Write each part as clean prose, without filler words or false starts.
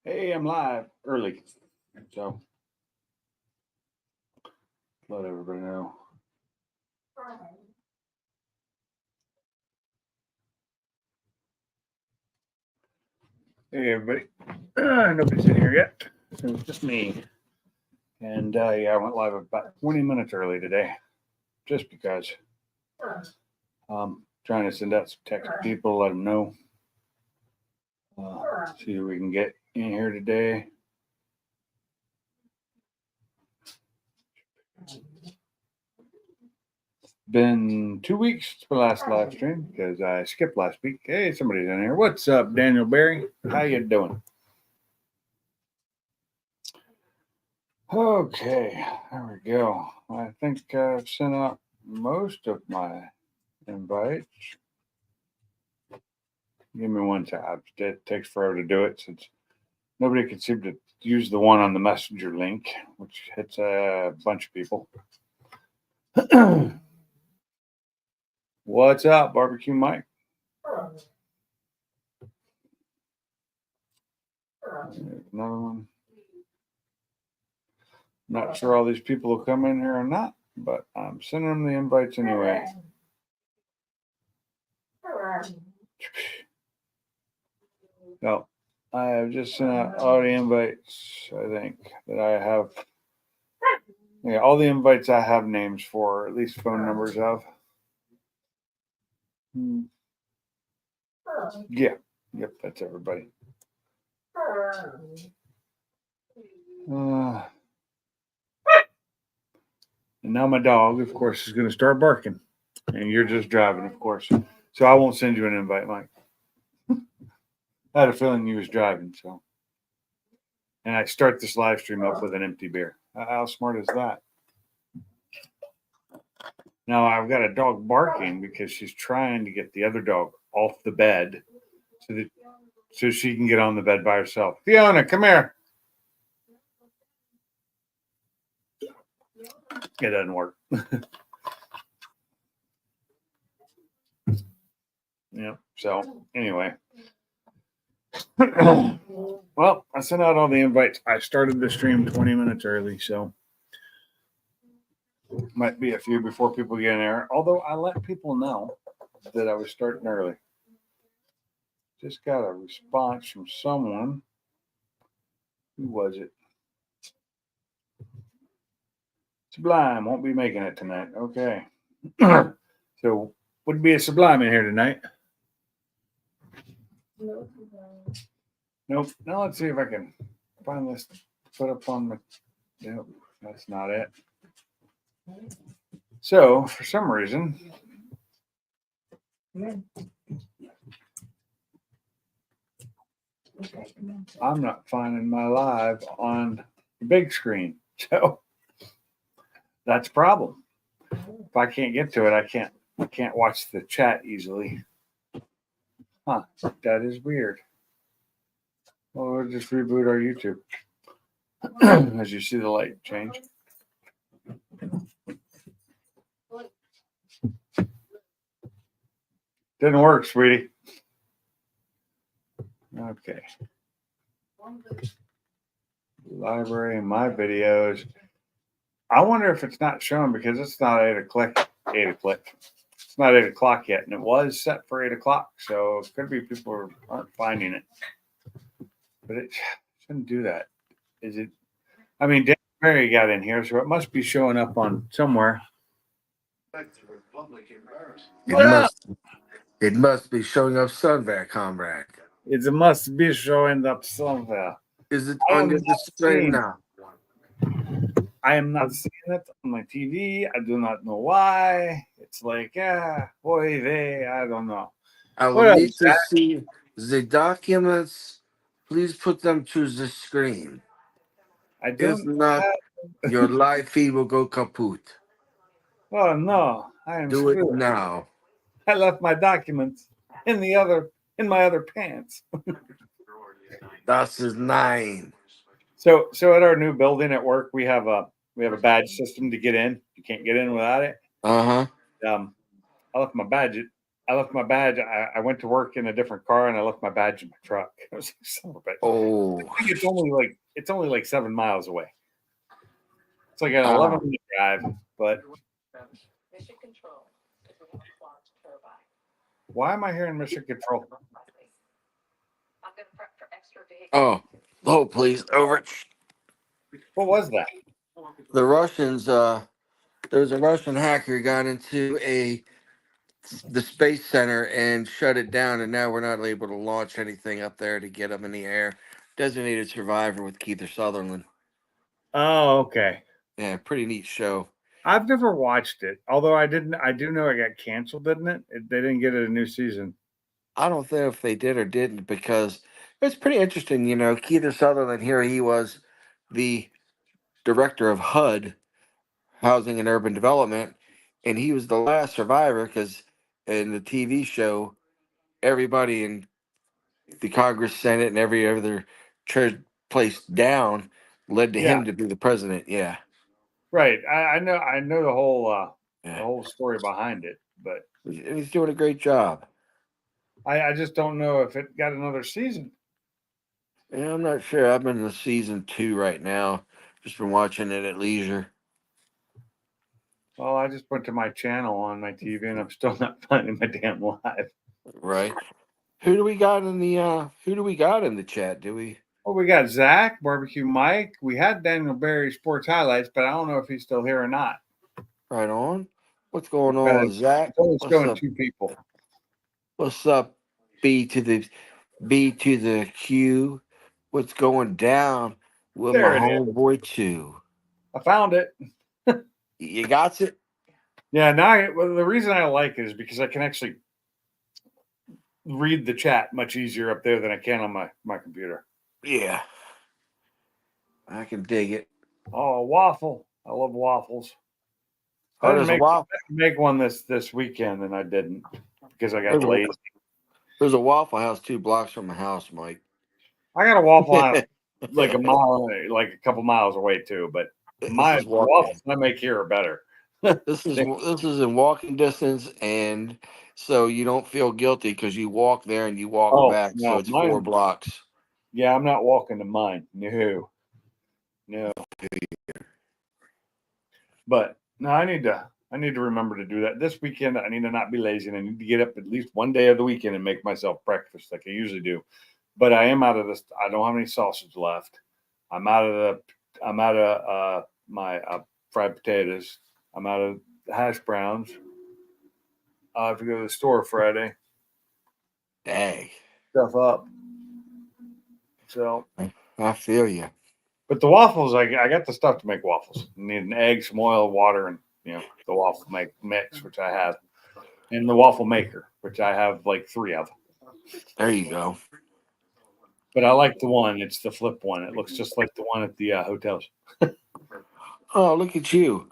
Hey, I'm live early, so let everybody know. Hey, everybody. Nobody's in here yet, so it's just me. And yeah, I went live about 20 minutes early today, just because. Trying to send out some text to people, let them know. See who we can get in here today. Been 2 weeks for last live stream because I skipped last week. Hey, somebody's in here. What's up, Daniel Barry? How you doing? Okay, there we go. I think I've sent out most of my invites. Give me one tab. It takes forever to do it since nobody can seem to use the one on the messenger link, which hits a bunch of people. What's up, Barbecue Mike? Another one. Not sure all these people will come in here or not, but I'm sending them the invites anyway. No, I have just sent out all the invites, I think, that I have. Yeah, all the invites I have names for, or at least phone numbers of. Yeah, yep, that's everybody. And now my dog, of course, is going to start barking. And you're just driving, of course. So I won't send you an invite, Mike. I had a feeling you was driving, so. And I start this live stream up with an empty beer. How smart is that? Now I've got a dog barking because she's trying to get the other dog off the bed so she can get on the bed by herself. Fiona, come here. It doesn't work. Yeah. So anyway. Well, I sent out all the invites. I started the stream 20 minutes early, so might be a few before people get in there. Although I let people know that I was starting early. Just got a response from someone. Who was it? Sublime won't be making it tonight. Okay. So would be a Sublime in here tonight. Nope. Now let's see if I can find this put up on the. Nope, that's not it. So for some reason, I'm not finding my live on the big screen. So that's a problem. If I can't get to it, I can't watch the chat easily. Huh. That is weird. Well, we'll just reboot our YouTube. As you see the light change. Didn't work, sweetie. Okay. Library, my videos. I wonder if it's not showing because it's not 8 o'clock. 8 o'clock. It's not 8 o'clock yet, and it was set for 8 o'clock. So it could be people aren't finding it. But it shouldn't do that. Is it? I mean, Dan Perry got in here, so it must be showing up on somewhere. It must be showing up somewhere, comrade. It must be showing up somewhere. Is it on your display now? I am not seeing it on my TV. I do not know why. It's like, boy, I don't know. I will need to see the documents. Please put them to the screen. If not, your live feed will go kaput. Oh no, I am Do screwed. it now. I left my documents in my other pants. That is 9. So at our new building at work, we have a badge system to get in. You can't get in without it. Uh-huh. I left my badge I left my badge. I went to work in a different car, and I left my badge in my truck. I was like, son of a bitch. Oh, I think it's only like 7 miles away. It's like an ah, 11-minute drive, but why am I hearing mission control? oh, please, over. What was that? The Russians, there was a Russian hacker who got into the space center and shut it down, and now we're not able to launch anything up there to get them in the air. Designated Survivor with Keith Sutherland. Oh, okay. Yeah, pretty neat show. I've never watched it, although I didn't. I do know it got canceled, didn't it? They didn't get it a new season. I don't know if they did or didn't because it's pretty interesting. You know, Keith Sutherland here, he was the director of HUD, Housing and Urban Development, and he was the last survivor because in the TV show, everybody in the Congress, Senate, and every other church place down led to Yeah, him to be the president. Yeah, right. I know. I know the yeah, whole story behind it, but and he's doing a great job. I just don't know if it got another season. Yeah, I'm not sure. I'm in the season 2 right now. Just been watching it at leisure. Well, I just went to my channel on my TV, and I'm still not finding my damn live. Right. Who do we got in the chat? Do we? Well, we got Zach, Barbecue Mike. We had Daniel Barry Sports Highlights, but I don't know if he's still here or not. Right on. What's going on, Zach? It's only What's showing up? 2 people. What's up? B to the Q. What's going down with There my it is. homeboy too? I found it. You got it? Yeah, now well, the reason I like it is because I can actually read the chat much easier up there than I can on my computer. Yeah. I can dig it. Oh, waffle. I love waffles. Oh, there's a waffle. I didn't make one this weekend, and I didn't because I got lazy. There's a Waffle House 2 blocks from my house, Mike. I got a Waffle House like a couple miles away too, but my waffles I make here are better. This is in walking distance, and so you don't feel guilty because you walk there and you walk back. No, so it's 4 blocks. Yeah, I'm not walking to mine. No. But no, I need to remember to do that this weekend. I need to not be lazy, and I need to get up at least one day of the weekend and make myself breakfast like I usually do. But I am out of this. I don't have any sausage left. I'm out of my fried potatoes. I'm out of hash browns. I have to go to the store Friday. Dang. Stuff up. So I feel you. But the waffles, I got the stuff to make waffles. You need an egg, some oil, water, and the waffle mix, which I have, and the waffle maker, which I have like 3 of. There you go. But I like the one. It's the flip one. It looks just like the one at the hotels. Oh, look at you!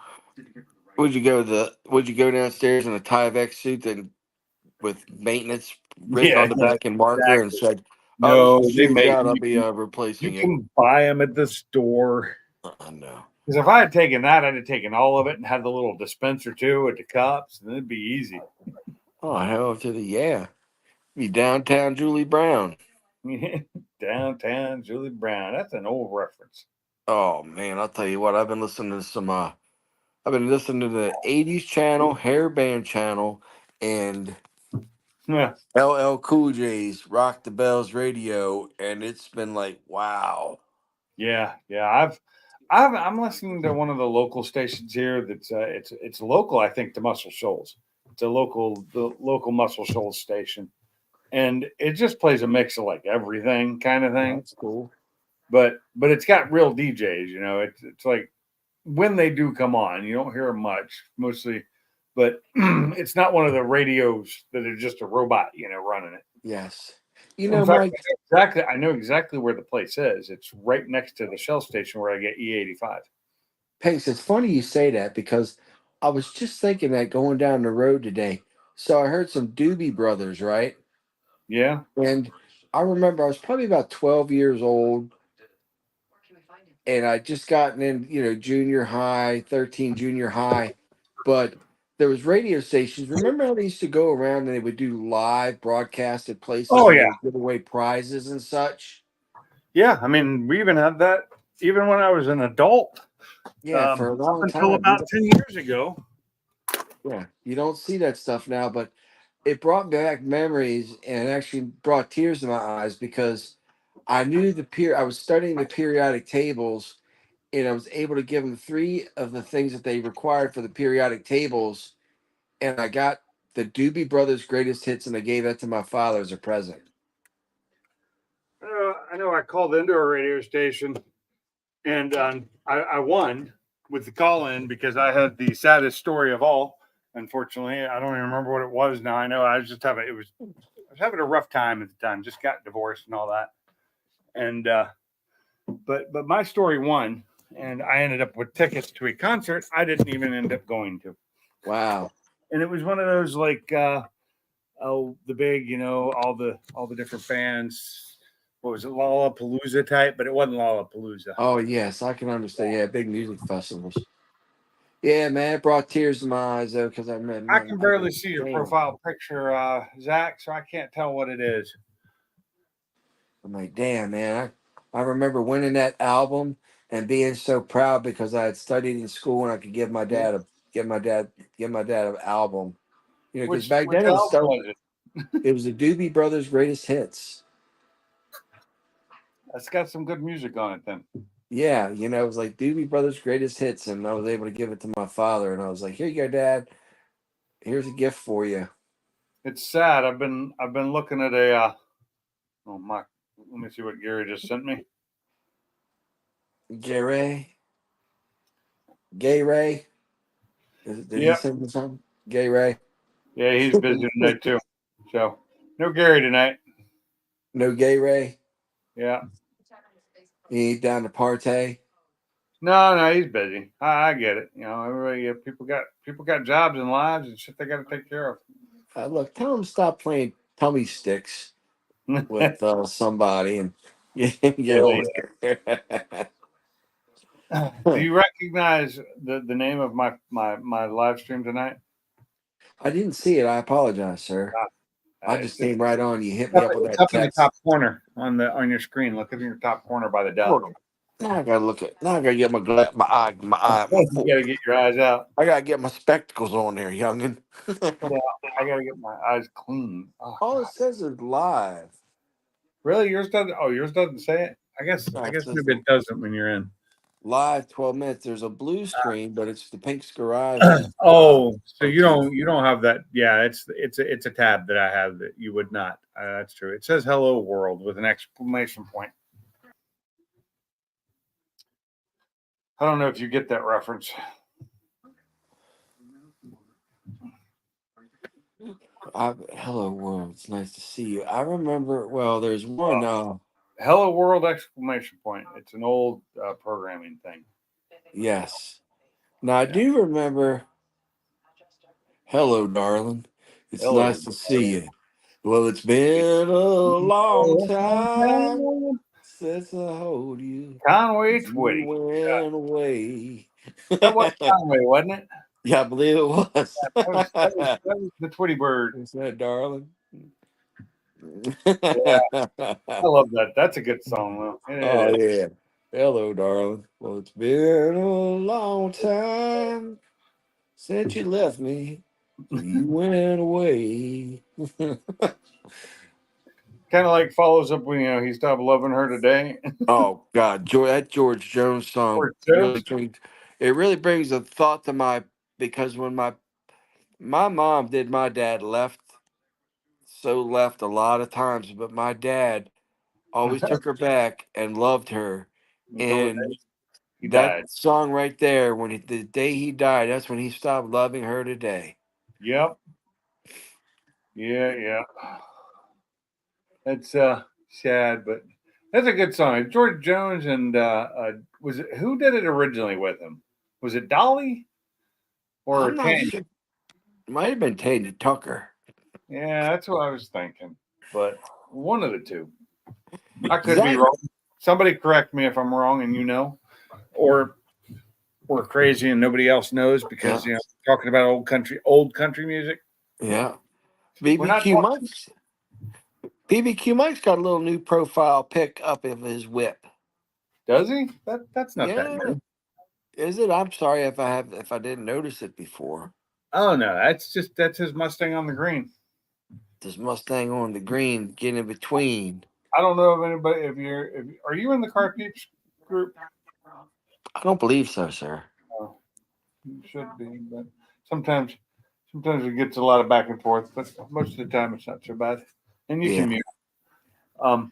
Would you go downstairs in a Tyvek suit and with maintenance written on the back in marker and said, "No, they make out. I'll be replacing you can buy them at the store." No. Because if I had taken that, I'd have taken all of it and had the little dispenser too with the cups, and it'd be easy. Oh, hell to the yeah! Be downtown Julie Brown. Downtown Julie Brown. That's an old reference. Oh man, I'll tell you what. I've been listening to some. I've been listening to the '80s channel, hair band channel, and LL Cool J's Rock the Bells radio, and it's been like, wow. Yeah. I'm listening to one of the local stations here. That's it's local. I think to Muscle Shoals. It's the local Muscle Shoals station, and it just plays a mix of like everything kind of thing. That's cool. But it's got real DJs. It's like when they do come on, you don't hear them much, mostly. But it's not one of the radios that are just a robot, running it. Yes. Mike, I know exactly where the place is. It's right next to the Shell station where I get E85. Pace, it's funny you say that because I was just thinking that going down the road today. So I heard some Doobie Brothers, right? Yeah. And I remember I was probably about 12 years old. And I just gotten in, junior high, 13 junior high. But there was radio stations. Remember how they used to go around and they would do live broadcast at places Oh and they yeah, would give away prizes and such? yeah. I mean, we even had that even when I was an adult. Yeah, for a Up long until time. about 10 years ago. Yeah, you don't see that stuff now, but it brought back memories and actually brought tears to my eyes because I knew I was studying the periodic tables and I was able to give them three of the things that they required for the periodic tables. And I got the Doobie Brothers greatest hits and I gave that to my father as a present. I know I called into a radio station and I won with the call in because I had the saddest story of all. Unfortunately, I don't even remember what it was now. I know I was just having I was having a rough time at the time. Just got divorced and all that. And but my story won, and I ended up with tickets to a concert I didn't even end up going to. Wow. And it was one of those like the big, all the different bands. What was it, Lollapalooza type? But it wasn't Lollapalooza. Oh, yes, I can understand. Yeah, big music festivals. Yeah, man, it brought tears to my eyes though because I met. I can barely see your Damn. profile picture, Zach, so I can't tell what it is. I'm like, damn, man. I remember winning that album and being so proud because I had studied in school and I could give my dad an album. You know, because back Which then album was it? it was the Doobie Brothers greatest hits. It's got some good music on it then. Yeah, it was like Doobie Brothers greatest hits, and I was able to give it to my father, and I was like, "Here you go, Dad. Here's a gift for you." It's sad. I've been looking at oh my, let me see what Gary just sent me. Gay Ray. Did he Yep. send me something? Gay Ray. Yeah, he's busy tonight too. So no Gary tonight. No Gay Ray. Yeah. He ain't down to partay. No, he's busy. I get it. Everybody, people got jobs and lives and shit they got to take care Look, tell him to stop playing tummy sticks of. with somebody and get Hell over there. Do you recognize the name of my live stream tonight? I didn't see it. I apologize, sir. I just came right on. You hit me up with It's that up in the text. top corner on your screen. Look in your top corner by the dial. Now I gotta look at. Now I gotta get my eye. You gotta get your eyes out. I gotta get my spectacles on there, youngin. Yeah, I gotta get my eyes clean. Oh, All it God. says is live. Really? Yours doesn't? Oh, yours doesn't say it. I guess No, it says maybe it doesn't when you're in. live 12 minutes. There's a blue screen, but it's the Pink's Garage. Is Oh, so you don't have that? Yeah, it's a tab that I have that you would not. That's true. It says "Hello World" with an exclamation point. I don't know if you get that reference. Hello world. It's nice to see you. I remember. Well, there's one. Hello World exclamation point. It's an old programming thing. Yes. Now I do remember. Hello, darling. It's Hello. nice to see you. Well, it's been a long time since I hold you. Conway You Twitty. went away. That was Conway, wasn't it? Yeah, I believe it was. That was the Twitty bird. Is that darling? I love that. That's a good song, though. Oh yeah. Hello, darling. Well, it's been a long time since you left me. You went away. Kind of like follows up when he stopped loving her today. Oh God, that George Jones song really brings a thought to because when my mom did my dad left a lot of times, but my dad always took her back and loved her. Until the And day he that died. song right there, the day he died, that's when he stopped loving her today. Yep. Yeah. That's sad, but that's a good song. George Jones and was it who did it originally with him? Was it Dolly or I'm not Tanya? sure. Might have been Tanya Tucker. Yeah, that's what I was thinking. But one of the two. I could be wrong. Somebody correct me if I'm wrong, and or we're crazy and nobody else knows because Yeah. talking about old country music. Yeah. We're not BBQ talking, Mike's BBQ Mike's got a little new profile pic up of his whip. does he? That's not that Yeah. new. Is it? I'm sorry if I didn't notice it before. Oh no, that's his Mustang on the green. This Mustang on the green, get in between. I don't know if anybody are you in the Car Peeps group? I don't believe so, sir. Oh, you should be, but sometimes it gets a lot of back and forth, but most of the time it's not so bad. And you Yeah. can mute.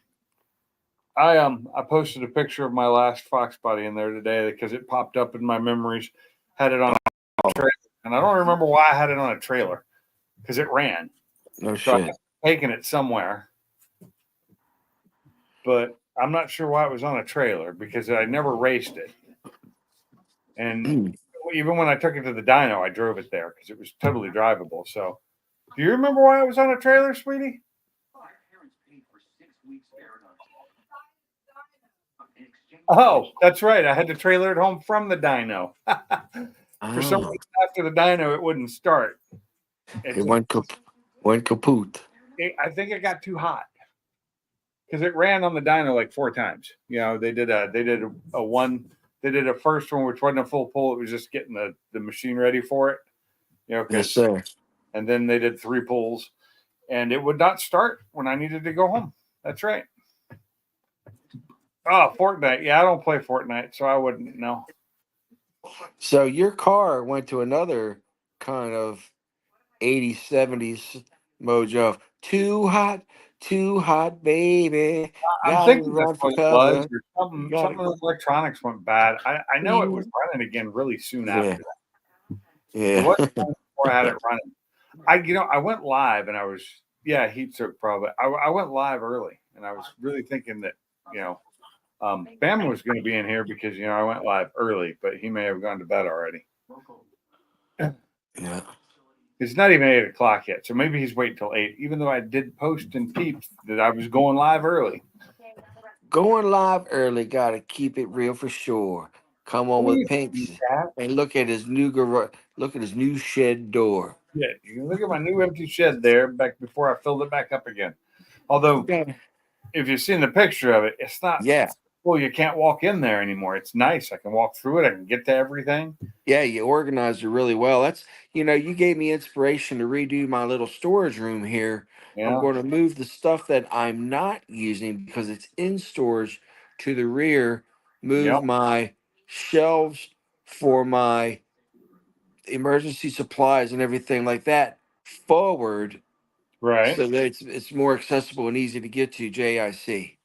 I posted a picture of my last Fox body in there today because it popped up in my memories. Had it on a trailer, and I don't remember why I had it on a trailer because it ran. No So I shit. was taking it somewhere, but I'm not sure why it was on a trailer because I never raced it. And even when I took it to the dyno, I drove it there because it was totally drivable. So, do you remember why it was on a trailer, sweetie? Oh, that's right. I had to trailer it home from the dyno. For some Oh, reason, after the dyno, it wouldn't start. it went kaput. I think it got too hot because it ran on the dyno like 4 times. They did a first one which wasn't a full pull. It was just getting the machine ready for it. Yes, sir. And then they did 3 pulls, and it would not start when I needed to go home. That's right. Oh, Fortnite. Yeah, I don't play Fortnite, so I wouldn't know. So your car went to another kind of 80s, 70s mojo of too hot, baby. I'm Gotta thinking that's run for what it was, cover. or You something. gotta, Something of the electronics went bad. I know it was you- running again really soon yeah, after that. It yeah. wasn't long before I had it running. I went live and I was heat soak probably. I went live early and I was really thinking that Bam was going to be in here because I went live early, but he may have gone to bed already. Yeah. It's not even 8 o'clock yet, so maybe he's waiting till 8. Even though I did post in Peeps that I was going live early. Going live early, gotta keep it real for sure. Come on with Pinks and look at his new garage. Look at his new shed door. Yeah, you can look at my new empty shed there back before I filled it back up again. Although, if you've seen the picture of it, it's not. Yeah. Well, you can't walk in there anymore. It's nice. I can walk through it. I can get to everything. Yeah, you organized it really well. That's, you gave me inspiration to redo my little storage room here. I'm Yeah. going to move the stuff that I'm not using because it's in storage to the rear, move Yep. my shelves for my emergency supplies and everything like that forward Right. so that it's more accessible and easy to get to JIC.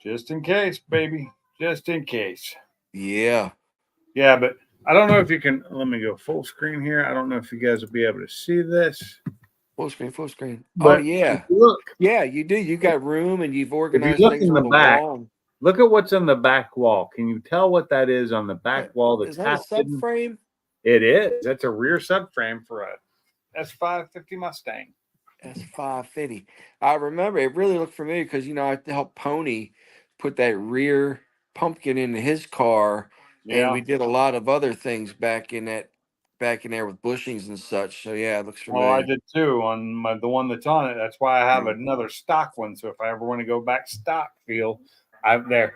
Just in case, baby. Just in case. Yeah. Yeah, but I don't know if you can. Let me go full screen here. I don't know if you guys will be able to see this. Full screen, full screen. Oh, But yeah. look, Yeah, you do. You got room and you've if you organized look things in on the the back, wall. look at what's on the back wall. Can you tell what that is on the back wall? That's Is that a half hidden. subframe? It is. That's a rear subframe for a S550 Mustang. S550. I remember it really looked familiar because I helped Pony put that rear pumpkin into his car, and Yeah. we did a lot of other things back in there with bushings and such. So yeah, it looks Oh, I familiar. did too on the one that's on it. That's why I have another stock one. So if I ever want to go back stock feel, I'm there.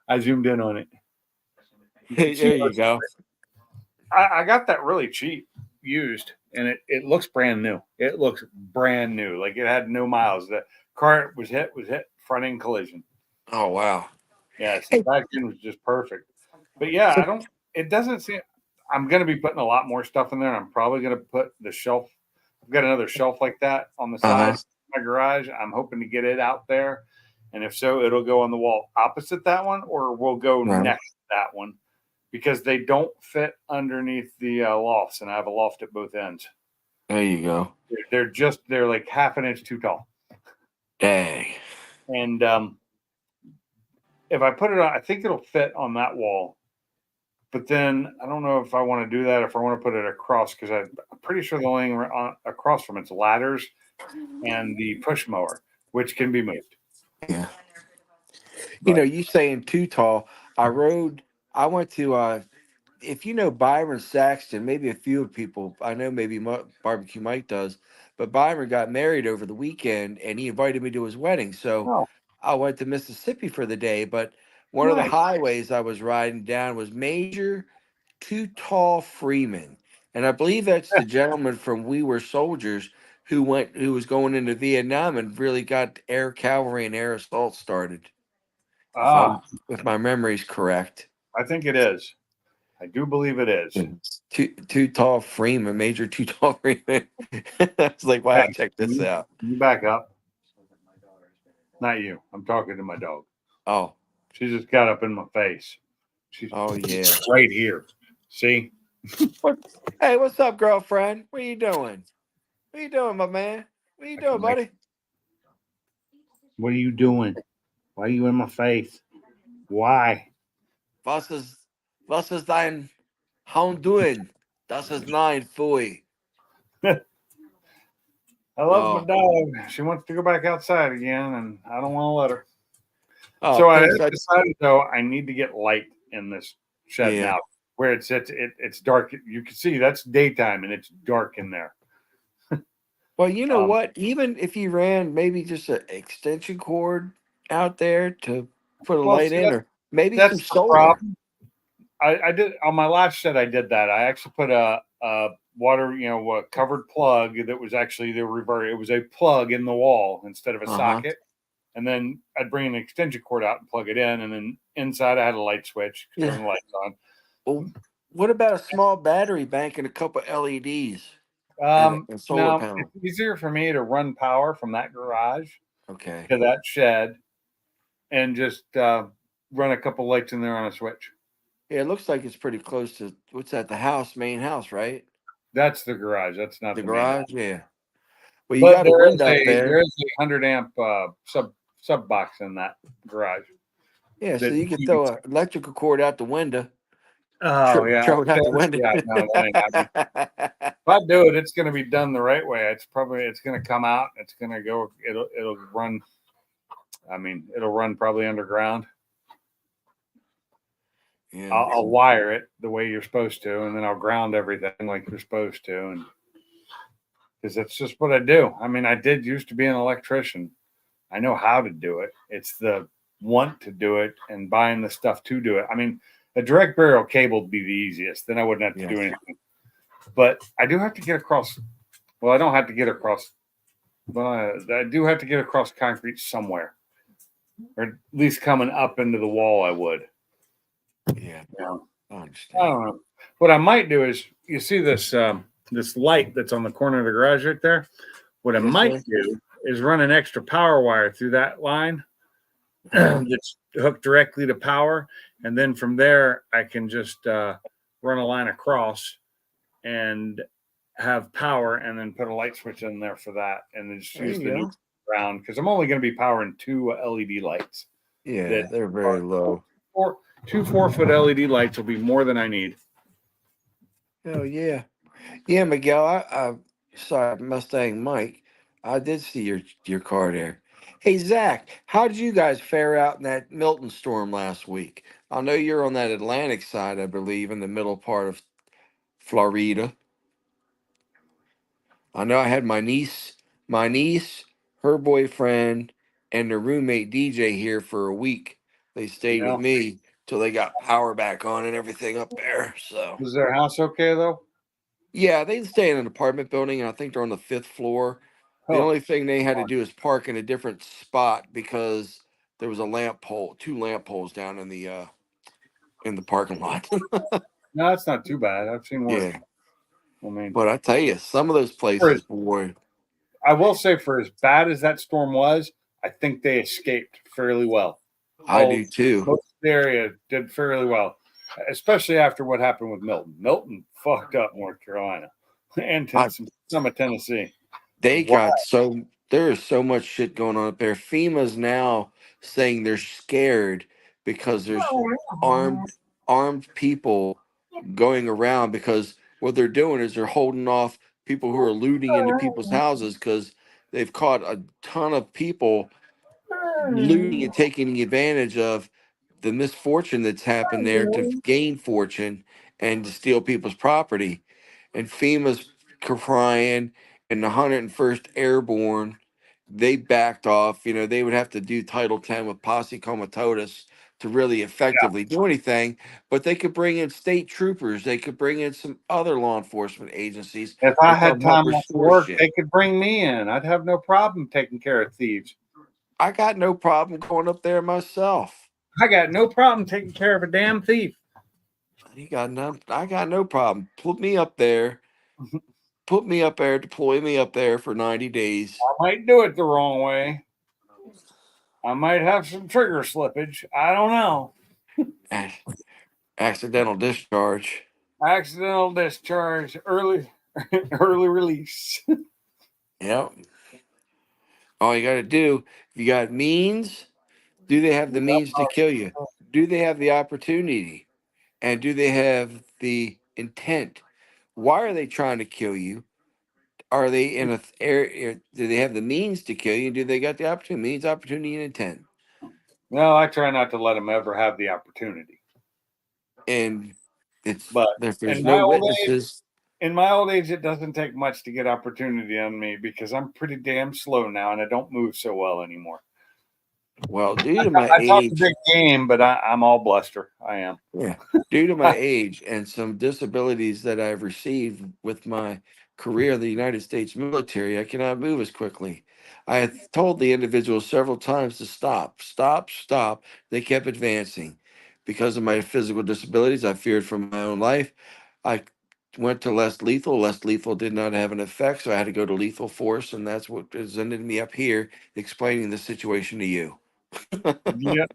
I zoomed in on it. There you go. I got that really cheap used, and it looks brand new. It looks brand new. Like it had no miles. The car was hit front end collision. Oh wow. Yes, the back end was just perfect. But yeah, I don't. It doesn't seem. I'm going to be putting a lot more stuff in there. I'm probably going to put the shelf. I've got another shelf like that on the side of my garage. I'm hoping to get it out there, and if so, it'll go on the wall opposite that one, or we'll go next to that one, because they don't fit underneath the lofts, and I have a loft at both ends. There you go. They're like half an inch too tall. Dang. And if I put it on, I think it'll fit on that wall. But then I don't know if I want to do that, if I want to put it across, because I'm pretty sure the only thing across from it's ladders and the push mower, which can be moved. Yeah. But You saying too tall. I went to if you know Byron Saxton, maybe a few people, I know maybe Barbecue Mike does, but Byron got married over the weekend and he invited me to his wedding. So Oh, I went to Mississippi for the day, but one of the nice. highways I was riding down was Major Too Tall Freeman. And I believe that's the gentleman from We Were Soldiers who was going into Vietnam and really got air cavalry and air assault started. If Ah, I'm if my memory's correct. I think it is. I do believe it is. Too tall Freeman, Major Too Tall Freeman. I was like, wow, Hey, check this out. you back up. Not you. I'm talking to my dog. Oh, She just got up in my face. She's oh yeah. right here. See? What? Hey, what's up, girlfriend? What are you doing? What are you doing, my man? What are you doing, buddy? What are you doing? Why are you in my face? Why? Was ist dein Hound doing? Das ist nein, Fui. I love my Oh, dog. She wants to go back outside again, and I don't want to let her. oh, So I thanks. decided, though, I need to get light in this shed Yeah. now. Where it's dark. You can see that's daytime, and it's dark in there. Well, you know Um, what? Even if you ran maybe just an extension cord out there to put a well, light see, in, or maybe some that's the solar. problem. I did on my last shed. I did that. I actually put a water, a covered plug that was actually the reverse. It was a plug in the wall instead of a socket, and then I'd bring an extension cord out and plug it in, and then inside I had a light switch to turn the lights on. Well, what about a small battery bank and a couple LEDs and a solar Now panel? it's easier for me to run power from that garage Okay. to that shed, and just run a couple lights in there on a switch. Yeah, it looks like it's pretty close to what's that? The house, main house, right? That's the garage. That's not The the main house. garage. Yeah. Well, you But got a window up there there. is a 100 amp sub box in that garage. Yeah, so That you could you throw an electrical cord out the window. Oh yeah, Throw it out the upstairs? window. Yeah, no, that ain't happening. If I do it, it's going to be done the right way. It's going to come out. It's going to go. It'll run. I mean, it'll run probably underground. Yeah. I'll wire it the way you're supposed to, and then I'll ground everything like you're supposed to, and because that's just what I do. I mean, I did used to be an electrician. I know how to do it. It's the want to do it and buying the stuff to do it. I mean, a direct burial cable would be the easiest. Then I wouldn't have to do anything. But I do have to get across. Well, I don't have to get across. But I do have to get across concrete somewhere, or at least coming up into the wall. I would. Yeah. Yeah. I I understand. don't know. What I might do is, you see this light that's on the corner of the garage right there. What I Yes, might sir. do is run an extra power wire through that line that's hooked directly to power, and then from there I can just run a line across and have power, and then put a light switch in there for that, and then just There use you the go. neutral ground because I'm only going to be powering two LED lights. Yeah, That they're very are low. two 4-foot LED lights will be more than I need. Oh yeah. Yeah, Miguel. I sorry, Mustang Mike. I did see your car there. Hey Zach, how did you guys fare out in that Milton storm last week? I know you're on that Atlantic side, I believe, in the middle part of Florida. I know I had my niece, her boyfriend, and their roommate DJ here for a week. They stayed with Yeah. me till they got power back on and everything up there. So Was their house okay though? yeah, they stay in an apartment building, and I think they're on the fifth floor. The Oh, only thing they had to do is park in a different spot because there was a lamp pole, two lamp poles down in the parking lot. no, that's not too bad. I've seen worse. Yeah, I mean, but I tell you, some of those places, boy, I will say, for as bad as that storm was, I think they escaped fairly well. I do too. Most of the area did fairly well, especially after what happened with Milton. Milton fucked up North Carolina and some of Tennessee. They Why? got there is so much shit going on up there. FEMA's now saying they're scared because there's armed people going around because what they're doing is they're holding off people who are looting into people's houses because they've caught a ton of people looting and taking advantage of the misfortune that's happened there to gain fortune, and to steal people's property. And FEMA's crying, and the 101st Airborne, they backed off. You know, they would have to do Title 10 with posse comitatus to really effectively do anything, but they could bring in state troopers. They could bring in some other law enforcement agencies If I to come had help time off restore work, shit. they could bring me in. I'd have no problem taking care of thieves. I got no problem going up there myself. I got no problem taking care of a damn thief. I got no problem. Put me up there. Put me up there. Deploy me up there for 90 days. I might do it the wrong way. I might have some trigger slippage. I don't know. Accidental discharge. Accidental discharge, early early release. Yep. All you got to do, if you got means, do they have the means to kill you? Do they have the opportunity? And do they have the intent? Why are they trying to kill you? Are they in a area? Do they have the means to kill you? Do they got the opportunity, means, opportunity, and intent? No, I try not to let them ever have the opportunity. And it's But if there's in no my old age, witnesses. it doesn't take much to get opportunity on me because I'm pretty damn slow now and I don't move so well anymore. Well, due to my I talk a age, big game, but I'm all bluster. I am. yeah, due to my age and some disabilities that I've received with my career in the United States military, I cannot move as quickly. I had told the individual several times to stop, stop, stop. They kept advancing. Because of my physical disabilities, I feared for my own life. I went to less lethal. Less lethal did not have an effect, so I had to go to lethal force, and that's what has ended me up here explaining the situation to you. Yeah.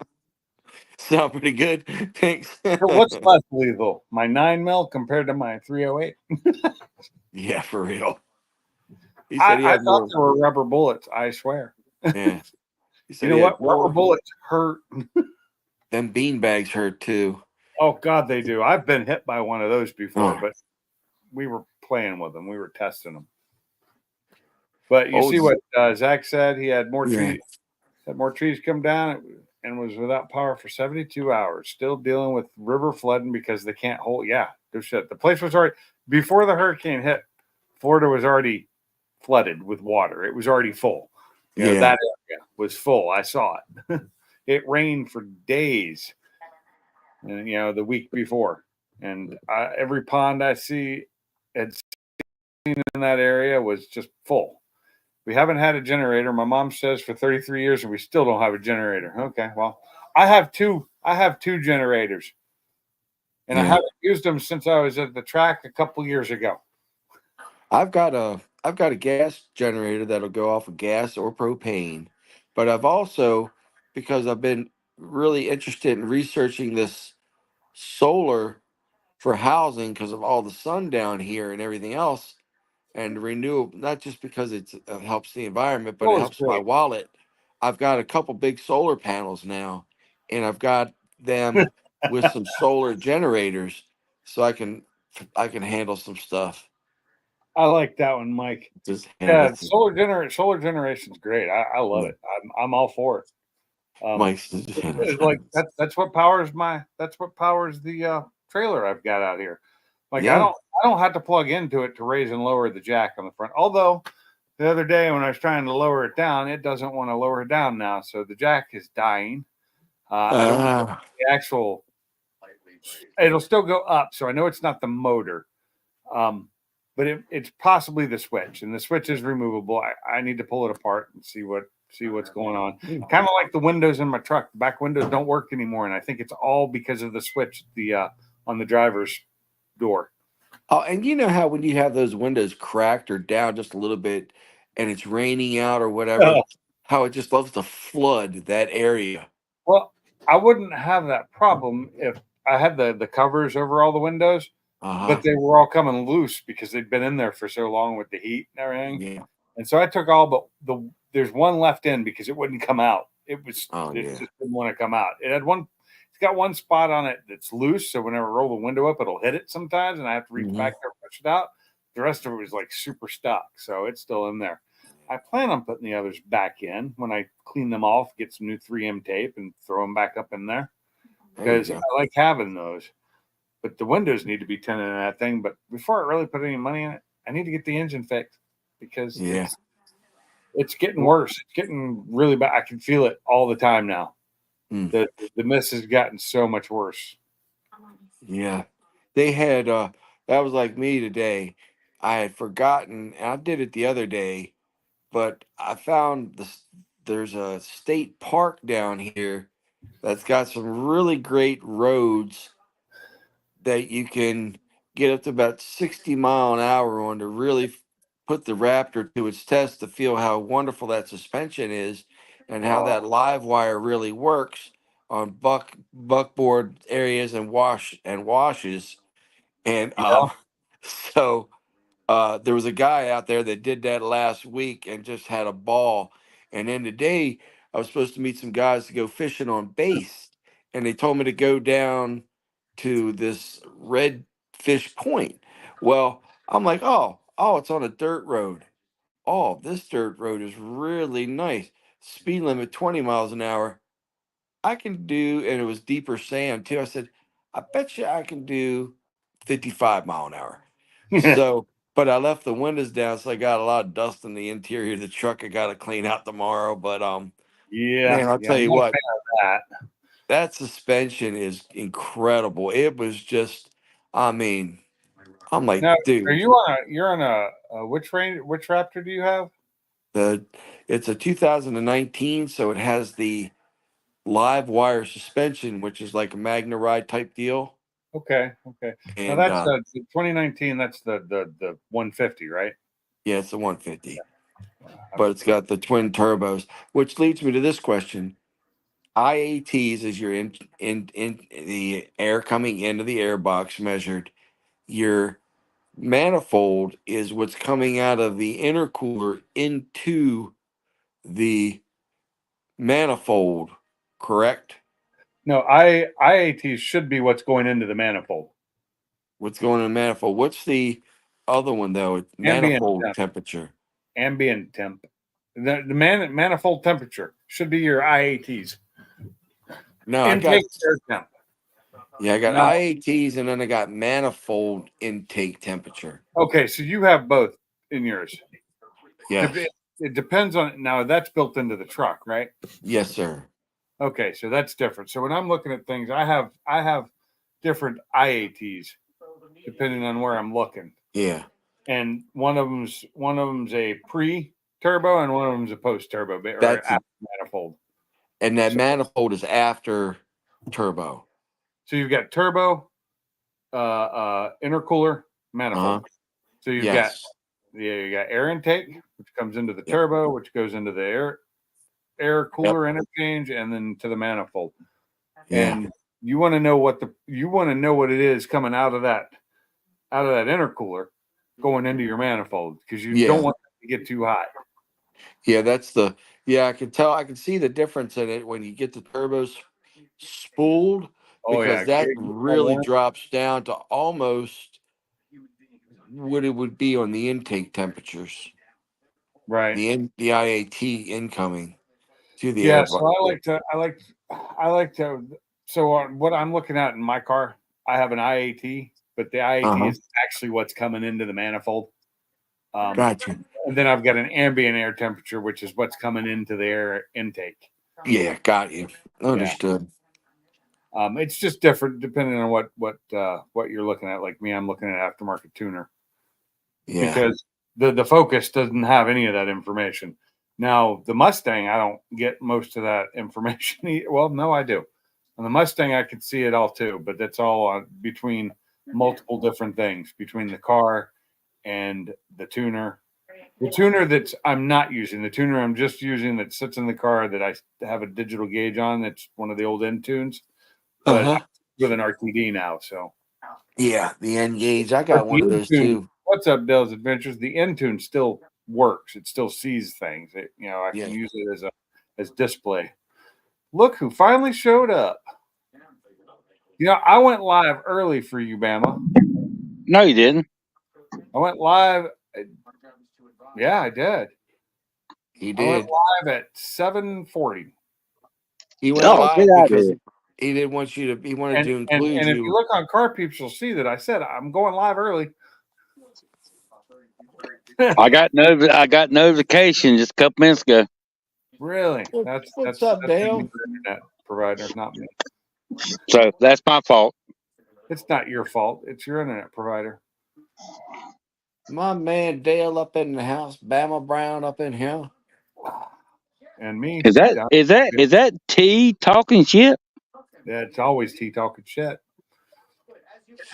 Sound pretty good? Thanks. What's less lethal? My 9 mil compared to my 308? Yeah, for real. He said he I had thought more. there were rubber bullets. I swear. Yeah. He You said know he had what? Rubber more. bullets hurt. Them bean bags hurt too. Oh God, they do. I've been hit by one of those before, Oh, but we were playing with them. We were testing them. But you oh see what Zach said? He had more yeah. trees come down and was without power for 72 hours. Still dealing with river flooding because they can't hold. Yeah, no shit. The place was already before the hurricane hit. Florida was already flooded with water. It was already full. You know, Yeah. that area was full. I saw it. It rained for days, and the week before, and every pond I had seen in that area was just full. We haven't had a generator. My mom says for 33 years, and we still don't have a generator. Okay, well, I have two. I have two generators, and I Yeah. haven't used them since I was at the track a couple years ago. I've got a gas generator that'll go off of gas or propane. But I've also, because I've been really interested in researching this solar for housing because of all the sun down here and everything else, and renewable, not just because it helps the environment, but it Oh, it's helps my great. wallet. I've got a couple big solar panels now, and I've got them with some solar generators, so I can handle some stuff. I like that one, Mike. Just Yeah, handle some. solar generation's great. I love Yeah, it. I'm all for it. Mike's just handle It's like things. that's what powers the trailer I've got out here. Like Yeah. I don't have to plug into it to raise and lower the jack on the front. Although the other day when I was trying to lower it down, it doesn't want to lower it down now, so the jack is dying. I don't know Uh, the actual. It'll still go up, so I know it's not the motor. Um, but it's possibly the switch, and the switch is removable. I need to pull it apart and see what's going on. Kind of like the windows in my truck. The back windows don't work anymore, and I think it's all because of the switch on the driver's door. oh, and you know how when you have those windows cracked or down just a little bit, and it's raining out or Oh, whatever, how it just loves to flood that area. well, I wouldn't have that problem if I had the covers over all the windows, Uh but huh. they were all coming loose because they'd been in there for so long with the heat and everything. Yeah. And so I took all but there's one left in because it wouldn't come out. Oh It yeah. just didn't want to come out. It's got one spot on it that's loose, so whenever I roll the window up, it'll hit it sometimes, and I have to reach Hmm. back there and push it out. The rest of it was like super stuck, so it's still in there. I plan on putting the others back in when I clean them off, get some new 3M tape, and throw them back up in there There you because I go. like having those. but the windows need to be tinted in that thing. But before I really put any money in it, I need to get the engine fixed because Yeah. it's getting worse. It's getting really bad. I can feel it all the time now. Mm. The mist has gotten so much worse. Yeah. They had that was like me today. I had forgotten, and I did it the other day, but I found there's a state park down here that's got some really great roads that you can get up to about 60 mile an hour on to really put the Raptor to its test to feel how wonderful that suspension is and how that live wire really works on buckboard areas and washes. And Yeah. so there was a guy out there that did that last week and just had a ball. And then today I was supposed to meet some guys to go fishing on base, and they told me to go down to this Redfish Point. Well, I'm like, oh, it's on a dirt road. Oh, this dirt road is really nice. Speed limit 20 miles an hour. I can do, and it was deeper sand too. I said, I bet you I can do 55 mile an hour. So, but I left the windows down, so I got a lot of dust in the interior of the truck. I got to clean out tomorrow. But Yeah. man, I'll Yeah. tell I'm you not a what, fan of that. that suspension is incredible. It was just, I mean, I'm like, Now, are dude, you on a? You're on a which range? Which Raptor do you have? the it's a 2019, so it has the live wire suspension, which is like a Magna Ride type deal. Okay. Okay. Now And that's the 2019. That's the 150, right? yeah, it's a 150, I'm but it's got the twin turbos, which leads me to this question. IATs is your in the air coming into the air box measured. Your manifold is what's coming out of the intercooler into the manifold, correct? No, IAT should be what's going into the manifold. What's going in the manifold? What's the other one though? It's Ambient manifold temp. temperature. Ambient temp. The manifold temperature should be your IATs. No, I got Intake air temp. yeah, I got No. IATs and then I got manifold intake temperature. Okay, so you have both in yours. Yes. It depends on now. That's built into the truck, right? Yes, sir. Okay, so that's different. So when I'm looking at things, I have different IATs depending on where I'm looking, Yeah. and one of them's a pre turbo and one of them's a post turbo or That's after manifold. and that So, manifold is after turbo. so you've got turbo, intercooler, Uh-huh. manifold. So you've got Yes. you got air intake, which comes into the Yep. turbo, which goes into the air Yep. cooler interchange, and then to the manifold. Yeah. And you want to know what it is coming out of that intercooler going into your manifold because you don't Yeah. want it to get too high. Yeah, that's the yeah, I can tell I can see the difference in it when you get the turbos spooled Oh because yeah, that get really drops down to almost what it would be on the intake temperatures. right. The IAT incoming to the Yeah, air so box. I like to. So what I'm looking at in my car, I have an IAT, but the IAT Uh-huh. is actually what's coming into the manifold. Gotcha. And then I've got an ambient air temperature, which is what's coming into the air intake. Yeah, got you. Yeah. Understood. It's just different depending on what you're looking at. Like me, I'm looking at aftermarket tuner Yeah. because the Focus doesn't have any of that information. Now the Mustang, I don't get most of that information. Well, no, I do. On the Mustang, I can see it all too, but that's all between multiple different things between the car and the tuner. The tuner that I'm not using, the tuner I'm just using that sits in the car that I have a digital gauge on. That's one of the old Intunes, but Uh-huh. I'm with an RTD now. So Yeah, the N-Gauge. I but got the one of those Intune, too. what's up, Dale's Adventures? The Intune still works. It still sees things. I Yeah. can use it as display. Look who finally showed up. I went live early for you, Bama. No, you didn't. I went live. Yeah, I did. He I went did. live at 7:40. He went Oh, get live out of because here. He didn't want you to. He wanted to And include if you you. look on Car Peeps, you'll see that I said I'm going live early. I got notification just a couple minutes ago. Really? What's up, Dale? your internet provider, not me. So that's my fault. It's not your fault. It's your internet provider. My man Dale up in the house. Bama Brown up in here. And me. Is that yeah, is that T talking shit? yeah, it's always T talking shit.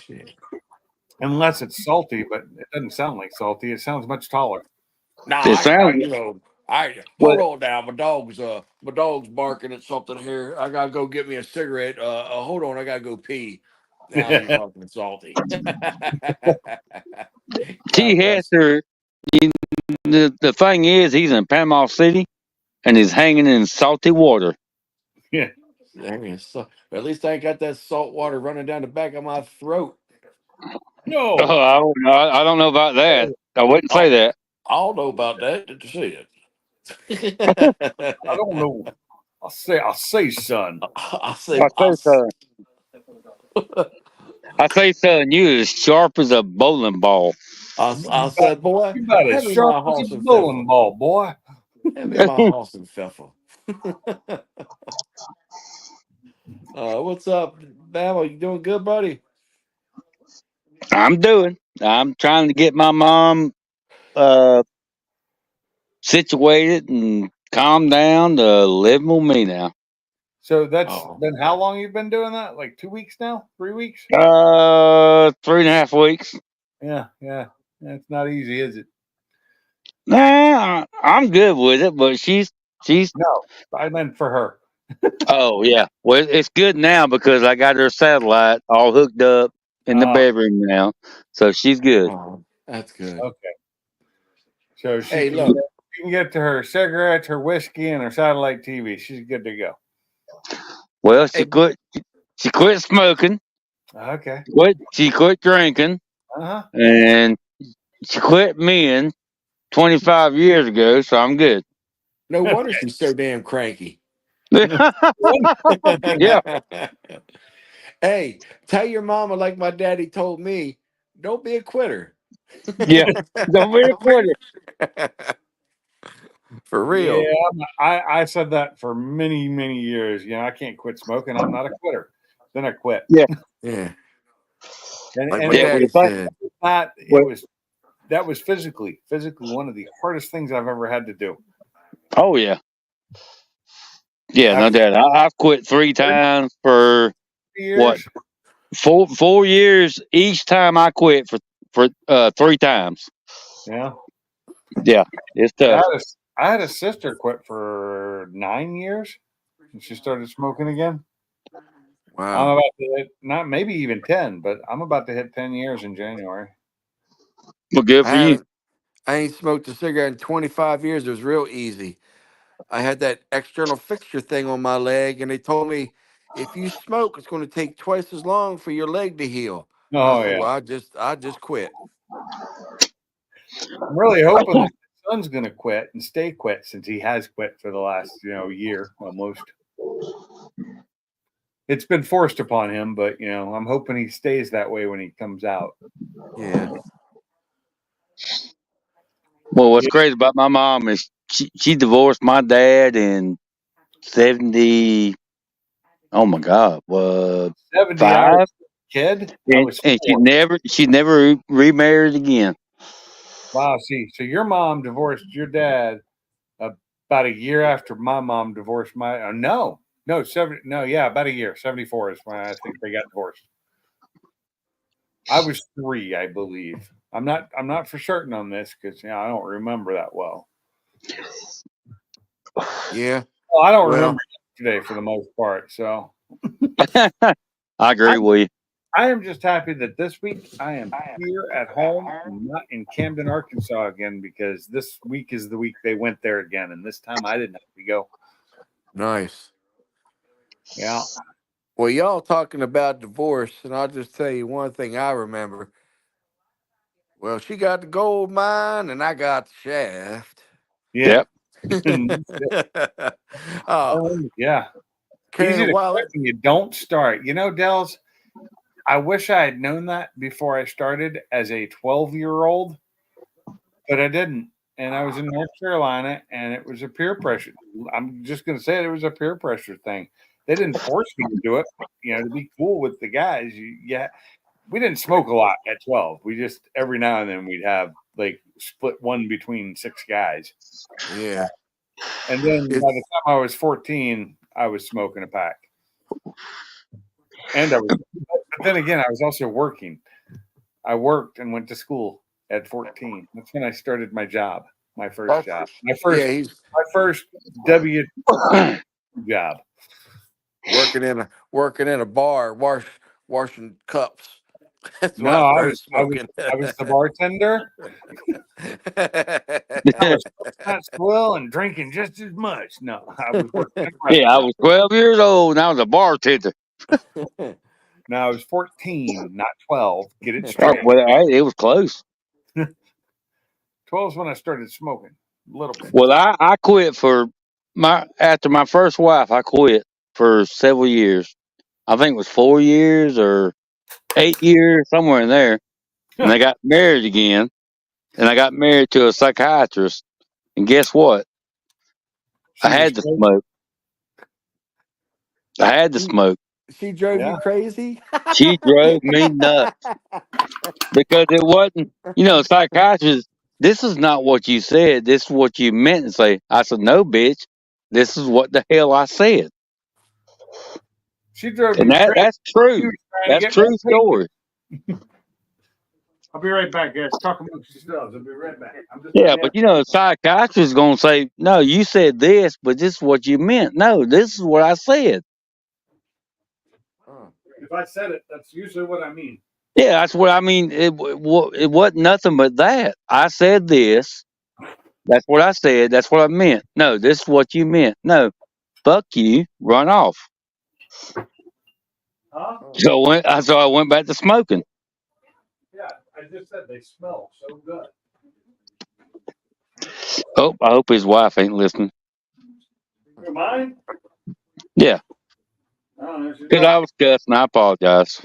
Shit. Unless it's salty, but it doesn't sound like salty. It sounds much taller. Nah, It sounds hold what on now. My dog's barking at something here. I gotta go get me a cigarette. Hold on, I gotta go pee. Now you're talking salty. T God bless. Hester. The thing is, he's in Panama City, and he's hanging in salty water. Yeah. At least I ain't got that salt water running down the back of my throat. No. Oh, I don't know about that. I wouldn't say that. I don't know about that. Did you see it? I don't know. I'll say, son. I I said, say, son. I say, son, you as sharp as a bowling ball. I said, boy, You about as hand me sharp my as horse a and bowling pfeffer. ball, boy. Hand me my horse and pfeffer. What's up, Bama? You doing good, buddy? I'm trying to get my mom uh situated and calm down to live with me now. So that's Oh, been how long you've been doing that? Like 2 weeks now? 3 weeks? 3.5 weeks. Yeah. It's not easy, is it? Nah, I'm good with it, but she's No, I meant for her. oh yeah. Well, it's good now because I got her satellite all hooked up in the Oh, bedroom now, so she's good. that's good. okay. So Hey, look. she can get to her cigarettes, her whiskey, and her satellite TV. She's good to go. Well, Hey, she quit smoking, Okay. she quit drinking, Uh-huh. and she quit men 25 years ago. So I'm good. no wonder she's so damn cranky. Yeah. Hey, tell your mama like my daddy told me, don't be a quitter. Yeah. Don't be a quitter. For Yeah, real. I said that for many, many years. I can't quit smoking. I'm not a quitter. Then I quit. Yeah. Yeah. And, Like and my it Yeah. daddy was said. not, Well, that was physically one of the hardest things I've ever had to do. oh yeah. Yeah, no After doubt. I've quit 3 times for 30 what years, 4 years each time I quit for 3 times. yeah. Yeah, it's I tough. had a, I had a sister quit for 9 years and she started smoking again. I'm Wow. about to hit, not maybe even 10, but I'm about to hit 10 years in January. Well, good for you. I ain't smoked a cigarette in 25 years. It was real easy. I had that external fixture thing on my leg, and they told me if you smoke, it's going to take twice as long for your leg to heal. I Oh, said, yeah. well, I just quit. I'm really hoping that my son's going to quit and stay quit since he has quit for the last, year almost. It's been forced upon him, but, I'm hoping he stays that way when he comes out. Yeah. Well, what's Yeah, crazy about my mom is she divorced my dad in 70. Oh my God, 70, I was five, a kid. I and was and 4. she never remarried again. Wow. See, so your mom divorced your dad about a year after my mom divorced my, no, 70, no, yeah, about a year. 74 is when I think they got divorced. I was 3, I believe. I'm not for certain on this because I don't remember that well. Yeah. Well, I don't Well, remember yesterday for the most part. So I agree with you. I am just happy that this week I am here at home and not in Camden, Arkansas again because this week is the week they went there again, and this time I didn't have to go. nice. Yeah. Well, y'all talking about divorce, and I'll just tell you one thing I remember. Well, she got the gold mine, and I got the shaft. Yeah. Yep. Oh, Yeah. carrying Easy a to wallet. quit when you don't start. You know, Dells, I wish I had known that before I started as a 12-year-old, but I didn't. And I was in North Carolina, and it was a peer pressure. I'm just going to say it was a peer pressure thing. They didn't force me to do it, to be cool with the guys. We didn't smoke a lot at 12. We just every now and then we'd have like split one between 6 guys. Yeah. And then It- by the time I was 14, I was smoking a pack. And but then again, I was also working. I worked and went to school at 14. That's when I started my job, my first job, my he's first W job. working in a bar, washing cups. That's No, why I I started was smoking. the bartender. I was not swill and drinking just as much. No, I was working. At a Yeah, I restaurant. was 12 years old and I was a bartender. No, I was 14, not 12. Get it Oh, straight. well, it was close. 12 is when I started smoking. A little bit. Well, I quit after my first wife. I quit for several years. I think it was 4 years or 8 years, somewhere in there. And I got married again. And I got married to a psychiatrist. And guess what? I had to smoke. I had to smoke. She drove Yeah. you crazy? She drove me nuts because it wasn't, psychiatrist. This is not what you said. This is what you meant to say. I said, no, bitch. This is what the hell I said. She drove And you crazy. that's She true. was trying to That's get true me story. I'll be right back, guys. Talk amongst yourselves. I'll be right back. I'm just Yeah, but a psychiatrist is going to say, no, you said this, but this is what you meant. No, this is what I said. if I said it, that's usually what I mean. Yeah, that's what I mean. It wasn't nothing but that. I said this. That's what I said. That's what I meant. No, this is what you meant. No, fuck you. Run off. Huh? So I went back to smoking. Yeah, I just said they smell so good. Oh, I hope his wife ain't listening. Mine? Yeah, I don't know. because I was cussing. I apologize.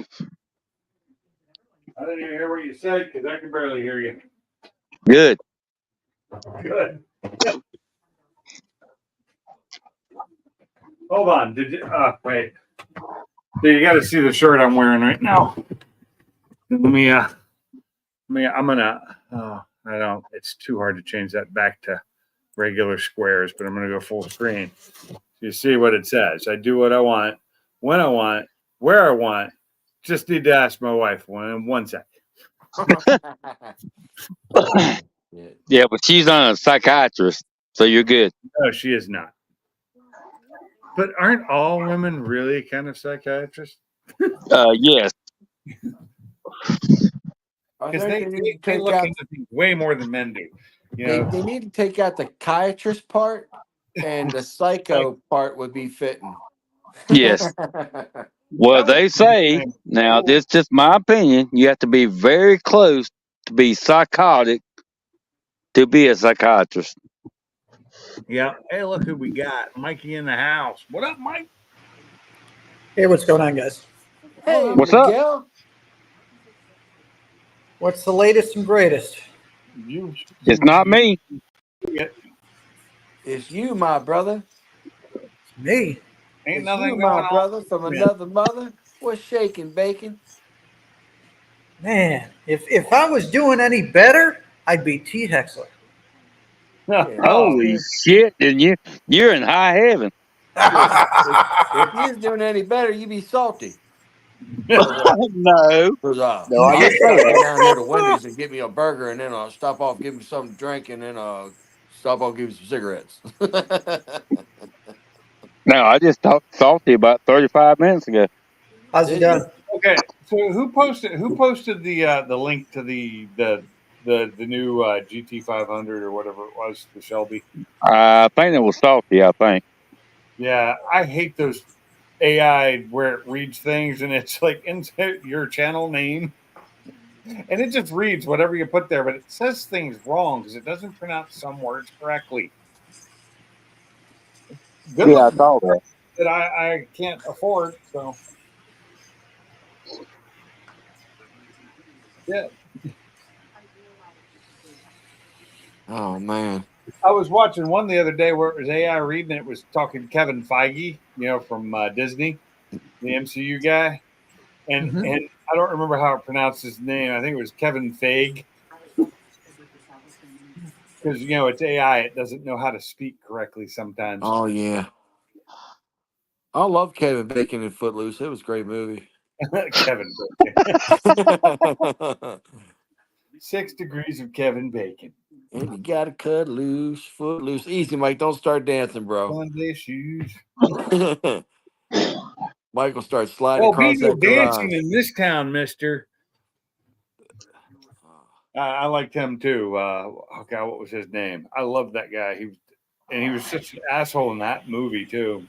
I didn't even hear what you said because I can barely hear you. Good. Good. Hold on. Did you? Wait. So you got to see the shirt I'm wearing right now. Let me. I'm gonna. I don't. It's too hard to change that back to regular squares, but I'm gonna go full screen. You see what it says. I do what I want, when I want, where I want. Just need to ask my wife one sec. Yeah, but she's on a psychiatrist, so you're good. No, she is not. But aren't all women really kind of psychiatrists? Yes. Because they look into things way more than men do. They need to take out the psychiatrist part, and the psycho part would be fitting. Yes. Well, they say, now this is just my opinion, you have to be very close to be psychotic to be a psychiatrist. Yeah. Hey, look who we got. Mikey in the house. What up, Mike? Hey, what's going on, guys? Hey, What's up? Miguel. What's the latest and greatest? It's not me. It's you, my brother. Me? Ain't It's nothing you, going my on. brother, from another mother. What's shaking, bacon? Man, if I was doing any better, I'd be T Hexler. Holy shit! And you're in high heaven. If you was doing any better, you'd be salty. No. Because No, I I'll didn't say go that. down here to Wendy's and get me a burger, and then I'll stop off, give me something to drink, and then stop off, give me some cigarettes. No, I just talked salty about 35 minutes ago. How's it going? Okay, so who posted the link to the new GT 500 or whatever it was, the Shelby? I think it was salty, I think. Yeah, I hate those AI where it reads things and it's like insert your channel name, and it just reads whatever you put there, but it says things wrong because it doesn't pronounce some words correctly. Good Yeah, I luck. saw that. that I can't afford. So yeah, Oh man. I was watching one the other day where it was AI reading. It was talking Kevin Feige, from Disney, the MCU guy, and Mhm. I don't remember how it pronounced his name. I think it was Kevin Feige because it's AI. It doesn't know how to speak correctly sometimes. Oh yeah. I love Kevin Bacon in Footloose. It was a great movie. Kevin Bacon. 6 degrees of Kevin Bacon. And you gotta cut loose, foot loose. Easy, Mike. Don't start dancing, bro. Sunday shoes. Michael starts sliding Well, be across no that dancing garage. in this town, mister. I liked him too. Oh God, what was his name? I loved that guy. He was such an asshole in that movie too.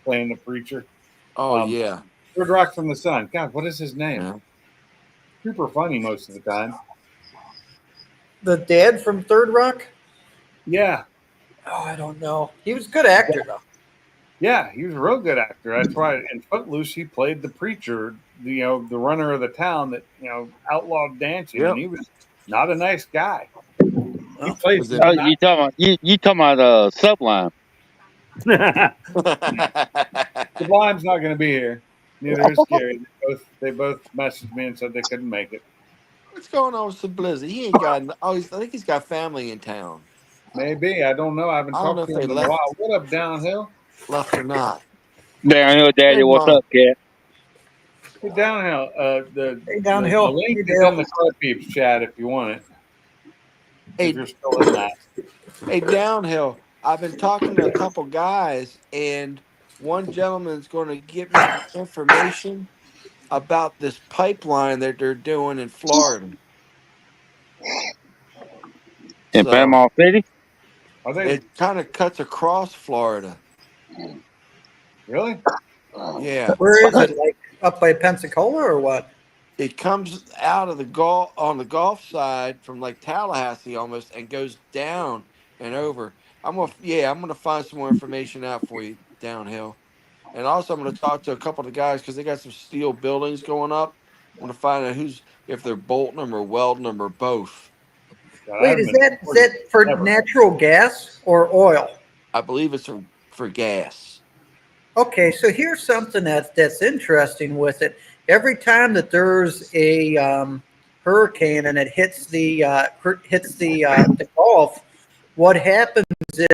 Playing the preacher. Oh Um, yeah. Third Rock from the Sun. God, what is his name? Yeah. Super funny most of the time. The dad from Third Rock? Yeah, Oh, I don't know. He was a good actor though. yeah, he was a real good actor. That's why in Footloose he played the preacher, the runner of the town that outlawed dancing, and Yep. he was not a nice guy. He Well, plays Was it? Oh, not. you talking about Sublime? Sublime's not going to be here. Neither is Gary. They both messaged me and said they couldn't make it. What's going on with Blizzard? He ain't got. Oh, I think he's got family in town. Maybe, I don't know. I haven't I don't know talked if to they him in a left while. What up, Downhill? or not. Downhill Hey, Daddy, what's Mom. up, cat? Hey, Downhill. hey, The downhill. link Hey, is Dale. in the Car Peeps chat if you want it. If Hey, you're still in that. hey, Downhill. I've been talking to a couple guys, and one gentleman's going to give me some information about this pipeline that they're doing in Florida. In So Panama City? Are they it kind of cuts across Florida. really? Yeah, Where is but it? Like up by Pensacola or what? it comes out of the Gulf on the Gulf side from like Tallahassee almost and goes down and over. I'm gonna find some more information out for you downhill. And also I'm gonna talk to a couple of the guys because they got some steel buildings going up. I'm gonna find out if they're bolting them or welding them or both. God, I Wait, haven't is been supported that for ever. natural gas or oil? I believe it's for gas. Okay, so here's something that's interesting with it. Every time that there's a hurricane and it hits the Gulf, what happens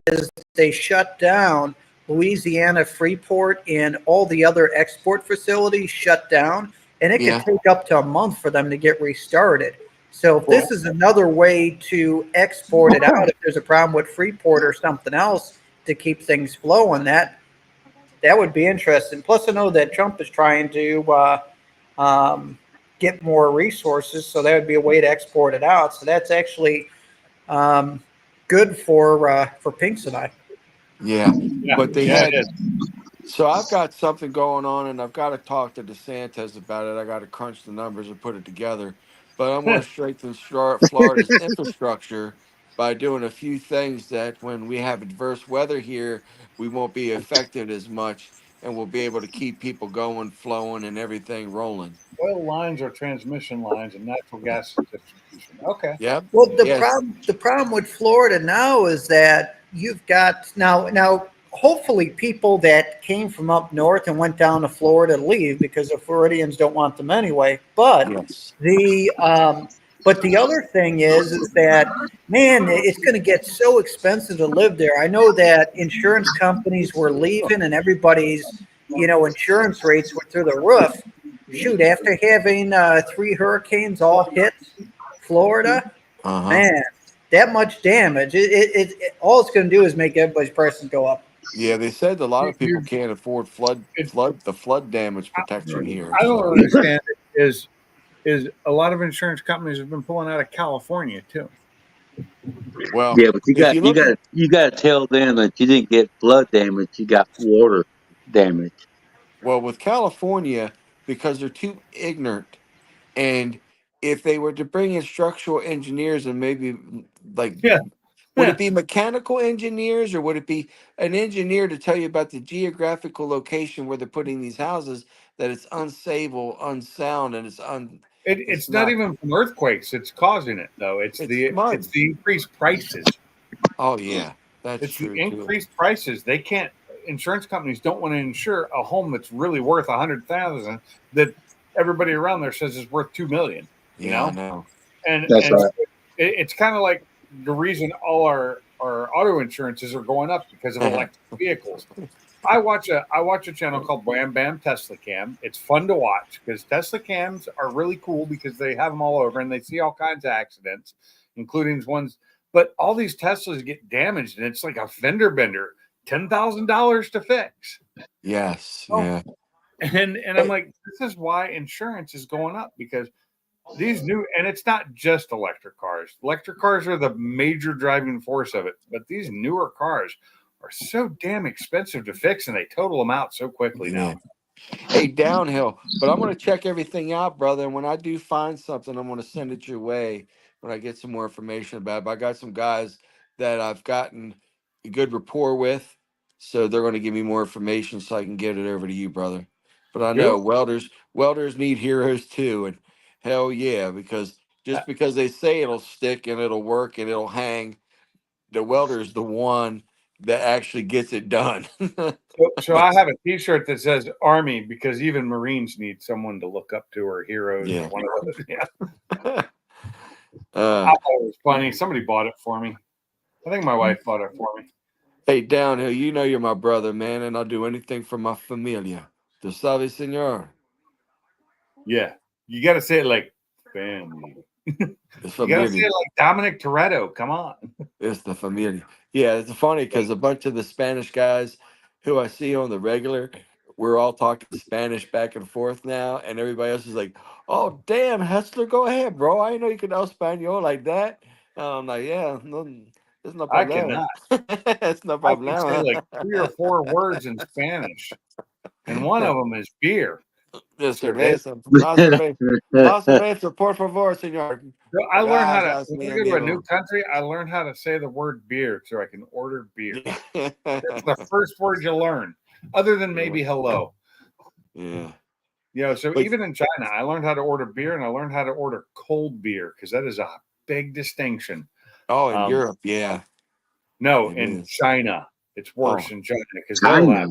is they shut down Louisiana Freeport and all the other export facilities shut down, and it could Yeah. take up to a month for them to get restarted. So if this is another way to export it out, if there's a problem with Freeport or something else to keep things flowing, that would be interesting. Plus, I know that Trump is trying to get more resources, so that would be a way to export it out. So that's actually um, good for Pinks and I. Yeah. Yeah, But they yeah, it had is. so I've got something going on, and I've got to talk to DeSantis about it. I got to crunch the numbers and put it together. But I'm going to strengthen Florida's infrastructure by doing a few things that, when we have adverse weather here, we won't be affected as much, and we'll be able to keep people going, flowing, and everything rolling. Oil lines are transmission lines and natural gas distribution. Okay. Yep. Well, Yes. the problem with Florida now is that you've got now. Hopefully, people that came from up north and went down to Florida leave because the Floridians don't want them anyway. Yes. The other thing is that, man, it's going to get so expensive to live there. I know that insurance companies were leaving and everybody's insurance rates were through the roof. Shoot, after having three hurricanes all hit Florida, Uh huh. man, that much damage. All it's going to do is make everybody's prices go up. Yeah, they said a lot of people You- can't afford it- the flood damage protection here. I don't So understand it is a lot of insurance companies have been pulling out of California too. well, Yeah, but if you look at you got to tell them that you didn't get flood damage, you got water damage. well with California, because they're too ignorant, and if they were to bring in structural engineers and maybe like Yeah. Would it be mechanical engineers or would it be an engineer to tell you about the geographical location where they're putting these houses, that it's unstable, unsound, and it's It's not not, even from earthquakes. It's causing it though. it's mud. It's the increased prices. Oh yeah, that's It's the true too. increased prices. They can't. Insurance companies don't want to insure a home that's really worth 100,000 that everybody around there says is worth 2 million. You Yeah, I know, know. That's and right. it's kind of like the reason all our auto insurances are going up because of electric vehicles. I watch a channel called Wham Bam Tesla Cam. It's fun to watch because Tesla cams are really cool because they have them all over and they see all kinds of accidents, including ones. But all these Teslas get damaged and it's like a fender bender, $10,000 to fix. Yes, Oh, yeah. and I'm like, this is why insurance is going up because these new, and it's not just electric cars. Electric cars are the major driving force of it, but these newer cars are so damn expensive to fix and they total them out so quickly Yeah. now. Hey, downhill. But I'm gonna check everything out, brother. And when I do find something, I'm gonna send it your way when I get some more information about it. But I got some guys that I've gotten a good rapport with, so they're gonna give me more information so I can get it over to you, brother. But I know Cool. welders need heroes too, and hell yeah, because just because they say it'll stick and it'll work and it'll hang, the welder is the one that actually gets it done. So I have a T-shirt that says Army because even Marines need someone to look up to or heroes or Yeah. one of those. Yeah, I Uh, thought it was funny. Somebody bought it for me. I think my wife bought it for me. Hey, Downhill, you know you're my brother, man, and I'll do anything for my familia. Tu sabes, senor? Yeah, you got to say it like family. It's You got to say familia. it like Dominic Toretto. Come on. It's the familia. Yeah, it's funny because a bunch of the Spanish guys who I see on the regular, we're all talking Spanish back and forth now, and everybody else is like, "Oh, damn, Hessler, go ahead, bro. I didn't know you could know Spanish like that." And I'm like, "Yeah, no, it's no I problem. cannot. It's no I can say problem." like 3 or 4 words in Spanish, and one of them is beer. De Cerveza. cerveza. Más cerveza, por favor, señor. So I learned how to, Gracias, when mi I go to a new amigo. country, I learned how to say the word beer so I can order beer. That's the first word you learn, other than maybe hello. Yeah. You know, so But even in China, I learned how to order beer and I learned how to order cold beer because that is a big distinction. oh, in Um, Europe, yeah, no, it in is. China, it's worse Oh, in China because China.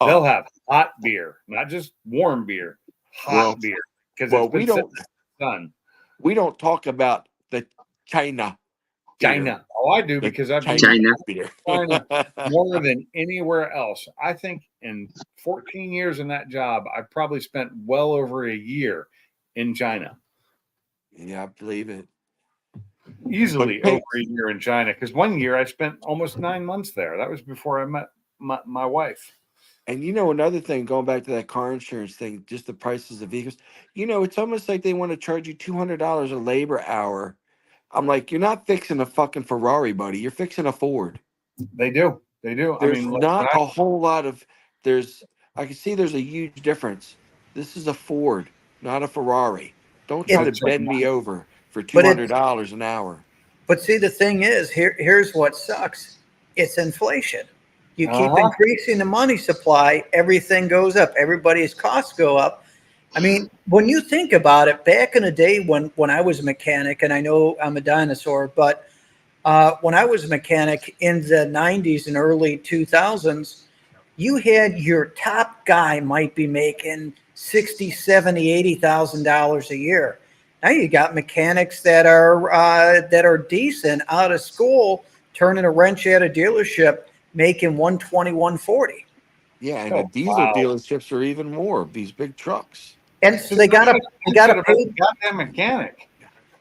they'll oh. have hot beer, not just warm beer, hot Well, beer because it's well, been sitting in the sun. we don't talk about the China beer, China. Oh, I do the because I've been Chinese China. beer. China more than anywhere else. I think in 14 years in that job, I probably spent well over a year in China. Yeah, I believe it. But Easily over hey, a year in China because one year I spent almost 9 months there. That was before I met my wife. and you know another thing, going back to that car insurance thing, just the prices of vehicles. You know, it's almost like they want to charge you $200 a labor hour. I'm like, you're not fixing a fucking Ferrari, buddy. You're fixing a Ford. They do. They do. I There's mean, like when not a whole lot of there's I can see there's a huge difference. This is a Ford, not a Ferrari. Don't try It, to that's bend right. me over for but $200 an hour. but see, the thing is, here's what sucks. It's inflation. You keep Uh-huh. increasing the money supply, everything goes up. Everybody's costs go up. I mean, when you think about it, back in the day when I was a mechanic, and I know I'm a dinosaur, but when I was a mechanic in the 90s and early 2000s, you had your top guy might be making 60, 70, $80,000 a year. Now you got mechanics that are decent out of school, turning a wrench at a dealership, making 120, 140. Yeah, and the Oh, diesel wow. dealerships are even more, these big trucks. And So so they gotta about pay. the goddamn mechanic.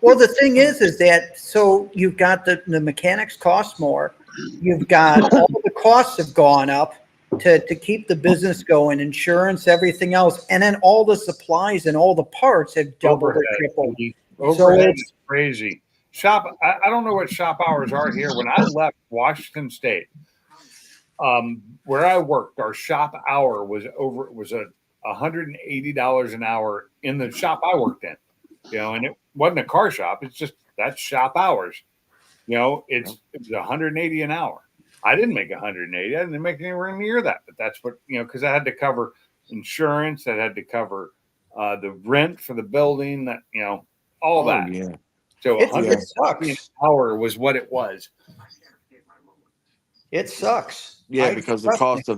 Well, the thing is that so you've got the mechanics cost more. You've got all the costs have gone up to keep the business going, insurance, everything else, and then all the supplies and all the parts have doubled or Overhead. tripled. So Overhead it's is crazy. I don't know what shop hours are here. When I left Washington State, where I worked, our shop hour was $180 an hour in the shop I worked in. You know, and it wasn't a car shop. It's just that's shop hours. You know, it was 180 an hour. I didn't make 180. I didn't make anywhere near that. But that's what, you know, because I had to cover insurance. I had to cover the rent for the building. That, you know, all Oh that. yeah. So It 100 an sucks. hour was what it was. It sucks. Yeah, because trust me.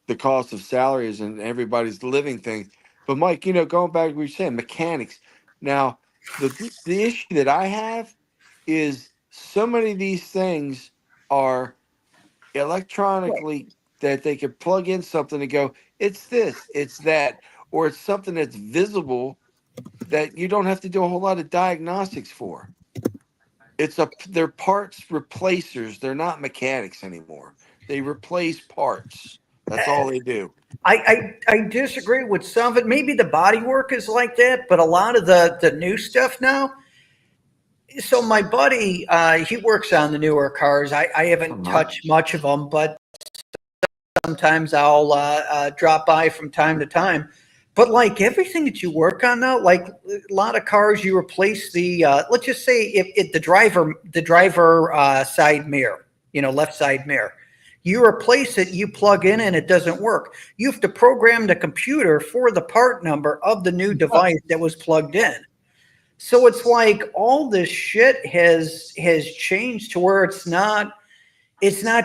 the cost of salaries and everybody's living thing. But Mike, you know, going back to what you're saying, mechanics. Now, the issue that I have is so many of these things are electronically that they could plug in something and go, it's this, it's that, or it's something that's visible that you don't have to do a whole lot of diagnostics for. They're parts replacers. They're not mechanics anymore. They replace parts. That's all they do. I disagree with some of it. Maybe the body work is like that, but a lot of the new stuff now. So my buddy, he works on the newer cars. I haven't touched much of them, but sometimes I'll drop by from time to time. But like everything that you work on now, like a lot of cars, you replace the let's just say if the driver side mirror, you know, left side mirror, you replace it, you plug in, and it doesn't work. You have to program the computer for the part number of the new device that was plugged in. So it's like all this shit has changed to where it's not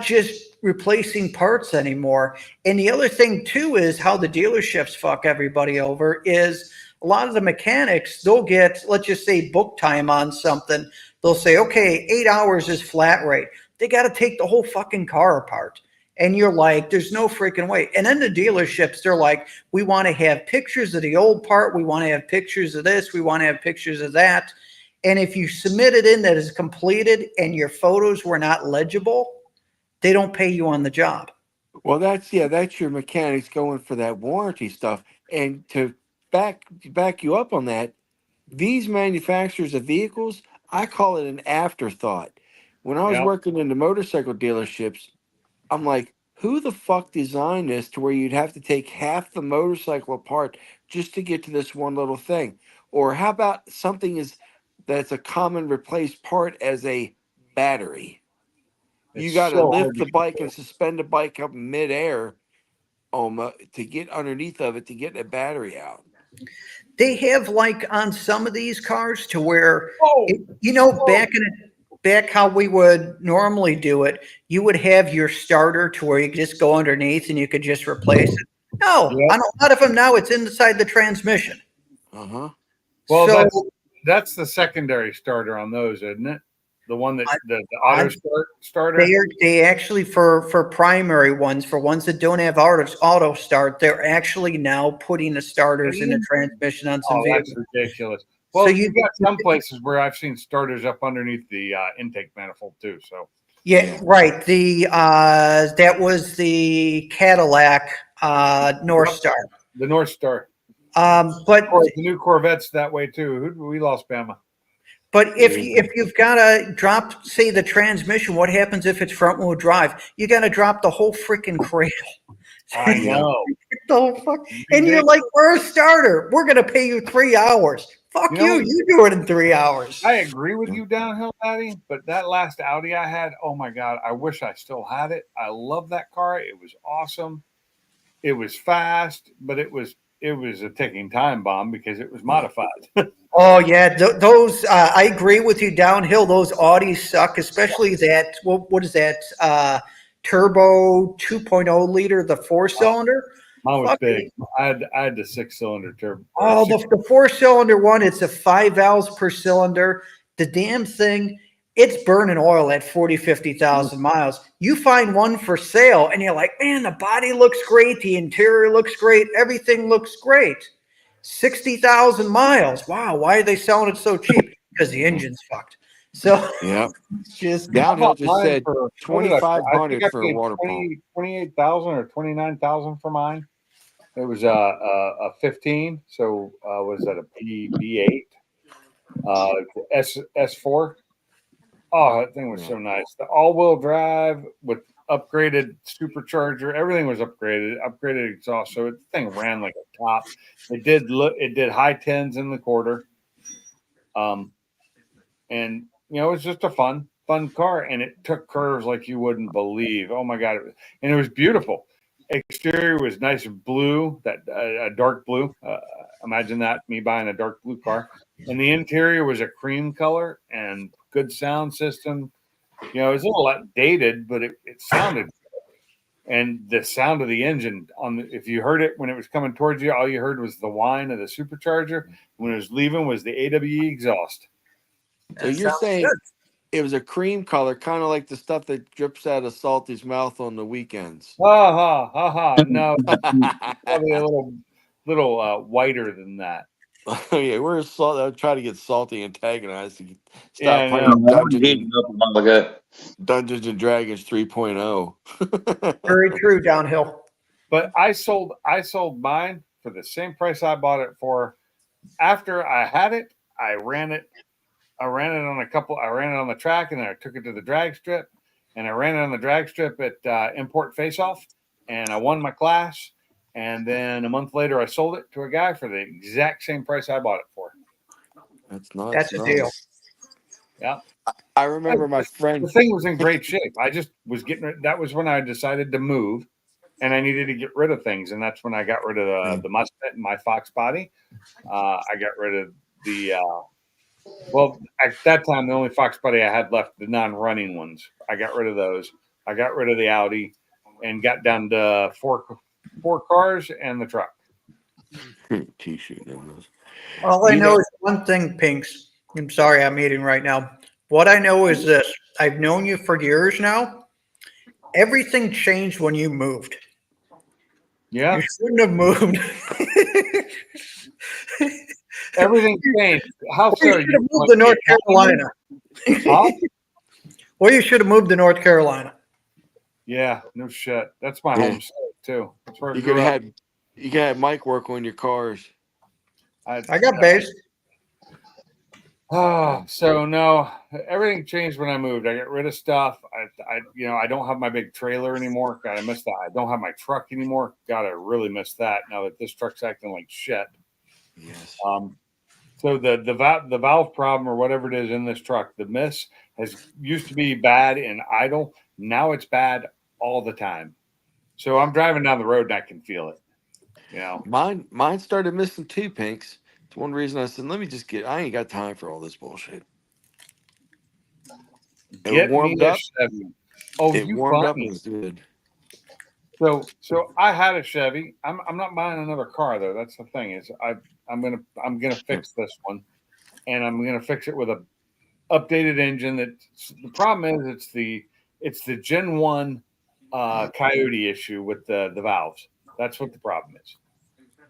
just replacing parts anymore. And the other thing too is how the dealerships fuck everybody over is a lot of the mechanics, they'll get, let's just say, book time on something. They'll say, okay, 8 hours is flat rate. They got to take the whole fucking car apart. And you're like, there's no freaking way. And then the dealerships, they're like, we want to have pictures of the old part. We want to have pictures of this. We want to have pictures of that. And if you submit it in that is completed and your photos were not legible, they don't pay you on the job. Well, that's your mechanics going for that warranty stuff. And to back you up on that, these manufacturers of vehicles, I call it an afterthought. When I was working in the motorcycle dealerships, I'm like, who the fuck designed this to where you'd have to take half the motorcycle apart just to get to this one little thing? Or how about something that's a common replaced part as a battery? You got to lift the bike and suspend the bike up in midair to get underneath of it to get the battery out. They have like on some of these cars to where, back how we would normally do it, you would have your starter to where you could just go underneath and you could just replace it. No, on a lot of them now it's inside the transmission. Uh-huh. Well, So that's the secondary starter on those, isn't it? The one that the auto starter. They actually for primary ones, for ones that don't have auto start, they're actually now putting the starters in the transmission on some vehicles. That's ridiculous. Well, so you've got some places where I've seen starters up underneath the intake manifold too. So yeah, right. The that was the Cadillac North Star. The North Star. But the new Corvette's that way too. We lost Bama. But if you've got to drop, say, the transmission, what happens if it's front wheel drive? You got to drop the whole freaking cradle. I know. And you're like, we're a starter. We're going to pay you 3 hours. Fuck you. You do it in 3 hours. I agree with you, Downhill Daddy. But that last Audi I had, oh my God, I wish I still had it. I love that car. It was awesome. It was fast, but it was a ticking time bomb because it was modified. Oh yeah, those I agree with you. Downhill, those Audis suck, especially that what is that turbo 2.0 liter, the 4-cylinder. Mine was big. I had the 6-cylinder turbo. Oh, the 4-cylinder one, it's a 5 valves per cylinder. The damn thing, it's burning oil at 40, 50,000 miles. You find one for sale and you're like, man, the body looks great. The interior looks great. Everything looks great. 60,000 miles. Wow. Why are they selling it so cheap? Because the engine's fucked. So yeah, just Downhill just said 2,500 for a water pump. 28,000 or 29,000 for mine. It was a 15. So was that a B8? S4. Oh, that thing was so nice. The all-wheel drive with upgraded supercharger. Everything was upgraded exhaust. So the thing ran like a top. It did high 10s in the quarter. And it was just a fun fun car, and it took curves like you wouldn't believe. Oh my God. And it was beautiful. Exterior was nice and blue, that a dark blue. Imagine that, me buying a dark blue car. And the interior was a cream color and good sound system. You know, it was a little outdated, but it sounded. And the sound of the engine if you heard it when it was coming towards you, all you heard was the whine of the supercharger. When it was leaving was the AWE exhaust. So That you're sounds saying good. it was a cream color, kind of like the stuff that drips out of Salty's mouth on the weekends. Ha ha ha ha. No, probably a little whiter than that. Yeah, we're Salt. I'll try to get Salty antagonized to Yeah, stop I playing know. Heating up a while ago. Dungeons and Dragons 3.0. Very true, downhill. But I sold mine for the same price I bought it for. After I had it, I ran it on I ran it on the track, and then I took it to the drag strip, and I ran it on the drag strip at Import Face Off, and I won my class. And then a month later, I sold it to a guy for the exact same price I bought it for. That's nuts. That's a deal. Yeah. I remember my friend. The thing was in great shape. I just was that was when I decided to move, and I needed to get rid of things. And that's when I got rid of the Mustang and my Fox body. I got rid of well, at that time, the only Fox body I had left, the non-running ones. I got rid of those. I got rid of the Audi and got down to four cars and the truck. T-shirt. All I know is one thing, Pinks. I'm sorry, I'm eating right now. What I know is this. I've known you for years now. Everything changed when you moved. Yeah. You shouldn't have moved. Everything changed. How You so? should have moved to North Carolina. Huh? Or you should have moved to North Carolina. Yeah, no shit. That's my home state too. That's where I You grew could up. have had Mike work on your cars. I got base. Oh, so no, everything changed when I moved. I got rid of stuff. I don't have my big trailer anymore. God, I miss that. I don't have my truck anymore. God, I really miss that now that this truck's acting like shit. Yes. So the valve problem or whatever it is in this truck, the miss used to be bad in idle. Now it's bad all the time. So I'm driving down the road and I can feel it. You know, Mine started missing too, Pinks. It's one reason I said, let me just I ain't got time for all this bullshit. get warmed me a up. Chevy. Oh, It you warmed up funny. and was good. So I had a Chevy. I'm not buying another car though. That's the thing is I'm gonna fix this one, and I'm gonna fix it with a updated engine. The problem is it's the Gen 1 Coyote issue with the valves. That's what the problem is.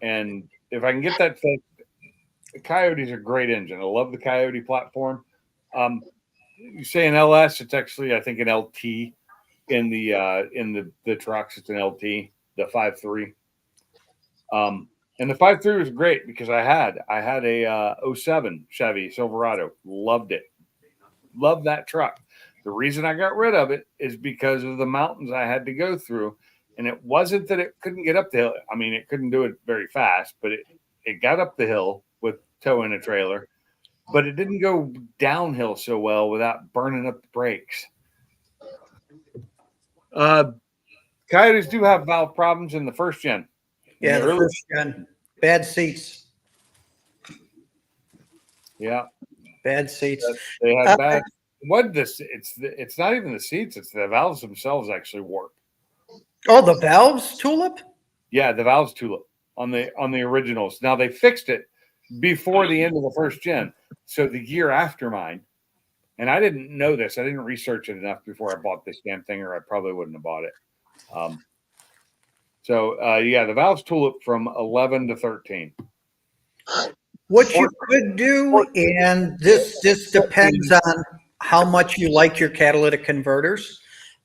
And if I can get that fixed, the Coyote's a great engine. I love the Coyote platform. You say an LS, it's actually I think an LT in the trucks. It's an LT, the 5.3. And the 5.3 was great because I had a 07 Chevy Silverado. Loved it. Loved that truck. The reason I got rid of it is because of the mountains I had to go through. And it wasn't that it couldn't get up the hill. I mean, it couldn't do it very fast, but it got up the hill with towing a trailer. But it didn't go downhill so well without burning up the brakes. Coyotes do have valve problems in the first gen. Yeah, the first gen. Bad seats. Yeah, Bad seats. they had bad. What this? It's not even the seats. It's the valves themselves actually warp. Oh, the valves, Tulip? Yeah, the valves tulip on the originals. Now they fixed it before the end of the first gen. So the year after mine, and I didn't know this. I didn't research it enough before I bought this damn thing, or I probably wouldn't have bought it. The valves tulip from 11 to 13. What you could do, and this depends on how much you like your catalytic converters,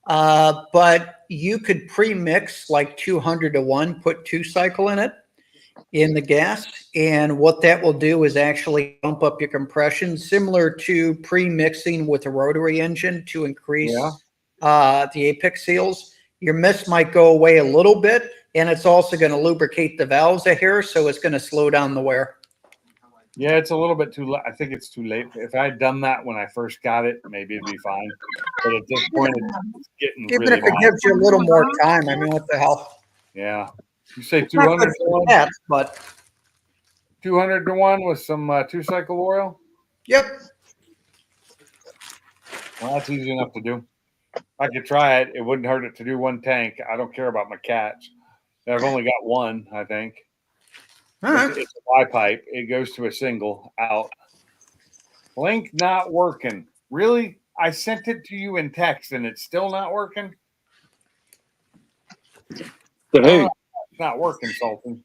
but you could pre-mix like 200 to 1, put 2-cycle in it in the gas, and what that will do is actually bump up your compression, similar to pre-mixing with a rotary engine to increase the apex seals. Your miss might go away a little bit, and it's also going to lubricate the valves a hair, so it's going to slow down the wear. Yeah, it's a little bit too late. I think it's too late. If I had done that when I first got it, maybe it'd be fine. But at this point, it's getting Even really if it bad. gives you a little more time, I mean, what the hell? Yeah. You say It's not 200 good to for 1? cats, but 200 to 1 with some 2-cycle oil? yep. Well, that's easy enough to do. I could try it. It wouldn't hurt it to do 1 tank. I don't care about my cats. I've only got one, I think. All right. It's a Y pipe. It goes to a single out. Link not working. Really? I sent it to you in text and it's still not working? To who? It's not working, Sultan.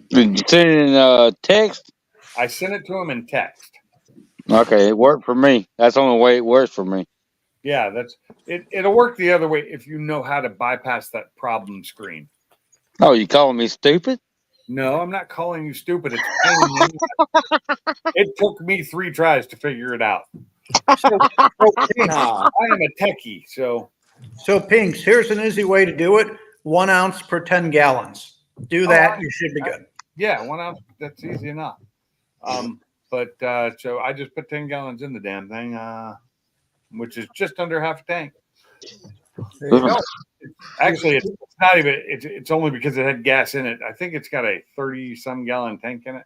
Did you send it in text? I sent it to him in text. Okay, it worked for me. That's the only way it works for me. Yeah, that's it. It'll work the other way if you know how to bypass that problem screen. Oh, you calling me stupid? No, I'm not calling you stupid. It's pain in the ass. It took me 3 tries to figure it out. So, Pinks, Nah. I am a techie, so Pinks, here's an easy way to do it: 1 ounce per 10 gallons. Do that, you should be good. yeah, 1 ounce. That's easy enough. But so I just put 10 gallons in the damn thing, which is just under half a tank. There you go. Actually, it's not even. It's only because it had gas in it. I think it's got a 30-some gallon tank in it.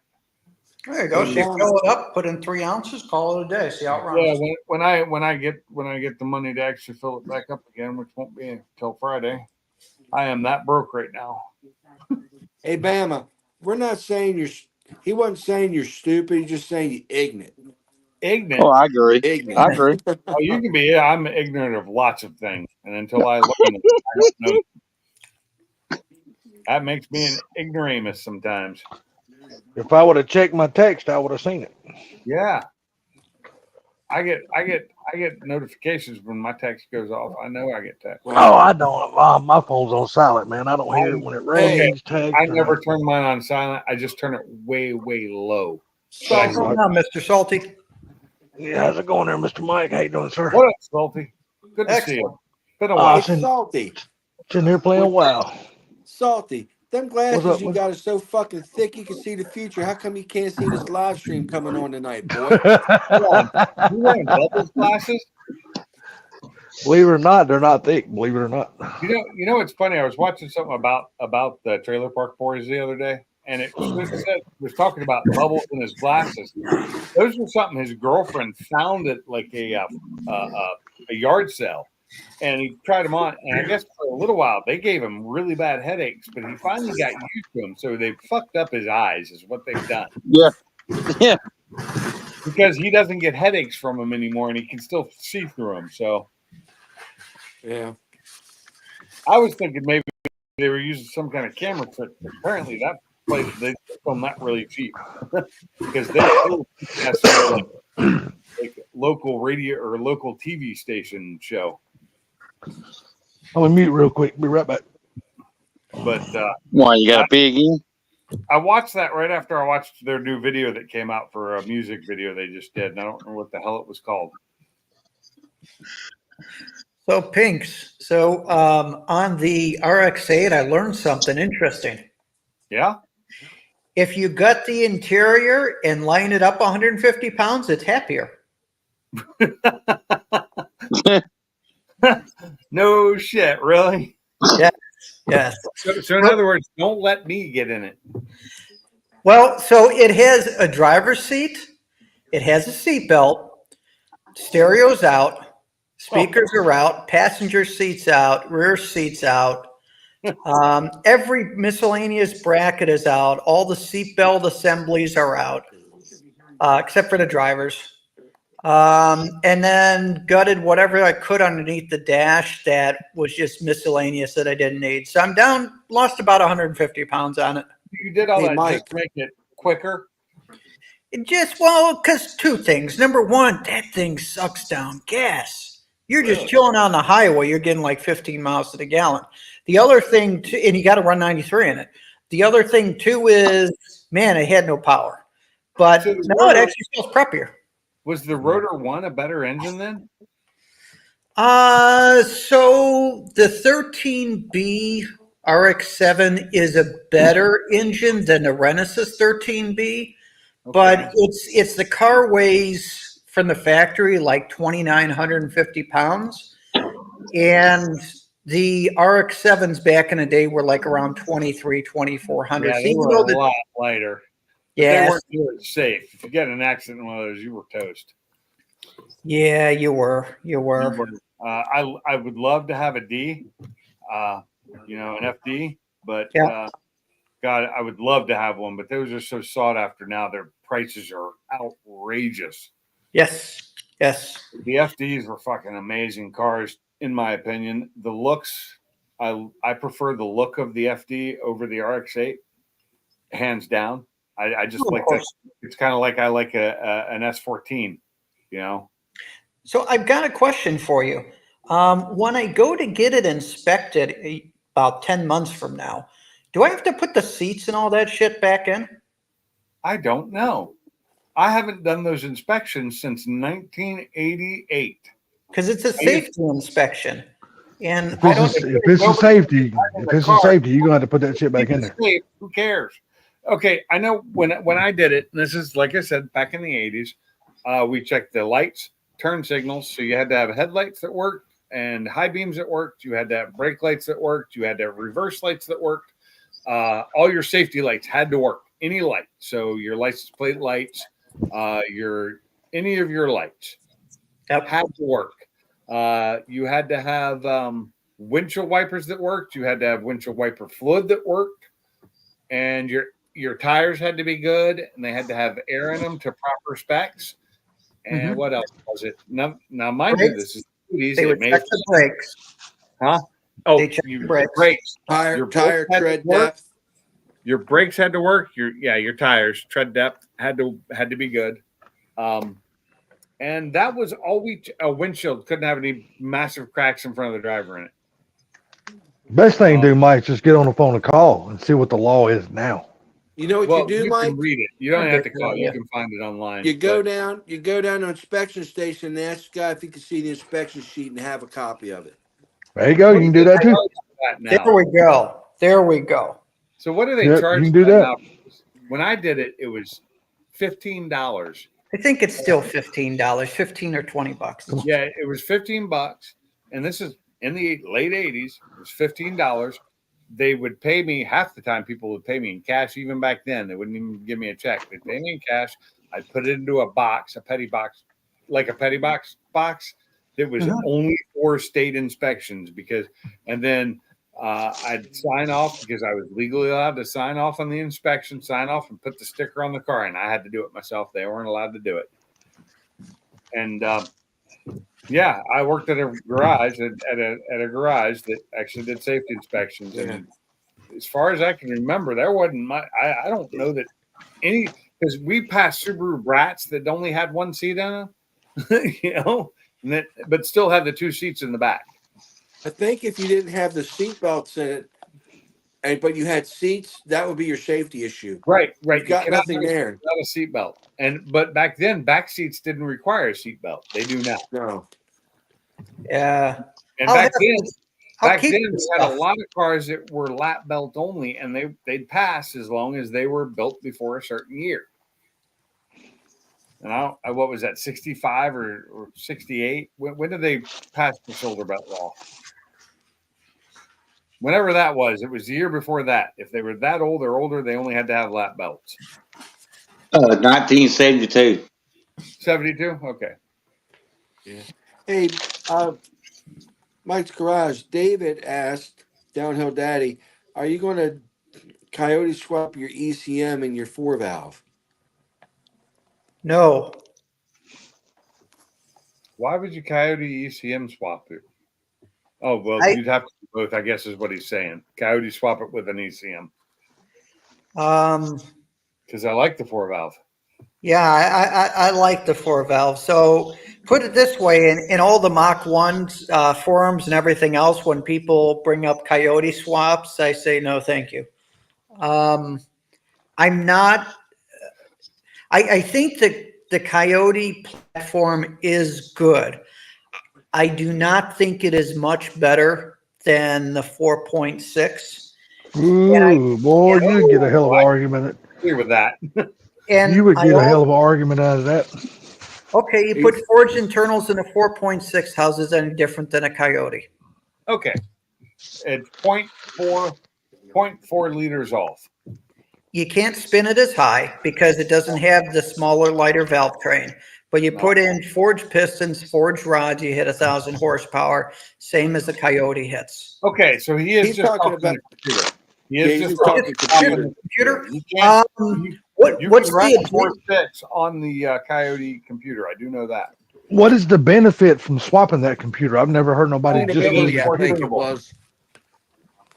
There you go. So you fill it up, put in 3 ounces, call it a day. See how it runs. Yeah, when I get the money to actually fill it back up again, which won't be until Friday. I am that broke right now. Hey, Bama, we're not saying he wasn't saying you're stupid. He's just saying you're ignorant. Ignorant. Oh, I agree. Ignorant. I agree. Oh, you can be. Yeah, I'm ignorant of lots of things, and until I learn them, I don't know. That makes me an ignoramus sometimes. If I would have checked my text, I would have seen it. Yeah. I get notifications when my text goes off. I know I get text. Oh, I don't. My phone's on silent, man. I don't hear it when it rings. Text. I never turn mine on silent. I just turn it way, way low. So, hold on, Mr. Salty. Yeah, how's it going there, Mr. Mike? How you doing, sir? What up, Salty? Good to see you. Been a Oh, while. it's in- Salty. Sitting here playing WoW. Salty. Them glasses What's up, you man? got are so fucking thick you can see the future. How come you can't see this live stream coming on tonight, boy? You wearing bubbles glasses? Believe it or not, they're not thick. Believe it or not. You know, it's funny. I was watching something about the Trailer Park Boys the other day, and it was talking about bubbles in his glasses. Those were something his girlfriend found at like a yard sale, and he tried them on. And I guess for a little while they gave him really bad headaches, but he finally got used to them. So they fucked up his eyes, is what they've done. Yeah. Yeah. Because he doesn't get headaches from them anymore, and he can still see through them. So. Yeah. I was thinking maybe they were using some kind of camera trick. But apparently, that place they film that really cheap because they like local radio or local TV station show. I'm gonna mute real quick. Be right back. But Why, you got a pig in? I watched that right after I watched their new video that came out for a music video they just did, and I don't remember what the hell it was called. So, Pinks. So, on the RX-8, I learned something interesting. Yeah. If you gut the interior and line it up 150 pounds, it's happier. No shit, really? Yes. So in other words, don't let me get in it. Well, so it has a driver's seat, it has a seat belt, stereo's out, speakers are out, passenger seats out, rear seats out. Every miscellaneous bracket is out. All the seatbelt assemblies are out, except for the drivers. And then gutted whatever I could underneath the dash that was just miscellaneous that I didn't need. So I'm down, lost about 150 pounds on it. You did all Hey, that Mike. just to make it quicker. It just, well, because 2 things. Number one, that thing sucks down gas. You're just chilling on the highway. You're getting like 15 miles to the gallon. The other thing, and you got to run 93 in it. The other thing, too, is, man, it had no power. But So no, it actually feels preppier. Was the Rotor 1 a better engine then? So the 13B RX-7 is a better engine than the Renesas 13B, but it's the car weighs from the factory like 2,950 pounds, and the RX-7s back in the day were like around 2,400. Yeah, So they even were though a lot lighter. But they yes, weren't really safe. If you get in an accident in one of those, you were toast. yeah, you were. I would love to have a D, an FD, but Yeah. God, I would love to have one. But those are so sought after now. Their prices are outrageous. Yes, The FDs were fucking amazing cars, in my opinion. The looks, I prefer the look of the FD over the RX-8, hands down. I just Of like that. course. It's kind of like I like an S14, you know. So I've got a question for you. When I go to get it inspected about 10 months from now, do I have to put the seats and all that shit back in? I don't know. I haven't done those inspections since 1988. Because it's a safety inspection. And If I it's don't. a, if it's a safety, you're gonna have to put that shit back in there. Safe, who cares? Okay, I know when I did it, and this is like I said back in the 80s, we checked the lights, turn signals. So you had to have headlights that worked and high beams that worked. You had to have brake lights that worked. You had to have reverse lights that worked. All your safety lights had to work. Any light. So your license plate lights, any of your lights had to work. You had to have windshield wipers that worked. You had to have windshield wiper fluid that worked, and your tires had to be good, and they had to have air in them to proper specs. And what else was it? Now mind you, this is They would check the brakes. Huh? Oh, They check the brakes. brakes. Tire Your brakes had to tread work. depth. Your brakes had to work. Your tires, tread depth had to be good. And that was all a windshield couldn't have any massive cracks in front of the driver in it. Best thing to do, Mike, is just get on the phone and call and see what the law is now. You know what Well, you do, you Mike? can read it. You don't have to call. Yeah. You can find it online. You go But down to inspection station and ask the guy if he can see the inspection sheet and have a copy of it. There you go. You can do that too. There we go. There we go. So what do they Yep, charge? you can do that. Now? When I did it, it was $15. I think it's still $15, 15 or $20. Yeah, it was $15, and this is in the late 80s. It was $15. They would pay me half the time. People would pay me in cash. Even back then, they wouldn't even give me a check. They'd pay me in cash. I'd put it into a box, a petty box, like a petty box that was only for state inspections. And then I'd sign off because I was legally allowed to sign off on the inspection, sign off and put the sticker on the car, and I had to do it myself. They weren't allowed to do it. And yeah, I worked at a garage at a garage that actually did safety inspections. Yeah. And as far as I can remember, there wasn't I don't know that any, because we passed Subaru Brats that only had one seat in them, but still had the two seats in the back. I think if you didn't have the seat belts in it, but you had seats, that would be your safety issue. Right. You've got nothing there. Without a seatbelt. But back then, back seats didn't require a seatbelt. They do now. No. Yeah. And I'll back have then, to- I'll back keep then this we had a stuff. lot of cars that were lap belt only, and they'd pass as long as they were built before a certain year. And what was that, 65 or 68? When did they pass the shoulder belt law? Whenever that was, it was the year before that. If they were that old or older, they only had to have lap belts. 1972. 72? Okay. Yeah. Hey, Mike's Garage, David asked, Downhill Daddy, are you going to coyote swap your ECM and your 4-valve? No. Why would you Coyote ECM swap it? Oh, well, you'd have to do both, I guess is what he's saying. Coyote swap it with an ECM. Because I like the 4-valve. Yeah, I like the 4-valve. So put it this way, in all the Mach 1 forums and everything else, when people bring up Coyote swaps, I say no, thank you. I'm not. I think that the Coyote platform is good. I do not think it is much better than the 4.6. Ooh, boy, and- you'd get a hell of an argument. Agree with that. And You would I get a al- hell of an argument out of that. Okay, you put forged internals in a 4.6. How's is any different than a Coyote? Okay. It's 0.4 liters off. You can't spin it as high because it doesn't have the smaller, lighter valve train. But you put in forged pistons, forged rods, you hit 1,000 horsepower, same as the Coyote hits. Okay, so he is He's just talking talking about- the computer. He Yeah, is he's just just talking talking computer. You can't. What's You can run the 4.6 on the Coyote computer. I do know that. What is the benefit from swapping that computer? I've never heard nobody just Tunability, use I more think it tunable. was.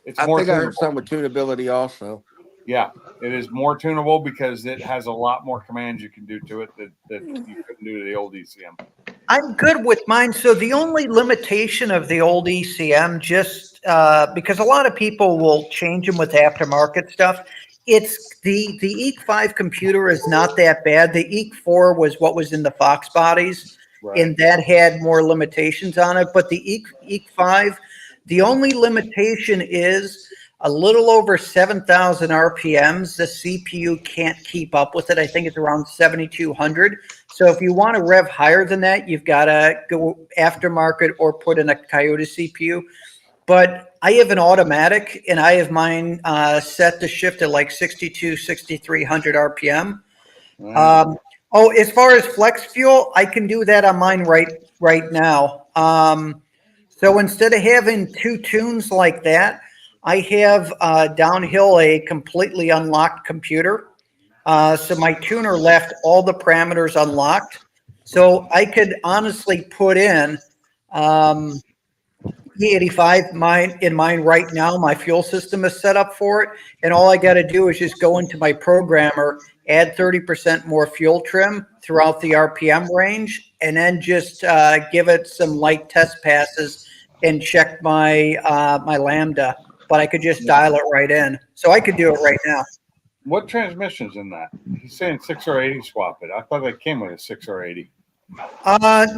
It's I more think I heard tunable. something with tunability also. Yeah, it is more tunable because it has a lot more commands you can do to it that you couldn't do to the old ECM. I'm good with mine. So the only limitation of the old ECM, just because a lot of people will change them with aftermarket stuff, it's the EEC5 computer is not that bad. The EEC4 was what was in the Fox bodies, and that had more limitations on it. But the EEC5, the only limitation is a little over 7,000 RPMs. The CPU can't keep up with it. I think it's around 7,200. So if you want to rev higher than that, you've got to go aftermarket or put in a Coyote CPU. But I have an automatic, and I have mine set to shift at like 6,300 RPM. As far as flex fuel, I can do that on mine right now. So instead of having two tunes like that, I have downhill a completely unlocked computer. So my tuner left all the parameters unlocked. So I could honestly put in E85 in mine right now. My fuel system is set up for it. And all I got to do is just go into my programmer, add 30% more fuel trim throughout the RPM range, and then just give it some light test passes and check my my Lambda. But I could just dial it right in. So I could do it right now. What transmission's in that? He's saying 6R80 swap it. I thought they came with a 6R80.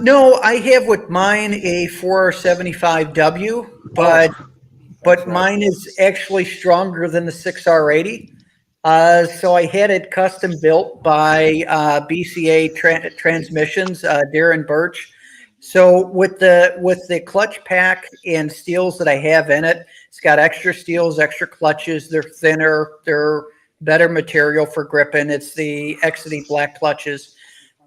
No, I have with mine a 475W, but right. mine is actually stronger than the 6R80. So I had it custom built by BCA Transmissions, Darren Birch. So with the clutch pack and steels that I have in it, it's got extra steels, extra clutches. They're thinner. They're better material for gripping. It's the Exidy black clutches.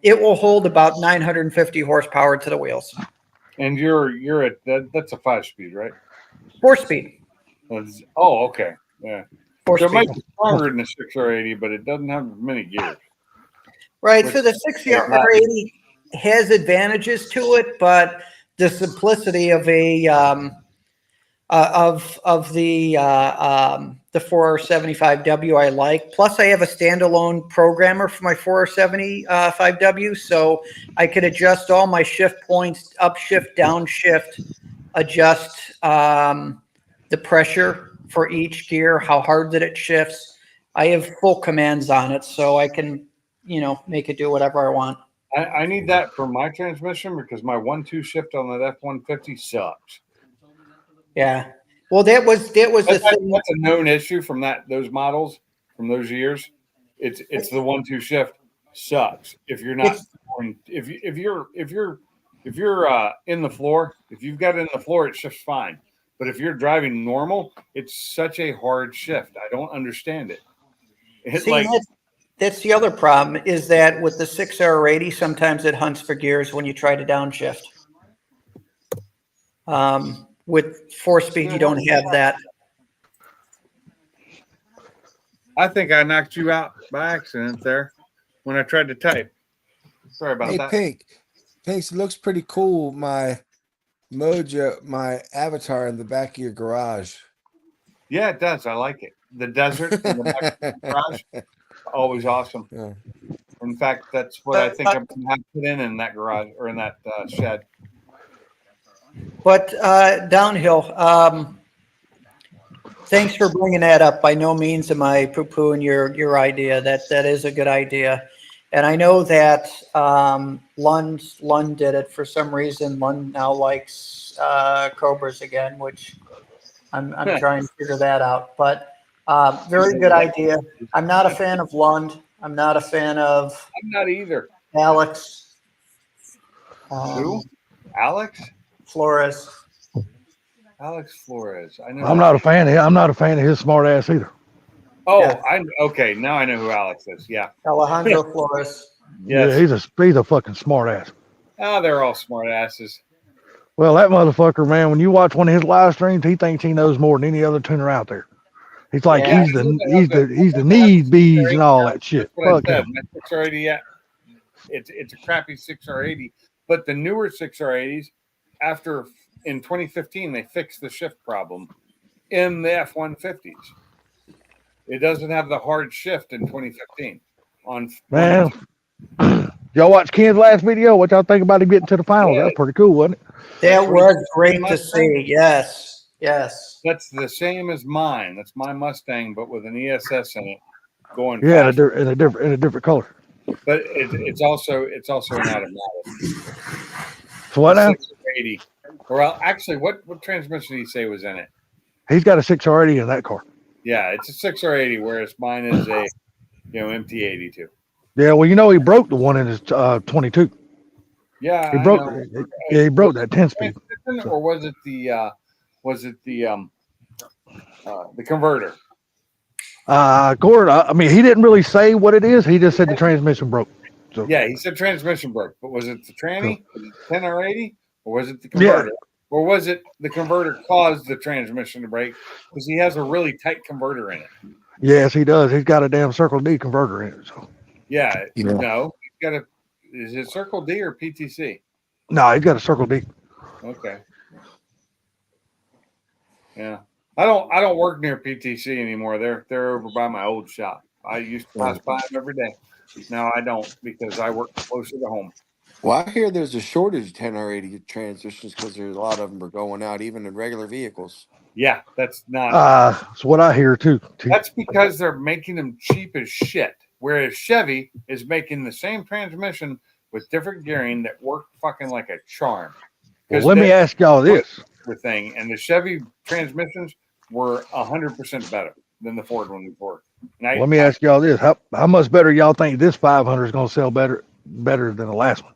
It will hold about 950 horsepower to the wheels. And you're at that's a 5-speed, right? 4-speed. Oh, okay. Yeah. So it 4-speed. might be stronger than the 6R80, but it doesn't have as many gears. Right. So the 6R80 has advantages to it, but the simplicity of a the 475W I like. Plus, I have a standalone programmer for my 475W, so I could adjust all my shift points, upshift, downshift, adjust the pressure for each gear, how hard that it shifts. I have full commands on it, so I can, make it do whatever I want. I need that for my transmission because my 1-2 shift on that F-150 sucks. Yeah. Well, that was the thing. That's a known issue from those models from those years. It's the 1-2 shift sucks if you're not if you're in the floor. If you've got it in the floor, it shifts fine. But if you're driving normal, it's such a hard shift. I don't understand it. That's the other problem is that with the 6R80, sometimes it hunts for gears when you try to downshift. With 4-speed, you don't have that. I think I knocked you out by accident there when I tried to type. Sorry about that. Pink, it looks pretty cool. My Mojo, my avatar in the back of your garage. Yeah, it does. I like it. The desert in the back of the garage, always awesome. Yeah. In fact, that's what I think I'm going to have to put in that garage or in that shed. But downhill, thanks for bringing that up. By no means am I poo-pooing your idea. That is a good idea. And I know that Lund did it for some reason. Lund now likes Cobras again, which I'm trying to figure that out. But Very good idea. I'm not a fan of Lund. I'm not a fan of I'm not either. Alex. Who? Alex? Flores. Alex Flores. I know. I'm not a fan. I'm not a fan of his smart ass either. Oh, Yeah. I'm okay. Now I know who Alex is. Yeah. Alejandro Flores. Yes. Yeah, he's a fucking smart ass. Oh, they're all smart asses. Well, that motherfucker, man, when you watch one of his live streams, he thinks he knows more than any other tuner out there. He's like Yeah. he's the need bees and all that shit. That's what Fuck I said. him. My 6R80, yeah, it's a crappy 6R80, but the newer 6R80s, after in 2015 they fixed the shift problem in the F-150s. It doesn't have the hard shift in 2015. On Man, y'all watch Ken's last video? What y'all think about him getting to the finals? Yeah. That's pretty cool, wasn't it? That was great to see. Yes. Yes. That's the same as mine. That's my Mustang, but with an ESS in it, going Yeah, fast. in a different color. But it's also an automatic. So what now? 680. Well, actually, what transmission did he say was in it? He's got a 6R80 in that car. Yeah, it's a 6R80, whereas mine is a MT82. Yeah, well, you know he broke the one in his 22. Yeah, He I broke. know. Yeah, he broke that 10-speed. Transmission, or was it the converter? Gord, I mean, he didn't really say what it is. He just said the transmission broke. So Yeah, he said transmission broke, but was it the tranny, the 10R80, or was it the converter? Or was it the converter caused the transmission to break? Because he has a really tight converter in it. yes, he does. He's got a damn Circle D converter in it. So Yeah, Yeah. no, he's got a. Is it Circle D or PTC? no, he's got a Circle D. Okay. Yeah, I don't work near PTC anymore. They're over by my old shop. I used to pass by them every day. Now I don't because I work closer to home. Well, I hear there's a shortage of 10R80 transmissions because there's a lot of them are going out, even in regular vehicles. Yeah, that's not. That's what I hear too. That's because they're making them cheap as shit. Whereas Chevy is making the same transmission with different gearing that work fucking like a charm. Well, let me ask y'all this. The thing, and the Chevy transmissions were 100% better than the Ford one before. And Let me ask y'all this. How much better y'all think this 500 is going to sell better than the last one?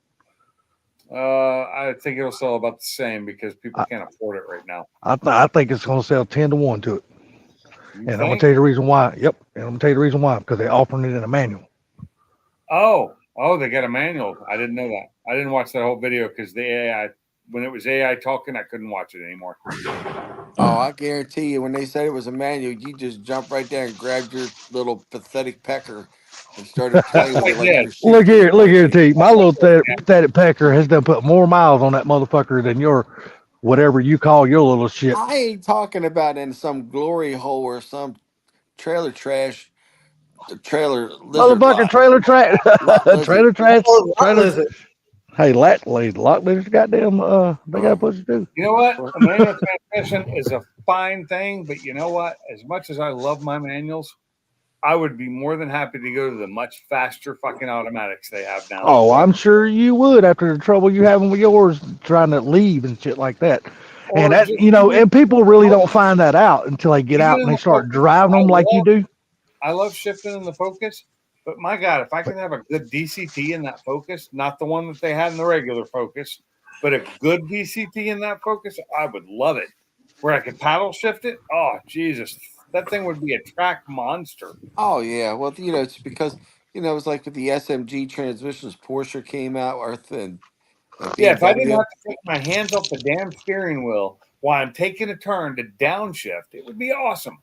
I think it'll sell about the same because people can't afford it right now. I think it's going to sell 10-1 to it. You And I'm going think? to tell you the reason why. Yep. And I'm going to tell you the reason why. Because they're offering it in a manual. Oh, they got a manual. I didn't know that. I didn't watch that whole video because the AI, when it was AI talking, I couldn't watch it anymore. Oh, I guarantee you, when they said it was a manual, you just jumped right there and grabbed your little pathetic pecker and started playing with it like Yeah. you're Look here, T. My little pathetic pecker has done put more miles on that motherfucker than your whatever you call your little shit. I ain't talking about in some glory hole or some trailer trash, trailer lizard Motherfucking lot. trailer trash. Lot lizard. Trailer trash. Oh, what Trailer. is it? Hey, lock lizards, goddamn, they got pussy too. You know what? A manual transmission is a fine thing, but you know what? As much as I love my manuals, I would be more than happy to go to the much faster fucking automatics they have now. Oh, I'm sure you would after the trouble you having with yours trying to leave and shit like that. Or And that, just- and people really don't find that out until they get out and they start driving them like you do. I love shifting in the Focus, but my God, if I can have a good DCT in that Focus, not the one that they had in the regular Focus, but a good DCT in that Focus, I would love it. Where I could paddle shift it. Oh, Jesus. That thing would be a track monster. Oh yeah, well it's because it's like with the SMG transmissions, Porsche came out, and Yeah, if I didn't BMW. have to take my hands off the damn steering wheel while I'm taking a turn to downshift, it would be awesome.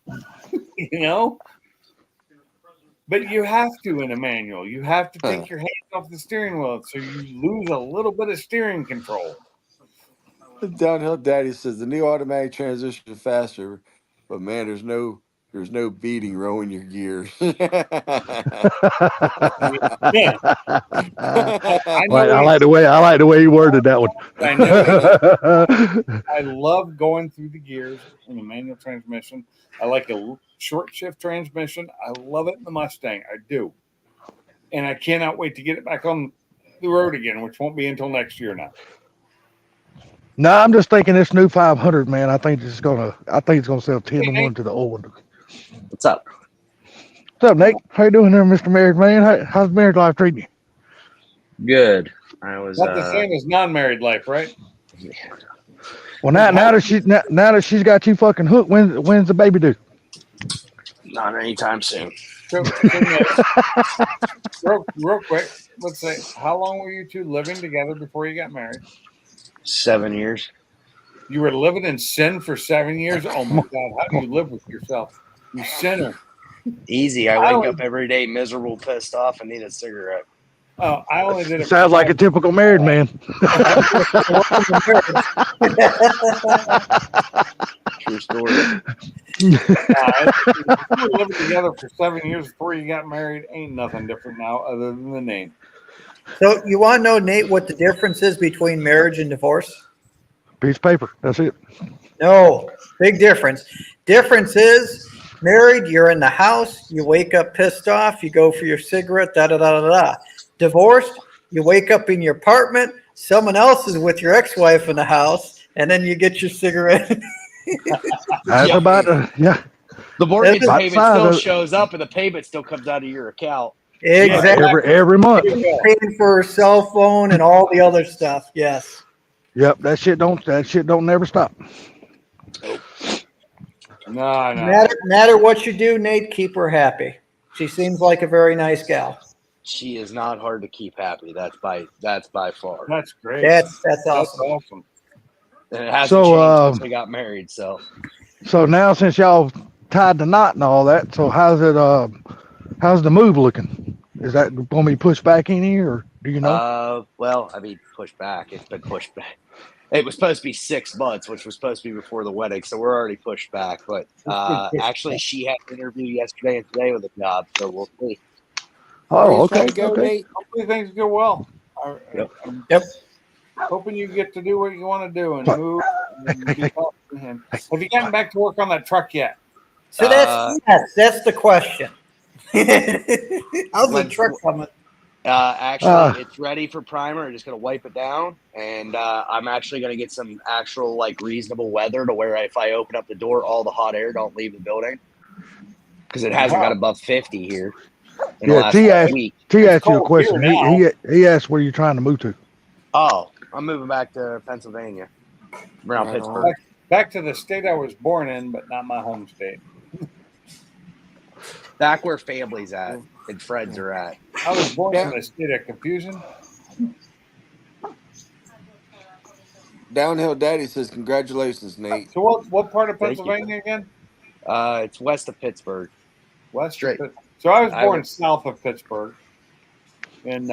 But you have to in a manual. You have to take your hands off the steering wheel so you lose a little bit of steering control. The Downhill Daddy says the new automatic transmission is faster, but man, there's no beating rowing your gears. Yeah. I like the way you worded that one. I know. I love going through the gears in a manual transmission. I like a short shift transmission. I love it in the Mustang. I do. And I cannot wait to get it back on the road again, which won't be until next year now. No, I'm just thinking this new 500, man. I think it's gonna sell 10-1 to the old one. What's up? What's up, Nate? How you doing there, Mr. Married Man? How's married life treating you? Good. I was Not the same as non-married life, right? Well, now that she's got you fucking hooked, when's the baby due? not anytime soon. So Nate, real quick, let's say, how long were you two living together before you got married? 7 years. You were living in sin for 7 years? Oh my God, how do you live with yourself? You sinner. Easy. I wake up every day miserable, pissed off, and need a cigarette. Oh, I only did it. Sounds like a typical married man. True story. You were living together for 7 years before you got married. Ain't nothing different now other than the name. So you want to know, Nate, what the difference is between marriage and divorce? Piece of paper. That's it. No, big difference. Difference is married, you're in the house, you wake up pissed off, you go for your cigarette, da da da da da. Divorced, you wake up in your apartment, someone else is with your ex-wife in the house, and then you get your cigarette. That's about yeah. The mortgage About payment size still of- shows up, and the payment still comes out of your account. Exactly. Every month. Paying for a cell phone and all the other stuff. Yes. Yep. That shit don't never stop. No. Matter what you do, Nate, keep her happy. She seems like a very nice gal. She is not hard to keep happy. That's by far. That's great. That's That's awesome. awesome. And it hasn't So, changed since we got married. So So now since y'all tied the knot and all that, so how's the move looking? Is that going to be pushed back any, or do you know? well, I mean, pushed back. It's been pushed back. It was supposed to be 6 months, which was supposed to be before the wedding, so we're already pushed back. But actually, she had an interview yesterday and today with a job, so we'll see. Oh, Trying okay. to go, Okay. Nate? Hopefully things go well. Yep. Yep. Hoping you get to do what you want to do and move. And be helpful to him. Have you gotten back to work on that truck yet? So that's the question. How's the truck coming? Actually, it's ready for primer. I'm just going to wipe it down, and I'm actually going to get some actual reasonable weather to where if I open up the door, all the hot air don't leave the building because it hasn't got above 50 here in the Yeah, last week. T asked you a cold question. here He asked where you're trying to move to. Oh, I'm moving back to Pennsylvania, around Right Pittsburgh. on. Back to the state I was born in, but not my home state. Back where family's at and friends are at. I was born Yeah. in a state of confusion. Downhill Daddy says, congratulations, Nate. So what part of Thank you. Pennsylvania again? It's west of Pittsburgh. West. Straight. So I was I born was- south of Pittsburgh, in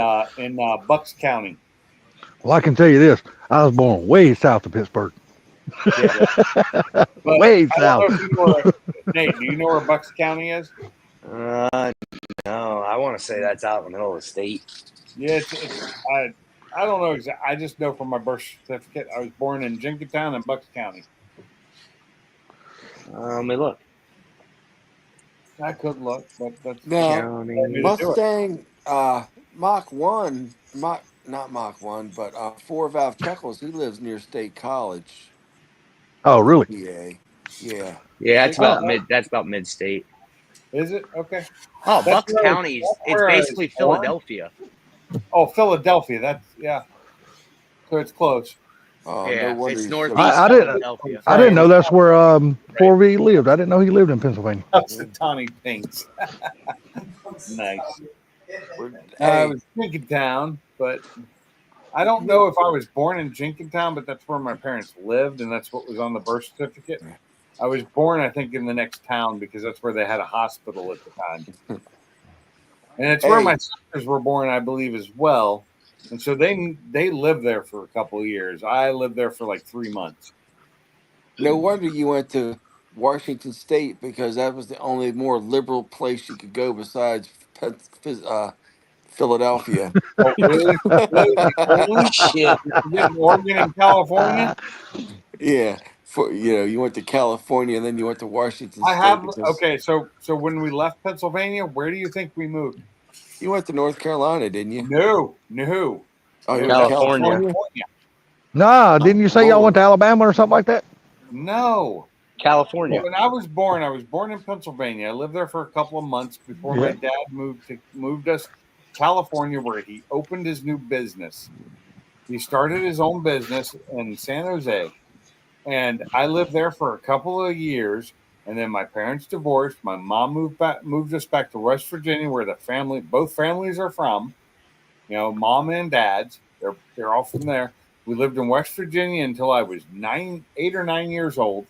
Bucks County. Well, I can tell you this: I was born way south of Pittsburgh. But Way I don't south. know if you know where, Nate, do you know where Bucks County is? No, I want to say that's out in the middle of the state. Yeah, I don't know exactly. I just know from my birth certificate I was born in Jenkintown and Bucks County. Let me look. I could look, but that's Now, County. to do it. Mustang Mach 1, not Mach 1, but 4-valve Chuckles, he lives near State College, Oh, really? PA. Yeah. Yeah, that's about Oh. mid. That's about mid state. Is it okay? Oh, That's Bucks where- County. that's It's where I was basically born. Philadelphia. Oh, Philadelphia. That's yeah. So it's close. Oh, Yeah, no wonder it's he's northeast I didn't- Philadelphia. I didn't know that's where 4V lived. I didn't know he lived in Pennsylvania. That's the Tawny Pinks. Nice. I Hey, was Jenkintown, but I don't know if I was born in Jenkintown, but that's where my parents lived, and that's what was on the birth certificate. I was born, I think, in the next town because that's where they had a hospital at the time. And it's where Hey. my sisters were born, I believe, as well. And so they lived there for a couple of years. I lived there for like 3 months. no wonder you went to Washington State, because that was the only more liberal place you could go besides Philadelphia. Oh, really? Really? Shit. Getting Oregon and California? Yeah, you went to California and then you went to Washington I State. have. because Okay, so when we left Pennsylvania, where do you think we moved? You went to North Carolina, didn't you? No. Oh, It you was went to California. Nah, didn't you say y'all went to Alabama or something like that? No. California. When I was born in Pennsylvania. I lived there for a couple of months before my dad moved us to California, where he opened his new business. He started his own business in San Jose, and I lived there for a couple of years. And then my parents divorced. My mom moved us back to West Virginia, where both families are from. You know, mom and dad's. They're all from there. We lived in West Virginia until I was 8 or 9 years old.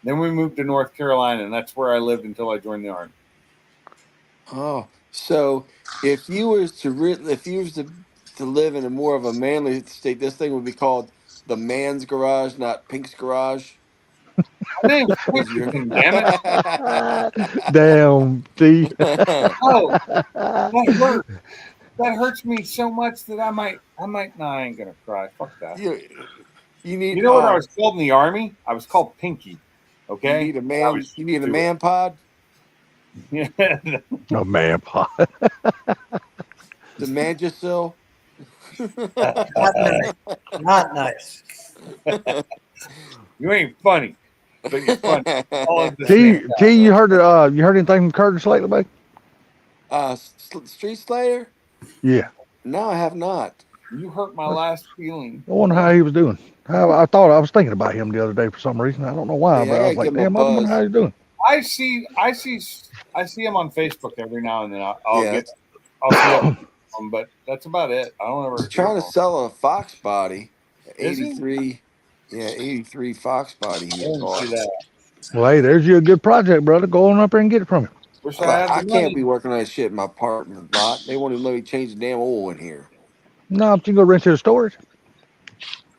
Then we moved to North Carolina, and that's where I lived until I joined the Army. Oh, so if you was to live in a more of a manly state, this thing would be called the man's garage, not Pink's garage. My name's 'Cause you're- Pinkerton, damn it! Damn, see. Oh, that hurt. That hurts me so much that I might. No, I ain't gonna cry. Fuck that. you need. You know what I was called in the Army? I was called Pinky. Okay. You need a man. You need a man pod. Yeah. Oh man, Paul. The Mangisil. Not nice. Not nice. You ain't funny, but you're funny. All at the T, same T, you heard anything from Curtis lately, buddy? Street Slayer. Yeah. No, I have not. You hurt my last feeling. I wonder how he was doing. I was thinking about him the other day for some reason. I don't know why, Yeah, but I I was gotta like, give him a damn, I wonder buzz. how he's doing. I see him on Facebook every now and then. I'll Yeah. see him, but that's about it. I don't ever. He's trying to sell a Fox body. Is he? 83. Yeah, 83 Fox body. I He didn't bought. see that. Well, hey, there's you a good project, brother. Go on up there and get it from him. Wish I had I the can't money. be working on that shit in my apartment lot. They won't even let me change the damn oil in here. No, but you can go rent to the storage.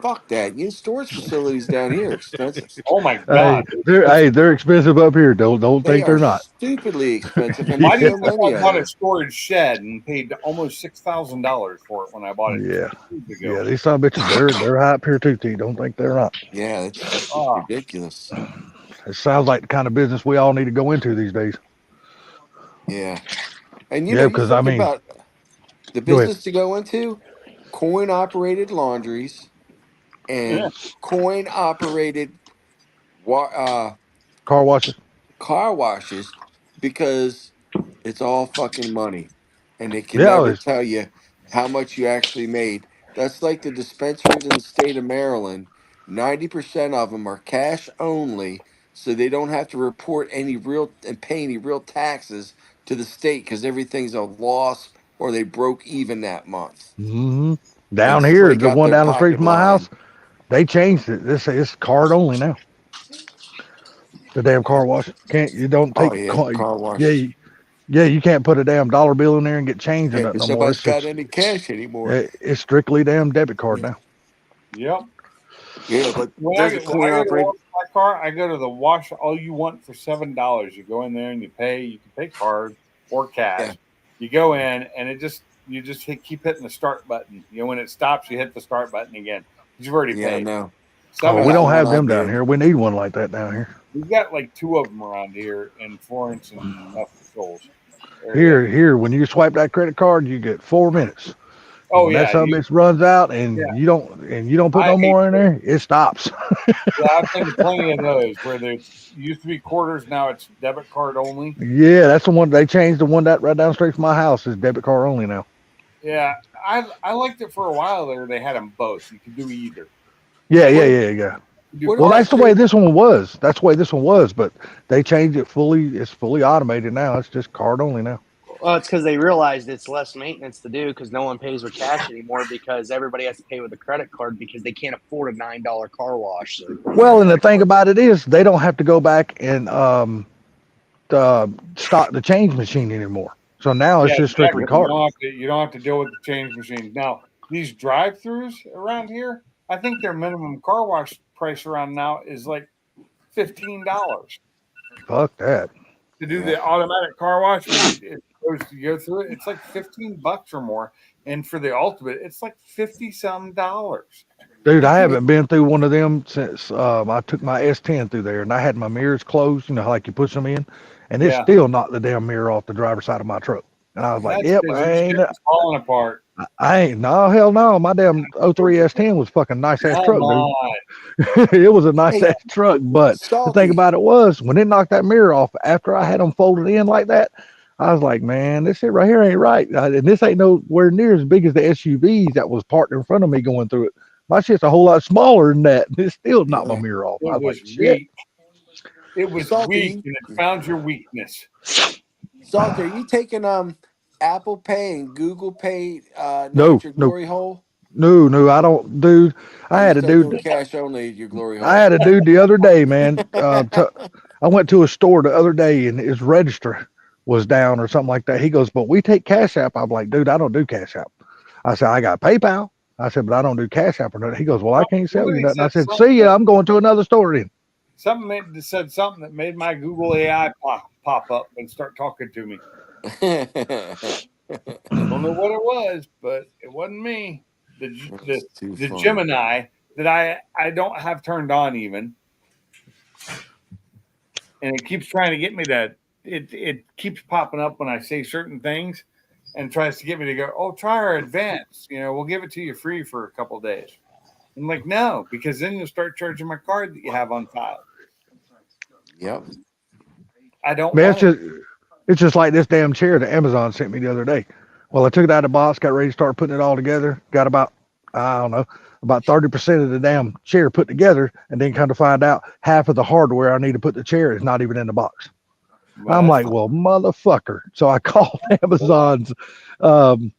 Fuck that. You storage facilities down here are expensive. Oh my Hey, god! they're expensive up here. Don't They think they're are not. stupidly expensive, and My there's new so many I of bought them. a storage shed and paid almost $6,000 for it when I bought it. Yeah. 2 years ago. Yeah, these son of bitches, they're high up here too, T. Don't think they're not. Yeah, it's just Ah. ridiculous. It sounds like the kind of business we all need to go into these days. Yeah, and Yeah, you because, think I mean- about the Go ahead. business to go into: coin-operated laundries and Yeah. coin-operated Car washes. car washes, because it's all fucking money, and they can Yeah, never it's- tell you how much you actually made. That's like the dispensaries in the state of Maryland. 90% of them are cash only, so they don't have to report any real and pay any real taxes to the state, because everything's a loss or they broke even that month. hmm Down It's here, like the out one their down the street pocket from my line. house, they changed it. It's card only now. The damn car wash. You don't take Oh yeah, car wash. you can't put a damn dollar bill in there and get change or Yeah, nothing 'cause no more. nobody's It's, got just, any cash anymore. it's strictly damn debit card now. Yep. Yeah, but When I there's a go to coin-operated. wash my car, I go to the wash all you want for $7. You go in there and you pay. You can pay card or cash. Yeah. You go in and you just keep hitting the start button. You know, when it stops, you hit the start button again. You've already Yeah, paid. no. Oh, we got don't one have I them down did. here. We need one like that down here. We've got like 2 of them around here in Florence and Shoals. Here, when you swipe that credit card, you get 4 minutes. Oh When yeah, that some bitch runs out and you don't put I no hate more in there, it stops. yeah, I've been to plenty of those where there used to be quarters, now it's debit card only. Yeah, that's the one they changed. The one that right down the street from my house is debit card only now. Yeah, I liked it for a while there. They had them both. You could do either. Yeah. You do What Well, do I that's the do? way this one was. That's the way this one was, but they changed it fully. It's fully automated now. It's just card only now. Well, it's because they realized it's less maintenance to do because no one pays with cash anymore because everybody has to pay with a credit card because they can't afford a $9 car wash. So Well, and the thing about it is they don't have to go back and stock the change machine anymore. So now it's Yeah, just strictly exactly. card. You don't have to deal with the change machines. Now, these drive-throughs around here, I think their minimum car wash price around now is like $15 Fuck that. to do the automatic car wash. When it goes to go through it, it's like $15 or more, and for the ultimate, it's like $50-some. Dude, I haven't been through one of them since I took my S10 through there, and I had my mirrors closed. You know, like you push them in, and it's Yeah. still knocked the damn mirror off the driver's side of my truck. And I was like, That's yep, because I your ain't, shit's falling apart. I ain't, no, hell no. My damn 03 S10 was fucking nice ass Come truck, dude. on. It was a nice Hey, ass truck. But the thing Salty. about it was, when it knocked that mirror off, after I had them folded in like that, I was like, man, this shit right here ain't right. And this ain't nowhere near as big as the SUVs that was parked in front of me going through it. My shit's a whole lot smaller than that. It still knocked my Yeah. mirror off. I It was like, was shit. weak. It was weak, Salty. and it found your weakness. Salty, are you taking Apple Pay and Google Pay now No, at your no, glory hole? no, I don't, dude. Or I you had a still doing dude. cash only at your glory I hole? had a dude the other day, man. I went to a store the other day and his register was down or something like that. He goes, but we take Cash App. I'm like, dude, I don't do Cash App. I said, I got PayPal. I said, but I don't do Cash App or nothing. He goes, well, I can't sell you Somebody nothing. I said said, something see ya. I'm going to another store then. said something that made my Google AI pop up and start talking to me. Don't know what it was, but it wasn't me. That's too The funny. Gemini that I don't have turned on even, and it keeps trying to get me to. It keeps popping up when I say certain things, and tries to get me to go. Oh, try our advance. You know, we'll give it to you free for a couple days. I'm like, no, because then you'll start charging my card that you have on file. Yep. I don't Man, want it. it's just like this damn chair that Amazon sent me the other day. Well, I took it out of the box, got ready to start putting it all together. Got about, I don't know, about 30% of the damn chair put together, and then kind of find out half of the hardware I need to put the chair is not even in the box. Well, I'm that's like, well, motherfucker. So I called Amazon's um,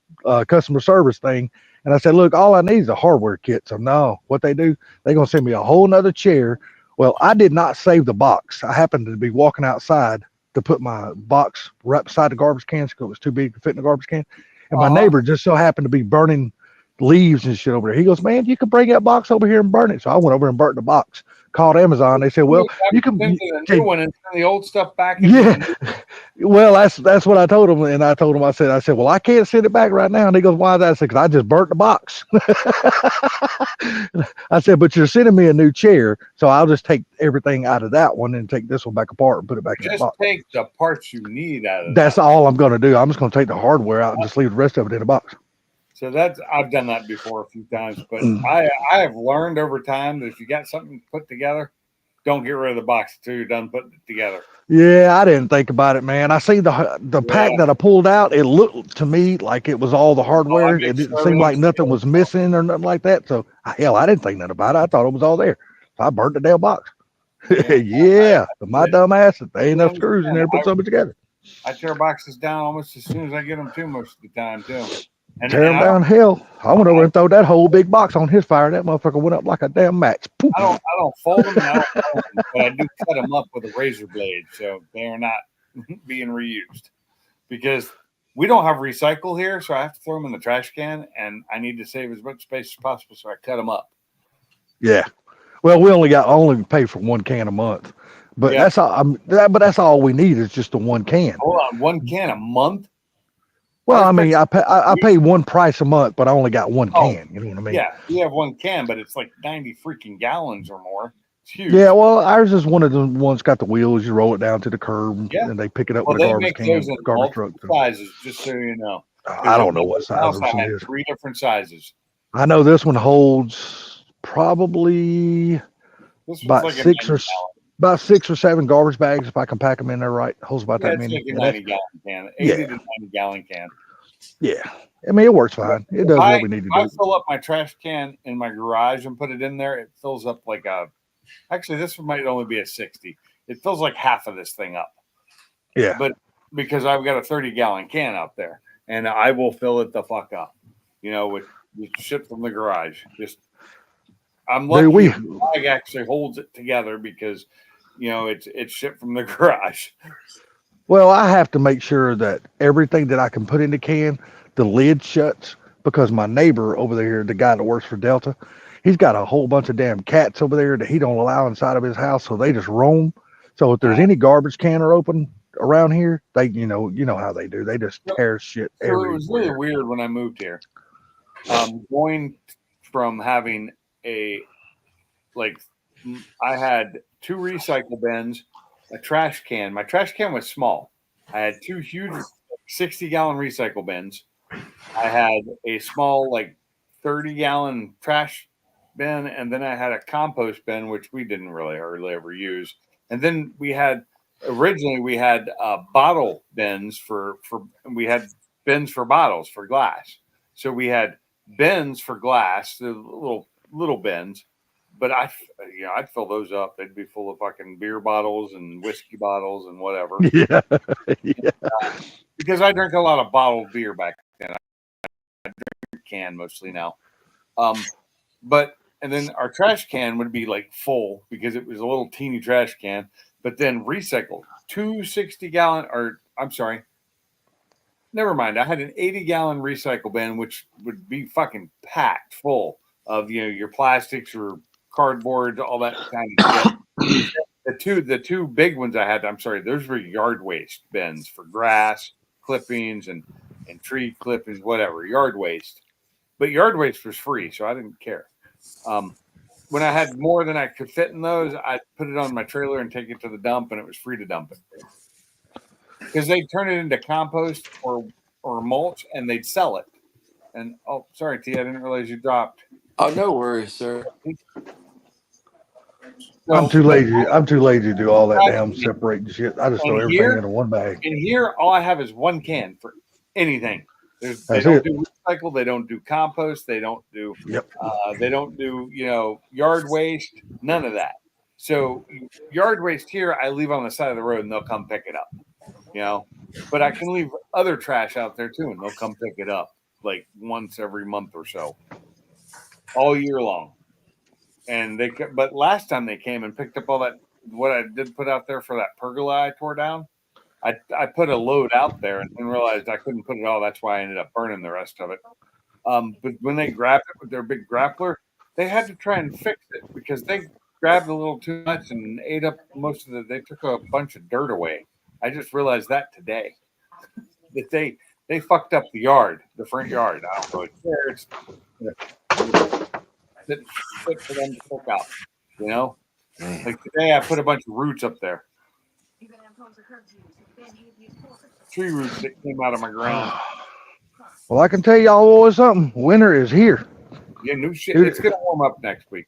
customer service thing, and I said, look, all I need is a hardware kit. So no, what they do, they're gonna send me a whole nother chair. Well, I did not save the box. I happened to be walking outside to put my box right beside the garbage can because it was too big to fit in the garbage can. And my neighbor just so happened to be burning leaves and shit over there. He goes, man, you can bring that box over here and burn it. So I went over and burnt the box. Called Amazon. They said, well, you can. send you the new one and send the old stuff back. Yeah. Well, that's what I told him, and I told him I said, well, I can't send it back right now. And he goes, why is that? I said, because I just burnt the box. I said, but you're sending me a new chair, so I'll just take everything out of that one and take this one back apart and put it back in that Just box. take the parts you need out of That's that. all I'm going to do. I'm just going to take the hardware out and just leave the rest of it in a box. So that's I've done that before a few times, but Mm. I have learned over time that if you got something put together, don't get rid of the box until you're done putting it together. Yeah, I didn't think about it, man. I see the pack Yeah. that I pulled out. It looked to me like it was all the hardware. make It didn't sure seem like everything's nothing was missing or nothing like that. So hell, I didn't think nothing about it. I thought it was all there. So I burnt the damn box. Yeah, Yeah, my did. dumb ass. There ain't enough I screws in there to put something together. I tear boxes down almost as soon as I get them to most of the time too. And Tear them I don't down. Hell, I went over and throw that whole big box on his fire. That motherfucker went up like a damn match. Poof. I don't fold them and I don't fold them, but I do cut them up with a razor blade, so they are not being reused because we don't have recycle here, so I have to throw them in the trash can, and I need to save as much space as possible, so I cut them up. Yeah. Well, we only pay for one can a month, but Yeah. that's all. But that's all we need is just the one can. Hold on, one can a month? Well, Our I mean, I pay one price a month, but I only got one Oh, can. You know what I mean? Yeah, we have one can, but it's like 90 freaking gallons or more. It's huge. Yeah. Well, ours is one of the ones got the wheels. You roll it down to the curb, Yeah. and they pick it up Well, with a they garbage make can, those in garbage truck. multiple sizes, just so you know. I don't know what size House, this I one had is. 3 different sizes. I know this one holds probably This was about like a 6 or 90 gallon. about 6 or 7 garbage bags if I can pack them in there right. Holds about Yeah, that it's many. like a Yeah, 90 gallon can, 80 yeah. to 90 gallon can. Yeah. I mean, it works fine. It does what we need to If I do. fill up my trash can in my garage and put it in there, it fills up like actually, this might only be a 60. It fills like half of this thing up. Yeah. But because I've got a 30-gallon can out there, and I will fill it the fuck up, with shit from the garage. I'm lucky the bag actually holds it together because, it's shit from the garage. Well, I have to make sure that everything that I can put in the can, the lid shuts because my neighbor over there, the guy that works for Delta, he's got a whole bunch of damn cats over there that he don't allow inside of his house, so they just roam. So if there's any garbage can are open around here, they you know how they do. They just tear shit So everywhere. it was really weird when I moved here. Going from having I had 2 recycle bins, a trash can. My trash can was small. I had 2 huge 60-gallon recycle bins. I had a small, like 30-gallon trash bin, and then I had a compost bin, which we didn't really hardly ever use. And then we had bottle bins we had bins for bottles for glass. So we had bins for glass, the little bins. But I'd fill those up. They'd be full of fucking beer bottles and whiskey bottles and whatever. Yeah. Yeah. Because I drink a lot of bottled beer back then. I drink can mostly now. And then our trash can would be like full because it was a little teeny trash can. But then recycled 2 60-gallon, or I'm sorry, never mind. I had an 80-gallon recycle bin, which would be fucking packed full of your plastics or cardboard, all that kind of shit. The two big ones I had, I'm sorry, those were yard waste bins for grass clippings and tree clippings, whatever, yard waste. But yard waste was free, so I didn't care. When I had more than I could fit in those, I'd put it on my trailer and take it to the dump, and it was free to dump it. Because they'd turn it into compost or mulch, and they'd sell it. And, oh, sorry, T, I didn't realize you dropped. Oh, no worries, sir. I'm too lazy to do all that damn separating shit. I just throw everything into one bag. And here, all I have is one can for anything. They don't do recycle. They don't do compost. They don't do. Yep. They don't do yard waste. None of that. So yard waste here, I leave on the side of the road, and they'll come pick it up. But I can leave other trash out there too, and they'll come pick it up like once every month or so, all year long. And but last time they came and picked up all that, what I did put out there for that pergola I tore down, I put a load out there and then realized I couldn't put it all. That's why I ended up burning the rest of it. But when they grabbed it with their big grappler, they had to try and fix it because they grabbed a little too much and ate up most of it. They took a bunch of dirt away. I just realized that today, that they fucked up the yard, the front yard. I don't really care. It's fit for them to pick out, Like today, I put a bunch of roots up there. Tree roots that came out of my ground. Well, I can tell y'all boys something. Winter is here. Yeah, new shit. Dude, it's gonna warm up next week.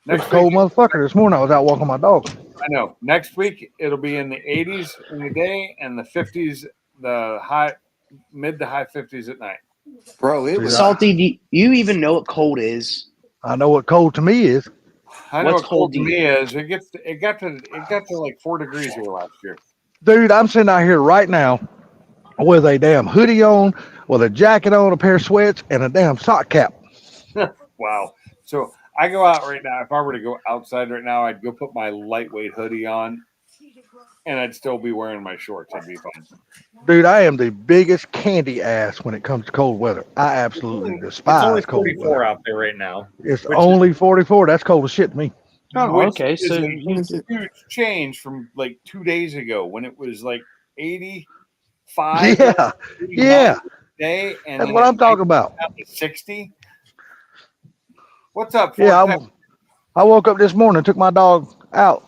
It's cold motherfucker. This morning I was out walking my dog. I know. Next week it'll be in the 80s in the day and the 50s, mid to high 50s at night. Bro, it was Salty, do you even know what cold is? I know what cold to me is. I know What's what cold cold to to me is. It got to like 4 degrees here last year. Dude, I'm sitting out here right now with a damn hoodie on, with a jacket on, a pair of sweats, and a damn sock cap. Wow. So I go out right now. If I were to go outside right now, I'd go put my lightweight hoodie on, and I'd still be wearing my shorts. I'd be fine. Dude, I am the biggest candy ass when it comes to cold weather. I absolutely despise It's only cold 44 weather. out there right now. It's only 44. That's cold as shit to me. Oh, okay. Is So a huge change from like 2 days ago when it was like 85. Yeah. Yeah. Day, and That's what I'm talking about. 60. What's up? Yeah, I woke up this morning, took my dog out,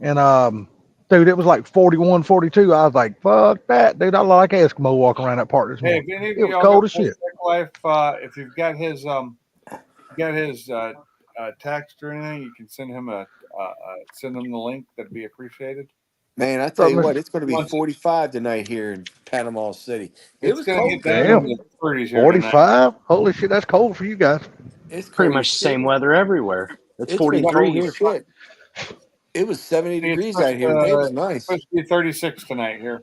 and dude, it was like 41, 42. I was like, fuck that, dude. I look like Eskimo walking around that park this Hey, morning. if any of It was y'all cold got as shit. Life, if you've got his text or anything, you can send him the link. That'd be appreciated. Man, I tell you Something- what, it's going to be 45 tonight here in Panama City. It It's was gonna cold. get there. down in the 30s here tonight. 45? Holy shit, that's cold for you guys. It's pretty cold much as the same shit. weather everywhere. It's It's 43 been cold here. as shit. It was 70 It's degrees supposed out here. to- It was It's nice. supposed to be 36 tonight here.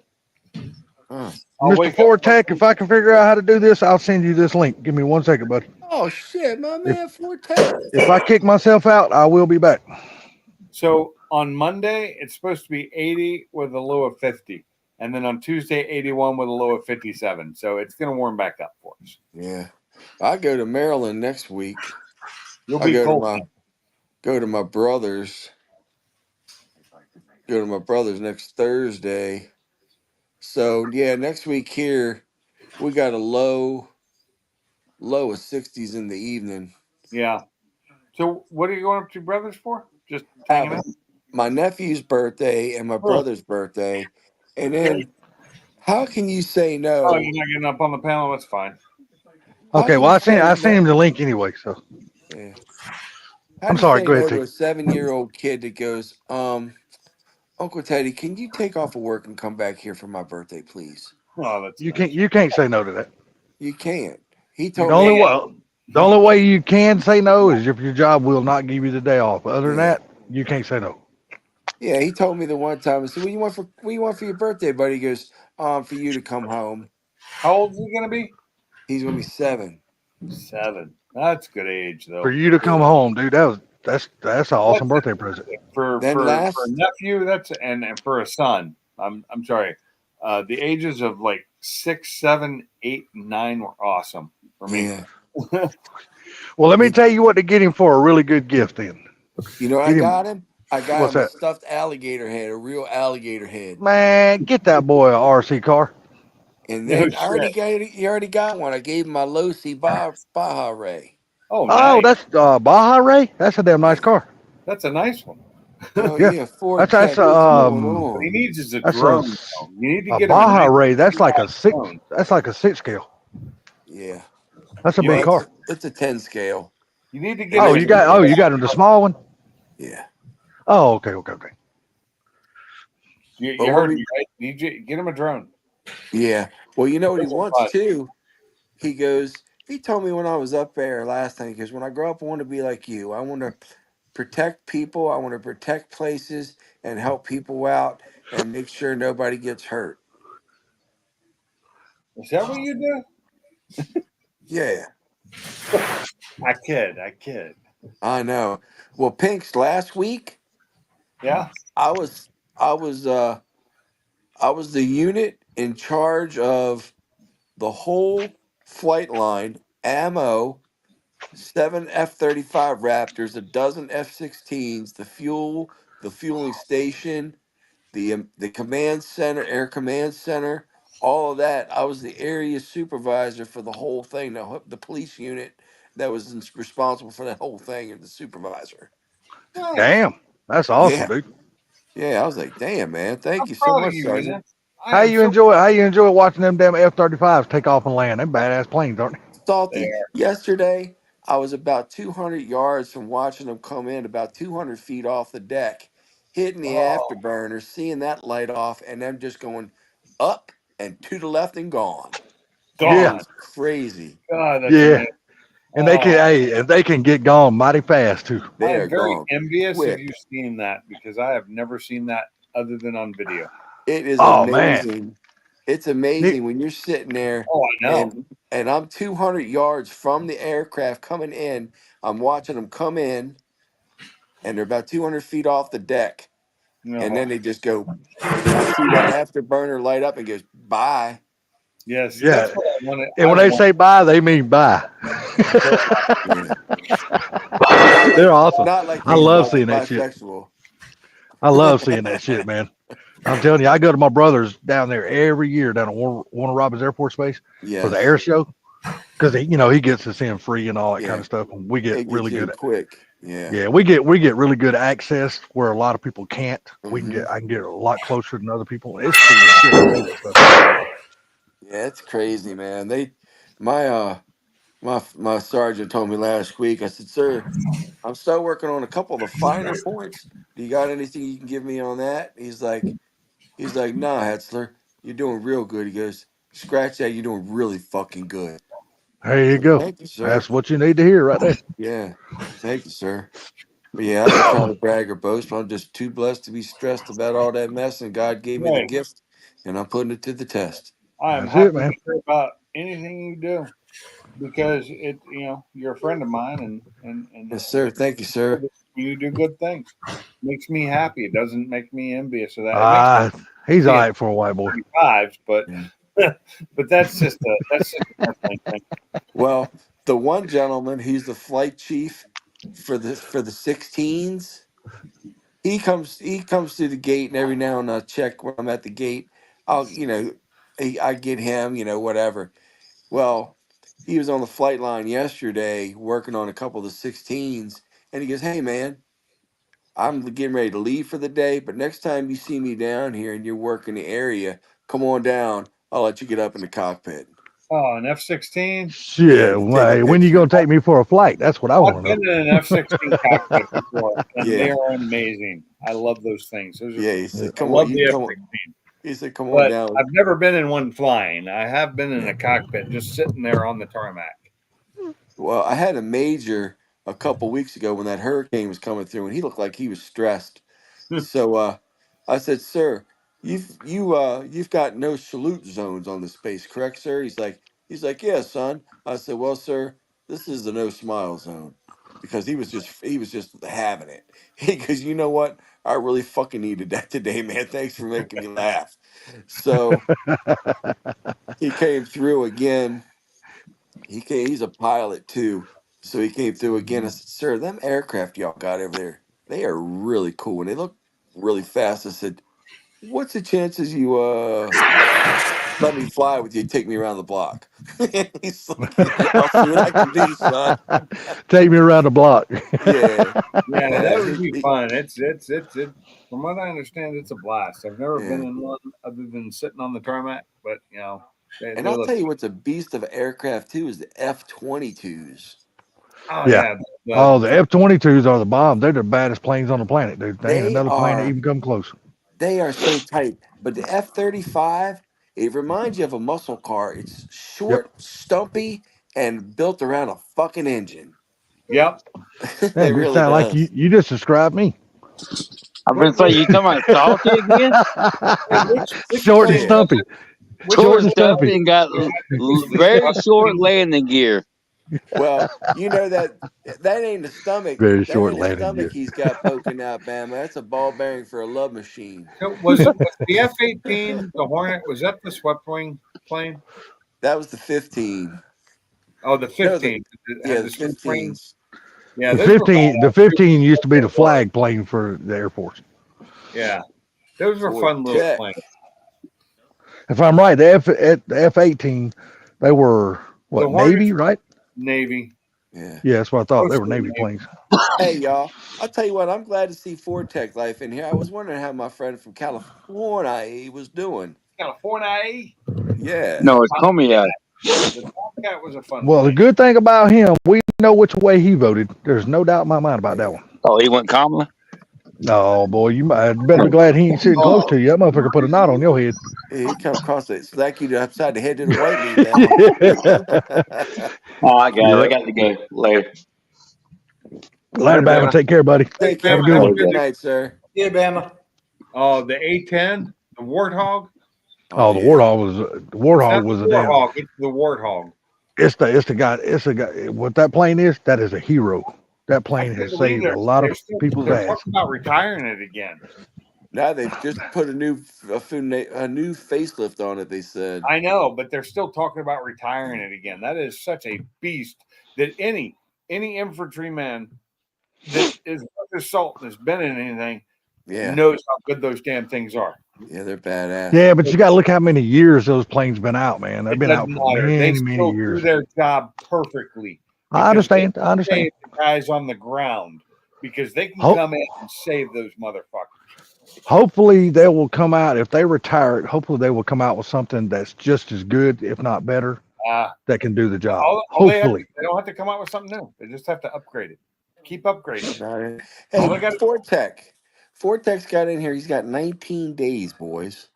Huh. I'll Mr. wake up- Fortech, if I can figure out how to do this, I'll send you this link. Give me 1 second, buddy. Oh, shit, my man, Forte. If I kick myself out, I will be back. So on Monday, it's supposed to be 80 with a low of 50. And then on Tuesday, 81 with a low of 57. So it's going to warm back up for us. Yeah. I go to Maryland next week. You'll I be go cold. to my brother's. Go to my brother's next Thursday. So yeah, next week here we got a low of 60s in the evening. Yeah. So what are you going up to your brothers for? Just hanging out? My nephew's birthday and my brother's birthday, and then How can you say Oh, no? you're not getting up on the panel. That's fine. How Okay, can well you I sent say him no? the link anyway. So Yeah. How I'm do you sorry. say Go ahead, no T. to a 7-year-old kid that goes, Uncle Teddy, can you take off of work and come back here for my birthday, please? Oh, that's You nice. can't say no to that. You can't. He The told only me, way the only way you can say no is if your job will not give you the day off. Other than yeah, that, you can't say no. yeah. He told me the one time. I said, what you want for your birthday, buddy? He goes, for you to come home. How old is he gonna be? He's gonna be 7. 7. That's good age For though. you to come Yeah. home, dude, that's an awesome That's birthday present. Then for a last, nephew. That's and for a son. I'm sorry. The ages of like 6, 7, 8, and 9 were awesome for me. yeah. Well, let me He, tell you what to get him for a really good gift. Then you know, what I get got him. him. I got What's him a that? stuffed alligator head, a real alligator head. Man, get that boy a RC car. And No then I shit. already got he already got one. I gave him my Losi Baja Ray. Oh, Oh, nice. that's Baja Ray. That's a damn nice Yeah. car. That's a nice one. Hell Yeah, yeah, Ford that's tech. a What's going What he on? needs is a that's a drone. Though. You need to a get him a Baja nice Ray. That's like a six. drone. That's like a 6 scale. Yeah. That's a You Well, big need car. it's a 10 scale. you need to get It Oh, him makes you no got you difference. got him the small one. Yeah. Oh, okay. But you what heard we me right. Get him a drone. yeah. Well, you know what he Those are wants fun. too? He goes, he told me when I was up there last time, he goes, when I grow up, I want to be like you. I want to protect people, I want to protect places and help people out and make sure nobody gets hurt. Is that what you do? Yeah, I kid. I kid. I know. Well, Pinks, last week Yeah. I was I was uh I was the unit in charge of the whole flight line, ammo, 7 F-35 Raptors, a dozen F-16s, the fuel, the fueling station, the command center, air command center, all of that. I was the area supervisor for the whole thing. The police unit that was responsible for that whole thing and the supervisor. Nice. Damn, that's awesome, Yeah, dude. yeah. I was like, damn, man, thank I'm you so proud of much, you, Sergeant. man. I am so How you enjoy watching them damn F-35s take off and land? Them badass planes, aren't Salty. there. Yesterday, I was about 200 yards from watching them come in, about 200 feet off the deck, hitting the Oh, afterburner, seeing that light off, and them just going up and to the left and gone. they? It Yeah, gone. was crazy. God, that's yeah. amazing. And Oh, they can get gone mighty fast too. They I are am very gone envious of you quick. seeing that because I have never seen that other than on video. It is Oh man, amazing. It's you, amazing when you're sitting there Oh, I know. and I'm 200 yards from the aircraft coming in. I'm watching them come in and they're about 200 feet off the deck. And No. then they just go, and I see that afterburner light up and goes, bye. Yeah, see, yeah. that's what I wanted. And when they say bye, they mean bye. Yeah. They're awesome. Not like I they mean love like seeing that shit. bisexual. I love seeing that shit, man. I'm telling you, I go to my brother's down there every year down at Warner Robins Air Force Base for the Yes. air show because he gets us in free and all that kind Yeah. of stuff, and we get It gets really you in good. quick. Yeah. Yeah, we get really good access where a lot of people can't. Hmm. I can get a lot closer than other people. It's cool as shit. I love that stuff. Yeah, it's crazy, man. My sergeant told me last week. I said, "Sir, I'm still working on a couple of the finer points. Do you got anything you can give me on that?" He's like, "Nah, Hetzler, you're doing real good." He goes, "Scratch that, you're doing really fucking good." There I you said, go. "Thank you, sir." That's what you need to hear right there. Yeah, thank you, sir. But yeah, I ain't trying to brag or boast, but I'm just too blessed to be stressed about all that mess, and God gave me the Right. gift, and I'm putting it to the test. I am That's it, happy to man. hear about anything you do because you're a friend of mine and Yes, sir. Thank you, sir. you do good things. Makes me happy. It doesn't make me envious of that. It makes Ah, he's all me right for a white boy. 35s, but Yeah. but that's just a personal thing. Well, the one gentleman, he's the flight chief for the 16s. He comes to the gate, and every now and I check when I'm at the gate. I get him, whatever. Well, he was on the flight line yesterday working on a couple of the 16s, and he goes, "Hey, man, I'm getting ready to leave for the day, but next time you see me down here and you're working the area, come on down. I'll let you get up in the cockpit. Oh, an F-16. Shit, Yeah, to take a hey, when you picture. gonna take me for a flight? That's what I I've want to been know. in an F-16 cockpit before, and Yeah. they are amazing. I love those things. Those are, Yeah, he said, I "Come love on, the you come on." F-16. He said, "Come on But down." I've never been in one flying. I have been in a cockpit, just sitting there on the tarmac. Well, I had a major a couple weeks ago when that hurricane was coming through, and he looked like he was stressed. So I said, "Sir, you've got no salute zones on the space, correct, sir?" He's like, "Yeah, son." I said, "Well, sir, this is the no smile zone," because he was just having it. Because you know what, I really fucking needed that today, man. Thanks for making me laugh. So he came through again. He's a pilot too, so he came through again. I said, "Sir, them aircraft y'all got over there, they are really cool and they look really fast." I said, "What's the chances you let me fly with you, take me around the block?" He's like, "I'll see what I can do, son." Take me around the block. Yeah, Yeah, that yeah, would be fun. It's from what I understand, it's a blast. I've never been yeah. in one other than sitting on the tarmac, but they And I'll look. tell you what's a beast of aircraft too is the F-22s. Oh Yeah. yeah, Oh, the F-22s are the bomb. They're the baddest planes on the planet, dude. There ain't They another plane that are even come close. They are so tight. But the F-35, it reminds you of a muscle car. It's Yep. short, stumpy, and built around a fucking engine. yep. It Man, you really sound like does. you just described me. I've been saying, you talking about salty again? Which Short and plane? Yeah. stumpy. Which Short Short and and plane stumpy. stumpy and got is the Very short F-16? landing gear. well, you know that ain't the stomach. Very That short ain't a landing stomach gear. he's got poking out, Bama. That's a ball bearing for a love machine. Was the F-18 the Hornet? Was that the swept wing plane? That was the 15. Oh, the No, 15 yeah, had the the swept wing. 15s. Yeah, The those were 15, the fun. 15 used to be the flag plane for the Air Force. Yeah, those were Fort fun little Tech. planes. If I'm right, the F-18, they were The what, Hornets Navy, right? Navy. Yeah. Yeah, that's what I thought. They were Mostly Navy Navy. planes. Hey y'all, I'll tell you what, I'm glad to see Ford Tech Life in here. I was wondering how my friend from California was doing. California. Yeah. No, it's Comiac. The Tomcat was a fun Well, the plane. good thing about him, we know which way he voted. There's no doubt in my mind about that Yeah. one. Oh, he went Kamala? No, boy, you might better be glad he ain't sitting close Oh, to you. That motherfucker put a knot on your head. He come across it. Slack you to upside the head to the white meat, Bama. Oh, I got it. I Yeah. got to go later. Later, later, Bama. Bama. Take care, buddy. Hey, Take care, Have a Bama, good have Bama. a one. good Good day. night, sir. Yeah, Bama. Oh, the A-10, the Warthog. Oh Oh, the yeah. It's Warthog not was the a damn. Warthog. It's the Warthog. It's the guy. What that plane is, that is a hero. That I plane can't has believe saved a lot of people's they're ass. talking about retiring it again. Now they've just put a new facelift on it. They said. I know, but they're still talking about retiring it again. That is such a beast that any infantryman that is worth his salt and has been in anything Yeah. knows how good those damn things are. Yeah, they're badass. Yeah, but you got to look how many years those planes been out, man. They've It been out doesn't for matter. They many still do years. their job perfectly I because they understand. I understand. save the guys on the ground because they can Hope, come in and save those motherfuckers. hopefully they will come out if they retire it. Hopefully they will come out with something that's just as good, if not better, that can do the job. All they Hopefully. don't have to come out with something new. They just have to upgrade it. Keep upgrading. Right. All Hey, they got Ford Tech. Ford Tech's got in here. He's got 19 days, boys.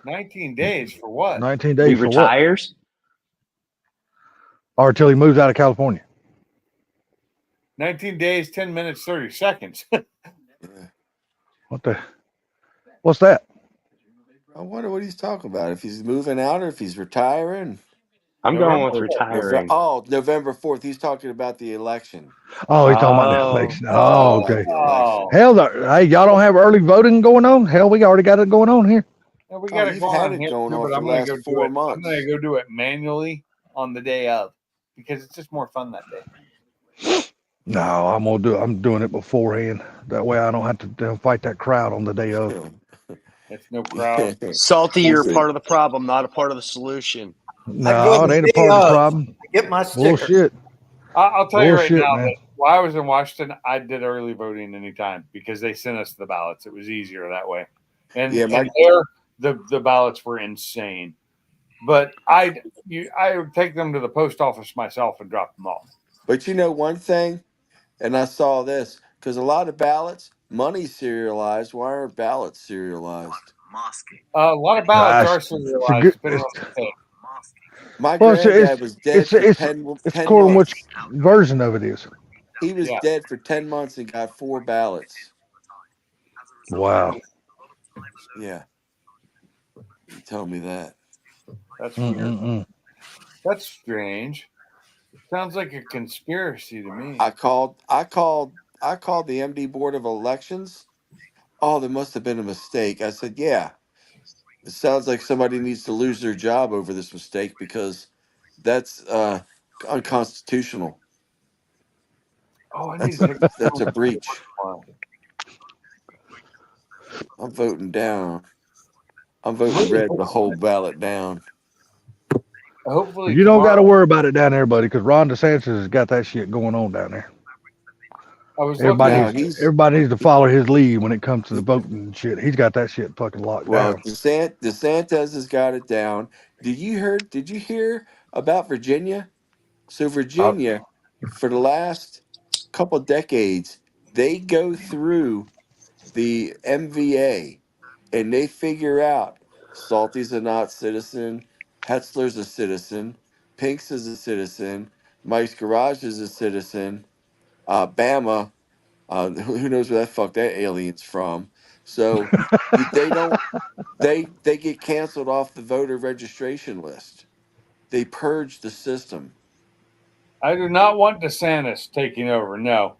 19 days for what? 19 He days for what? retires. Or until he moves out of California. 19 days, 10 minutes, 30 seconds. Yeah. What's that? I wonder what he's talking about. If he's moving out or if he's retiring. I'm going with November 4th. retiring. November 4th. He's talking about the election. Oh, he's talking about the Oh, election. He's talking Oh, about okay. the election. Oh, Hell, hey, y'all don't have early voting going on? Hell, we already got it going on here. yeah, we Oh, got it you've going had on it here going too, on but for I'm the gonna go last do 4 it. I'm gonna months. go do it manually on the day of because it's just more fun that day. No, I'm doing it beforehand. That way I don't have to fight that crowd on the day of. It's no crowd. salty, He you're a said, part of the problem, not a part of the solution. I go No, it the ain't a day part of the of. problem. I get my sticker. Bullshit. I'll tell you right Bullshit, now man. that while I was in Washington, I did early voting anytime because they sent us the ballots. It was easier that way. And Yeah, and there the ballots were insane. But I would take them to the post office myself and drop them off. But you know one thing, and I saw this because a lot of ballots, money's serialized. Why aren't ballots serialized? A lot of ballots are It's a serialized good. depending on the state. My Well, granddad was dead for 10 it's 10 according which months. version of it is. He was Yeah. dead for 10 months and got 4 ballots. Wow. Yeah. He told me that. That's weird. Mm-mm-mm. That's strange. Sounds like a conspiracy to me. I called the MD Board of Elections. Oh, there must have been a mistake. I said, yeah. It sounds like somebody needs to lose their job over this mistake because that's unconstitutional. Oh, I need to take That's a breach. I'm voting down. I'm voting red to hold ballot down. Hopefully, You don't got to tomorrow- worry about it down there, buddy, because Ron DeSantis has got that shit going on down there. I was Everybody, looking Now, at he's everybody needs to follow his lead when it comes to the voting and shit. He's got that shit fucking locked well, down. DeSantis has got it down. Did you hear about Virginia? So Virginia, for the last couple decades, they go through the MVA and they figure out Salty's a not citizen, Hetzler's a citizen, Pink's is a citizen, Mike's Garage is a citizen, Bama, who knows where that fuck that alien's from. So they don't they get canceled off the voter registration list. They purge the system. I do not want DeSantis taking over. No,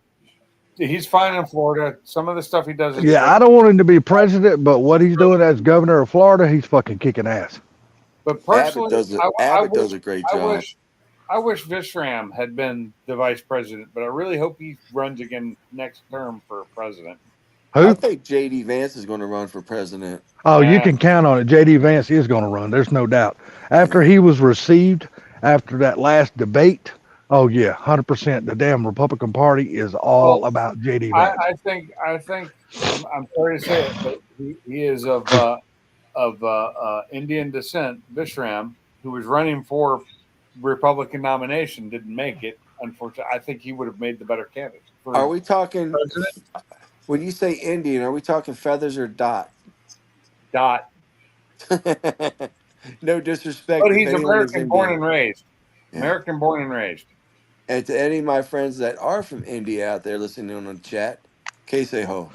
he's fine in Florida. Some of the stuff he does is Yeah, great. I don't want him to be president, but what he's doing as governor of Florida, he's fucking kicking ass. But personally, Abbott does a great job. I wish Visram had been the vice president, but I really hope he runs again next term for president. I Who? think JD Vance is going to run for president. Oh, you Yeah. can count on it. JD Vance is going to run. There's no doubt. After he was received after that last debate, oh yeah, 100%. The damn Republican Party is all about JD Vance. I think I'm sorry to say it, but he is of Indian descent. Visram, who was running for Republican nomination, didn't make it. Unfortunately, I think he would have made the better candidate. for Are we talking? president. When you say Indian, are we talking feathers or dot? Dot. No disrespect. But if he's anyone is American born Indian. and raised. Yeah. American born and raised. And to any of my friends that are from India out there listening on the chat, que se ho.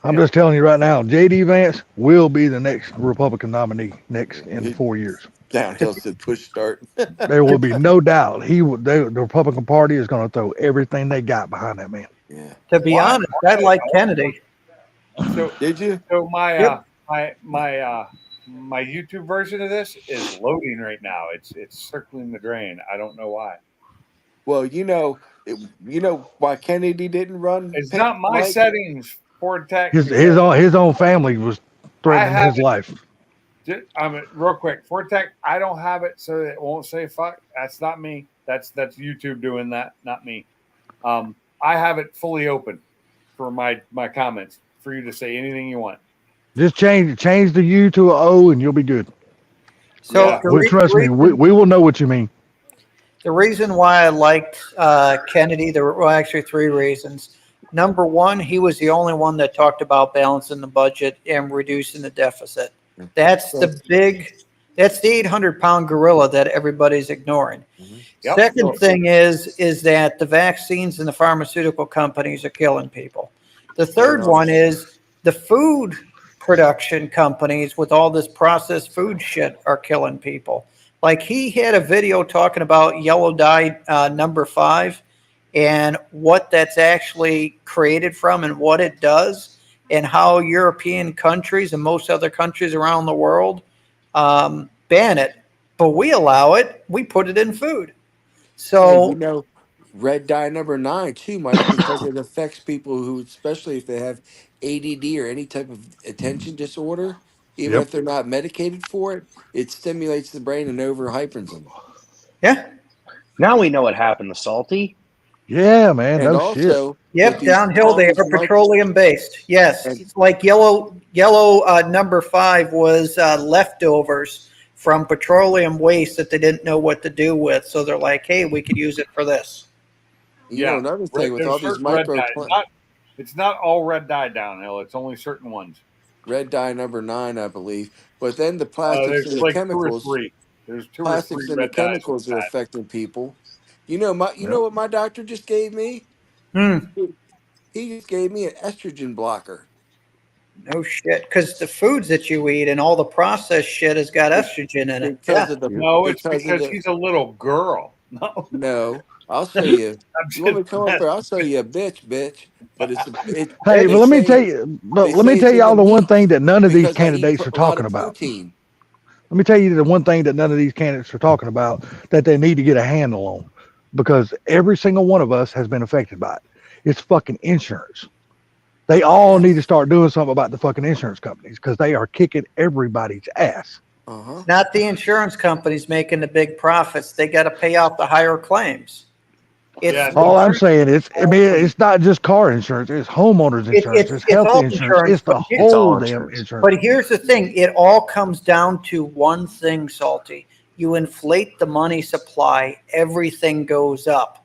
I'm just telling you right now, JD Vance will be the next Republican nominee in 4 years. Downhill said push start. There will be no doubt. The Republican Party is going to throw everything they got behind that man. Yeah. To be Why? honest, I like Kennedy. So, Did you? so my Yep. my YouTube version of this is loading right now. It's circling the drain. I don't know why. Well, you know why Kennedy didn't run. It's not my Mike? settings. Ford Tech. His own family was threatening his life. Real quick, Ford Tech. I don't have it, so it won't say fuck. That's not me. That's YouTube doing that, not me. I have it fully open for my comments for you to say anything you want. Just change the U to an O and you'll be good. So Yeah. Trust me, we will know what you mean. the reason why I liked Kennedy, there were actually 3 reasons. Number one, he was the only one that talked about balancing the budget and reducing the deficit. That's the 800-pound gorilla that everybody's ignoring. Yep. Second thing is that the vaccines and the pharmaceutical companies are killing people. The third one is the food production companies with all this processed food shit are killing people. Like he had a video talking about yellow dye number 5 and what that's actually created from and what it does and how European countries and most other countries around the world ban it, but we allow it. We put it in food. So Hey, red dye number 9 too, Mike, because it affects people who, especially if they have ADD or any type of attention disorder, even Yep. if they're not medicated for it, it stimulates the brain and overhypens them. yeah, Now we know what happened to Salty. Yeah, man. And No shit. also, yep, with these downhill they are farmers market- petroleum based. Yes, And- it's like yellow number 5 was leftovers from petroleum waste that they didn't know what to do with. So they're like, hey, we could use it for this. You know, another thing with There's all these certain red micro dye. It's not all red dye downhill. It's only certain ones. red dye number 9, I believe. But then the plastics and There's the like two or chemicals, three. There's two or plastics three and the red dyes. chemicals are affecting people. You know, you Yep. know what my doctor just gave me? Hmm. He just gave me an estrogen blocker. No shit, because the foods that you eat and all the processed shit has got estrogen in it. Because Yeah. of the No, it's because of because the he's a little girl. No, no. I'll show you. I'm You want me to just come up there? I'll show you a bitch. But it. Hey, They but let me say tell you, but they let me say tell it's in y'all the the one meat thing that none of these because I eat candidates are a lot talking of about. protein. Let me tell you the one thing that none of these candidates are talking about that they need to get a handle on, because every single one of us has been affected by it. It's fucking insurance. They all need to start doing something about the fucking insurance companies because they are kicking everybody's ass. Uh-huh. Not the insurance companies making the big profits. They got to pay out the higher claims. It's Yeah, All I'm saying is, I mean, it's not just car insurance, it's homeowners insurance, it's health all insurance, it's the but It's all whole damn insurance. insurance. But here's the thing, it all comes down to one thing, Salty. You inflate the money supply, everything goes up.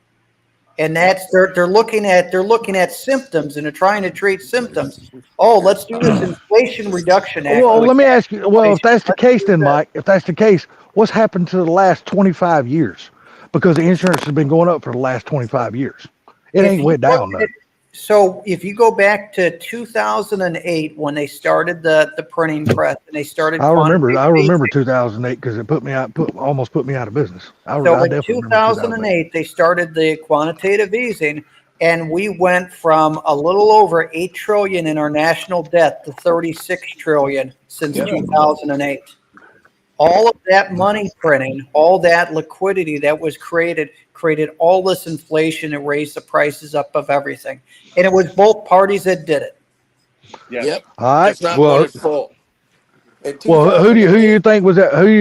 And that's they're looking at symptoms and they're trying to treat symptoms. Oh, let's do this Inflation Reduction Act. Well, which- let me ask you, well, if that's the case, then Mike, if that's the case, what's happened to the last 25 years? Because the insurance has been going up for the last 25 years. It If ain't you went look down at- none. So if you go back to 2008 when they started the printing press and they started I remember quantitative 2008 because it almost put me out of business. I So in definitely remember 2008, they started the quantitative easing, and we went from a little over 8 trillion in our national debt to 36 trillion since 2008. All of that money printing, all that liquidity that was created all this inflation and raised the prices up of everything. And it was both parties that did it. yes. Yep. All right. It's not Well, one at fault. In who do you 2008,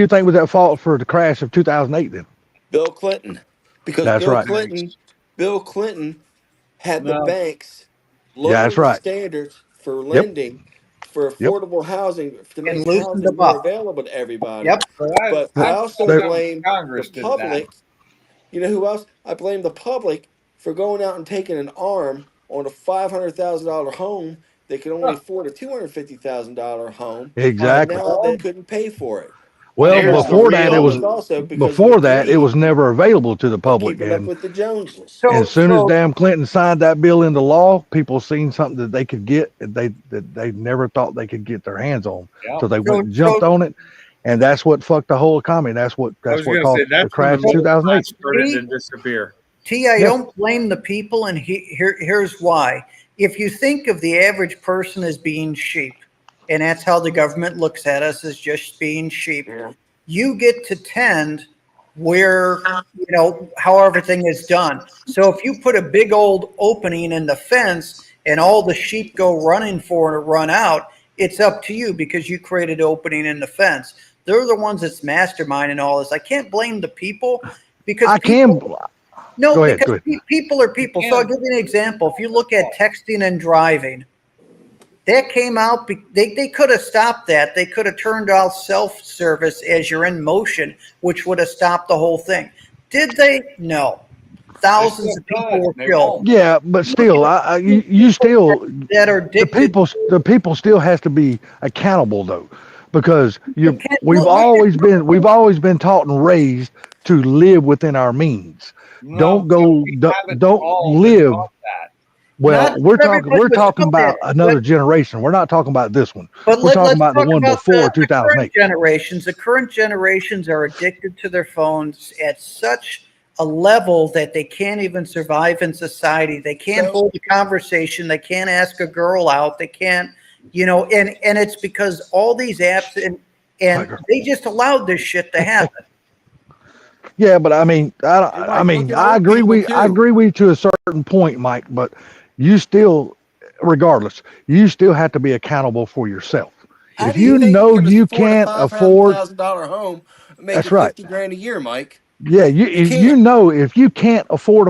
think was at fault for the crash of 2008 then? Bill Clinton. Because That's right. Bill Clinton had the No. banks Yeah, lower that's the right. standards for Yep. lending for Yep. affordable housing to And make loosened housing them more up. available to everybody. Yep. So But Well, I I also they- blame the Congress did that. public. You know who else? I blame the public for going out and taking an arm on a $500,000 home. They could only afford a $250,000 home, and Exactly. now they couldn't pay for it. Well, And Here's that's the before that, it real. was also because of the before that it greed was never available to the of public, keeping up and with the Joneses. as soon as damn Clinton signed that bill into law, people seen something that they could get that they never thought they could get their hands on, Yeah. so they went and jumped on it, and that's what fucked the whole economy. That's what I was caused going to say the that's when crash the in middle 2008. class started to disappear. T, I Yeah. don't blame the people, and here's why. If you think of the average person as being sheep, and that's how the government looks at us as just being sheep, Yeah. you get to tend where, how everything is done. So if you put a big old opening in the fence and all the sheep go running for it or run out, it's up to you because you created an opening in the fence. They're the ones that's masterminding all this. I can't blame the people because I people, can no, go ahead. because Go ahead. people are people. So I'll give you an example. If you look at texting and driving, that came out, they could have stopped that. They could have turned off self-service as you're in motion, which would have stopped the whole thing. Did they? No. Thousands of people were killed. Yeah, but still, you still That are addicted. the people still has to be accountable though, because can't- we've look always been taught and raised to live within our means. No, Don't go, we don't, haven't don't all been live. taught that. Well, Not we're everybody was talking taught about that, another generation. We're not talking about this one. But We're talking let's about the talk one about before the current 2008. generations. The current generations are addicted to their phones at such a level that they can't even survive in society. They can't hold a conversation. They can't ask a girl out. They can't, and it's because all these apps and they just allowed this shit to happen. Yeah, but I mean, I look at I old agree. people, I too. agree with you to a certain point, Mike. But you still, regardless, you still have to be accountable for yourself. How If do you you think know you're gonna you afford can't a afford, $500,000 home making that's right. 50 grand a year, Mike? Yeah, you can't. know if you can't afford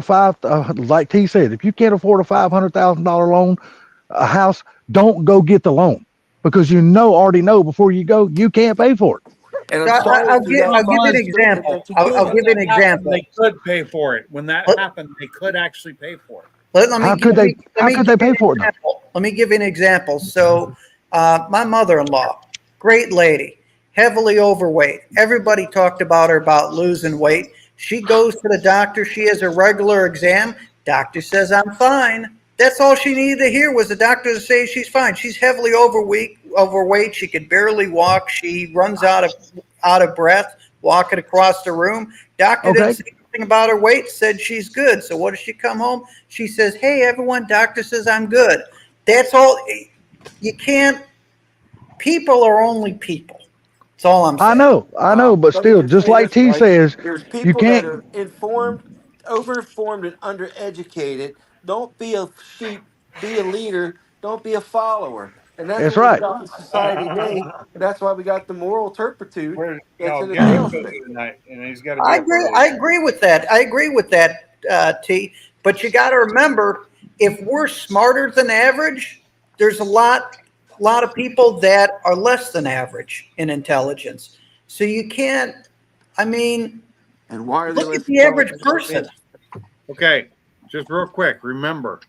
like T said, if you can't afford a $500,000 loan, a house, don't go get the loan because already know before you go you can't pay for it. And I'm So sorry I'll if you're give not you an finding example. that you I'll can't. give you an When that happened, example. They could pay for it. When that Let- happened, they could actually pay for it. Let me How give could they? you- let How me could they give you pay an for it? Though? example. Let me give you an example. So, my mother-in-law, great lady, heavily overweight. Everybody talked about losing weight. She goes to the doctor. She has a regular exam. Doctor says, I'm fine. That's all she needed to hear was the doctor to say she's fine. She's heavily overweight. She could barely walk. She runs out of breath walking across the room. Doctor Okay. didn't say anything about her weight, said she's good. So what does she come home? She says, hey, everyone, doctor says I'm good. That's all. You can't, people are only people. That's all I'm saying. I know, but Let me still, just just say like this, T Mike. says, There's you people that can't. are informed, overinformed, and undereducated. Don't be a sheep. Be a leader. Don't be a follower. And that's That's what we've right. got in society today. And that's why we got the moral turpitude Where's that's y'all? in a Gary's cooking tailspin. tonight, and he's got to be up early. I agree with that. I agree with that, T. But you got to remember, if we're smarter than average, there's a lot of people that are less than average in intelligence. So you can't. I mean, And why are they look at less the average intelligent than person. me? Okay, just real quick. Remember,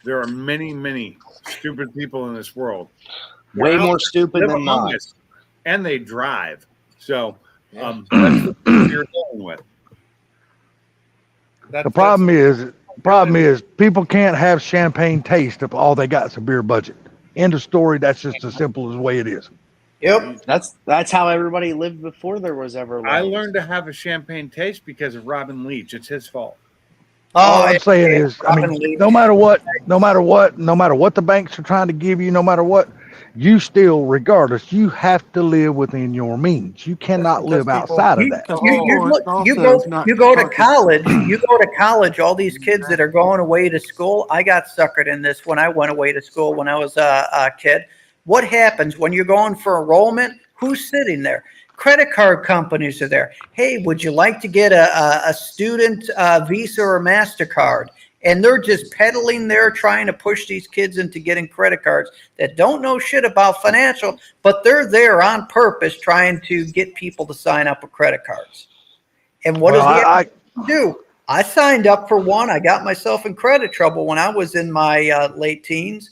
there are many, many stupid people in this world. They're Way out more there, stupid live than among not. us, and they drive. So Yeah. that's the people you're dealing with. The problem is people can't have champagne taste if all they got is a beer budget. End of story. That's just as simple as the way it is. Yep. That's how everybody lived before there was ever I loans. learned to have a champagne taste because of Robin Leach. It's his fault. All Oh, I'm saying is, I Robin mean, Leach. no matter what the banks are trying to give you, no matter what, you still, regardless, you have to live within your means. You cannot because live outside of You, that. Because you, people look, also not you go to fucking- college. You go to college. All these kids that are going away to school. I got suckered in this when I went away to school when I was a kid. What happens when you're going for enrollment? Who's sitting there? Credit card companies are there. Hey, would you like to get a student Visa or MasterCard? And they're just peddling there, trying to push these kids into getting credit cards that don't know shit about financial, but they're there on purpose trying to get people to sign up for credit cards. And what Well, does the I average do? I signed up for one. I got myself in credit trouble when I was in my late teens.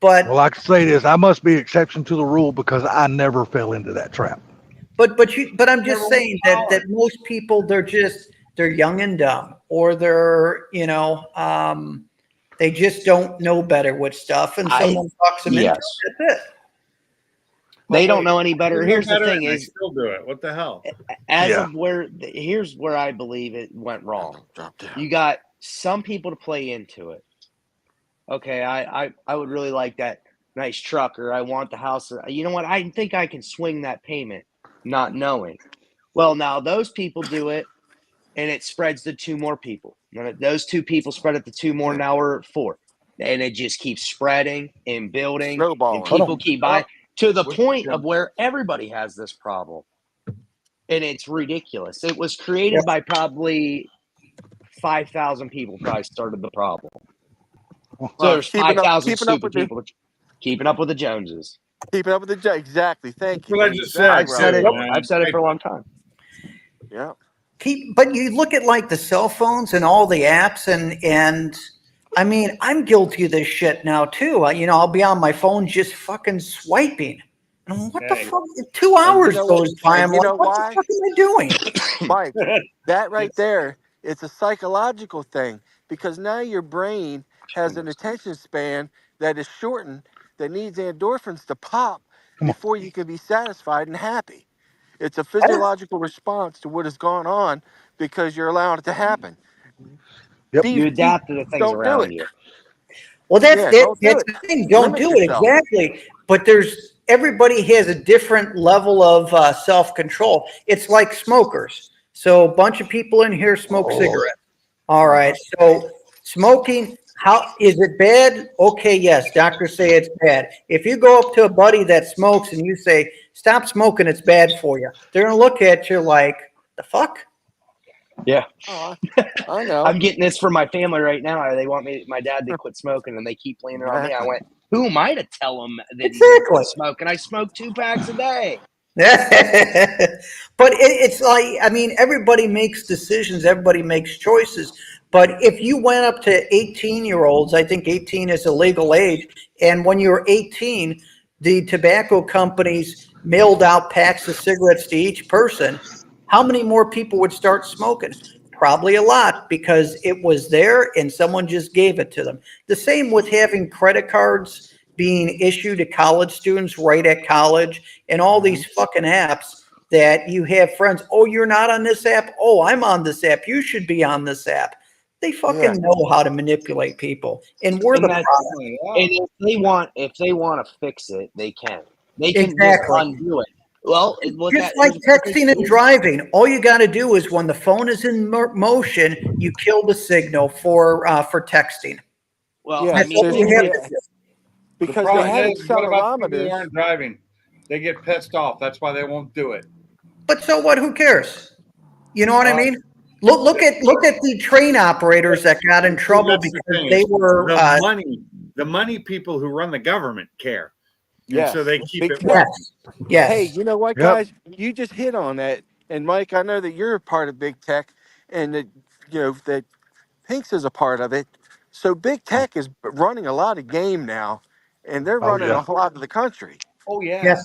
But well, I can say this: I must be exception to the rule because I never fell into that trap. but I'm just saying that most people they're young and dumb, or they're they just don't know better with stuff, and someone talks them into it. yes. That's it. They don't know any better. You know Here's the better, thing: and they is still do it. What the hell? as of here's where I believe it went wrong. Drop down. You got some people to play into it. Okay, I would really like that nice truck, or I want the house. You know what? I think I can swing that payment, not knowing. Well, now those people do it, and it spreads to two more people. And those two people spread it to two more. Now we're at four, and it just keeps spreading and building, and Snowballing. people keep buying to the With point them. of where everybody has this problem, and it's ridiculous. It was created by probably 5,000 people. Probably started the problem. So there's keeping up 5,000 with stupid people keeping up with the Joneses. keeping up with the exactly. Thank you. What I man. just said. I've said it. man. I've said it for a long time. Yeah. But you look at like the cell phones and all the apps, and I mean, I'm guilty of this shit now too. I'll be on my phone just fucking swiping. And what the Hey. fuck? 2 hours know goes by. I'm you like, know what why? the fuck am I doing? Mike, that right there, it's a psychological thing because now your brain has an attention span that is shortened that needs endorphins to pop before you can be satisfied and happy. It's a physiological response to what has gone on because you're allowing it to happen. Yep. You adapt to the things Don't do around it. you. Well, Yeah, that's don't do that's it. the thing. Don't Limit do it yourself. exactly. But everybody has a different level of self control. It's like smokers. So a bunch of people in here smoke cigarettes. All right. So smoking, how is it bad? Okay, yes. Doctors say it's bad. If you go up to a buddy that smokes and you say, "Stop smoking, it's bad for you," they're gonna look at you like, "The fuck." Yeah. Oh, I know. I'm getting this from my family right now. They want my dad to quit smoking, and they keep leaning on me. I went, who am I to tell them that he's going to Exactly. quit smoking? I smoke 2 packs a day. But it's like, I mean, everybody makes decisions, everybody makes choices. But if you went up to 18-year-olds, I think 18 is a legal age, and when you were 18, the tobacco companies mailed out packs of cigarettes to each person, how many more people would start smoking? Probably a lot, because it was there and someone just gave it to them. The same with having credit cards being issued to college students right at college, and all these fucking apps that you have friends. Oh, you're not on this app. Oh, I'm on this app. You should be on this app. They fucking Yeah. know how to manipulate people, and we're And the that's product. and if they want to fix it, they can. They can just Exactly. undo it. Well, what Just that like here's a perfect texting and driving, all you got to do is when the phone is in motion, you kill the signal for texting. Well, Yeah, I That's mean, all there's you gonna have be to do. The because they problem have is, what about the people who accelerometers. aren't driving? They get pissed off. That's why they won't do it. But so what? Who cares? You know what I Uh, mean? Look at the train operators that got in trouble That's the because thing, they is were the money people who run the government care. And Yes, so they keep big it tech. working. yes, Hey, yes. you know what, Yep. guys? You just hit on that. And Mike, I know that you're a part of big tech, and that that Pinks is a part of it. So big tech is running a lot of game now, and they're Oh running yeah. a lot of the country. Oh yeah.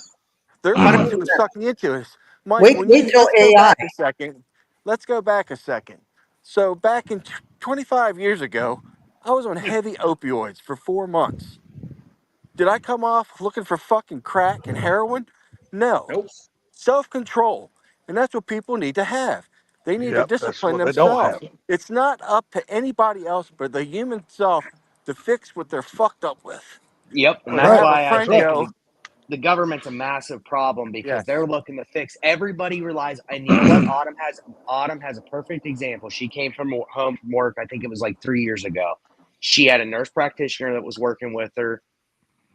They're the ones who are 100%. sucking into us. Mike, Wait till let's go AI. back a second. Let's go back a second. So back in 25 years ago, I was on heavy opioids for 4 months. Did I come off looking for fucking crack and heroin? No. Nope. Self-control. And that's what people need to have. They need to Yep. That's discipline what they don't themselves. have. It's not up to anybody else but the human self to fix what they're fucked up with. yep, and Or to that's Right. have a why I That's friend right. think go, the government's a massive problem because yes. they're looking to fix. Everybody relies, and you know what? Autumn has a perfect example. She came from home from work. I think it was like 3 years ago. She had a nurse practitioner that was working with her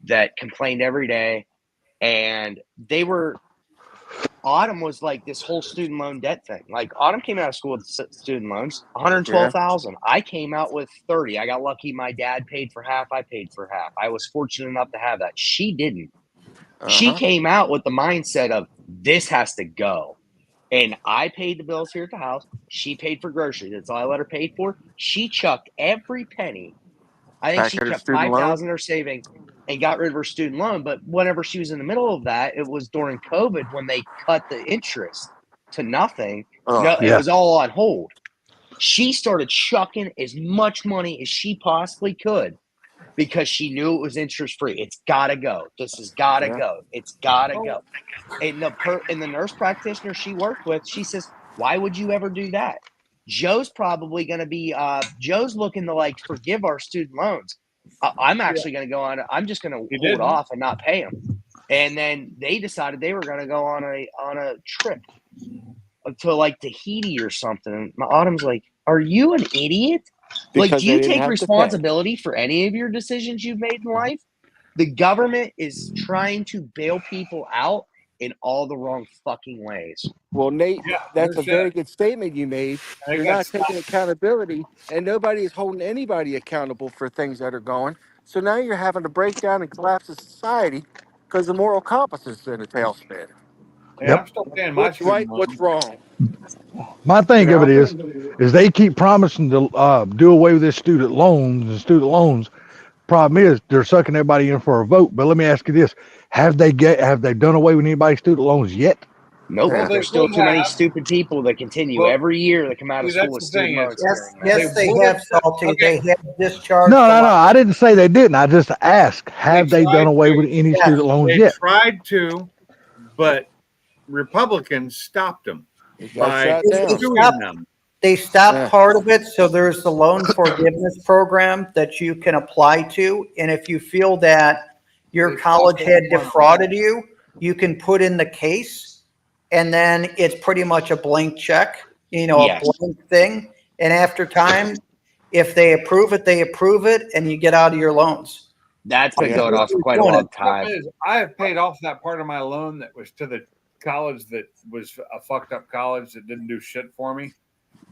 that complained every day, and they were. Autumn was like this whole student loan debt thing. Like Autumn came out of school with student loans, Yeah. 112,000. I came out with 30. I got lucky. My dad paid for half. I paid for half. I was fortunate enough to have that. She didn't. She Uh-huh. came out with the mindset of this has to go. And I paid the bills here at the house. She paid for groceries. That's all I let her pay for. She chucked every penny. I think Back she at a kept student loan. 5,000 in her savings and got rid of her student loan. But whenever she was in the middle of that, it was during COVID when they cut the interest to nothing. No, Oh, it Yeah. was all on hold. She started chucking as much money as she possibly could because she knew it was interest free. It's gotta go. This has gotta yeah. go. It's gotta Oh, go. And the nurse practitioner she worked with, she says, "Why would you ever do that?" Joe's probably going to be. Joe's looking to like forgive our student loans. I'm actually going to go on. I'm just going to he hold didn't. off and not pay them. And then they decided they were going to go on a trip to like Tahiti or something. And my Autumn's like, "Are you an idiot? Like, Because do they you didn't take have to pay. responsibility for any of your decisions you've made in life?" The government is trying to bail people out in all the wrong fucking ways. Well, Nate, Yeah, that's no a very shit. good statement you made. They They're got not taking stopped. accountability, and nobody is holding anybody accountable for things that are going. So now you're having to break down and collapse the society because the moral compass is in a tailspin. Hey, I'm Yep. still paying my What's right? student What's loan. wrong? My You thing of it know? is they keep promising to do away with this student loans and student loans. Problem is they're sucking everybody in for a vote. But let me ask you this: have they done away with anybody's student loans yet? Nope. Well, Yeah. they There's still would too many have. stupid people that continue Well, every year that come out of see, school that's with the student thing loans is, carrying them. they Yes, they would have, have. Salty. Okay, They have discharged No, a no, no. lot. I didn't say they didn't. I just asked, they have they done tried away with to. any Yes. student loans They yet? tried to, but Republicans stopped them You got by shot They down. suing stopped. them. They stopped Yeah. part of it, so there's the loan forgiveness program that you can apply to, and if you feel that your They college stopped had every one of them. defrauded you, you can put in the case, and then it's pretty much a blank check, a Yes. blank thing, and after time, if they approve it, and you get out of your loans. That's been Yeah. going on for quite a Doing it. long Problem time. is, I have paid off that part of my loan that was to the college that was a fucked up college that didn't do shit for me,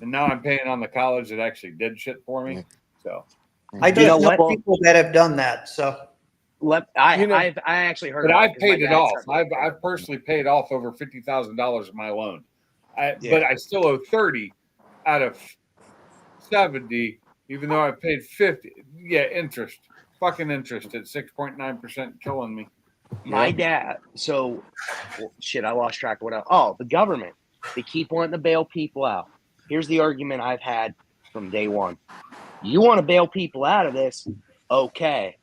and now I'm paying on the college that actually did shit for me. So I You know just know what? people that have done that, so. I actually heard. But about I've 'cause my paid it dad off. started doing I've personally paid off over $50,000 of my loan. But Yeah. I still owe 30 out of 70, even though I paid 50. Yeah, interest. Fucking interest at 6.9% killing me. My dad. So, shit, I lost track of what else. Oh, the government. They keep wanting to bail people out. Here's the argument I've had from day one. You want to bail people out of this? Okay.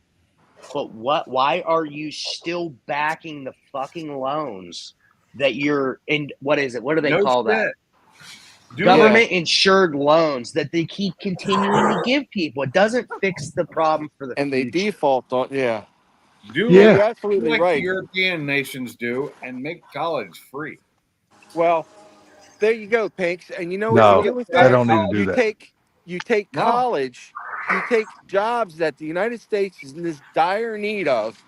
But why are you still backing the fucking loans that you're in? What is it? What do they No call shit. that? Do Government insured loans that they keep continuing to give people. It doesn't fix the problem for the And they future. default on, yeah. Do Yeah. like, You're absolutely the right. European nations do and make college free. Well, there you go, Pinks. And you know what No, you do with they that? don't need to do You that. take No. college, you take jobs that the United States is in this dire need of,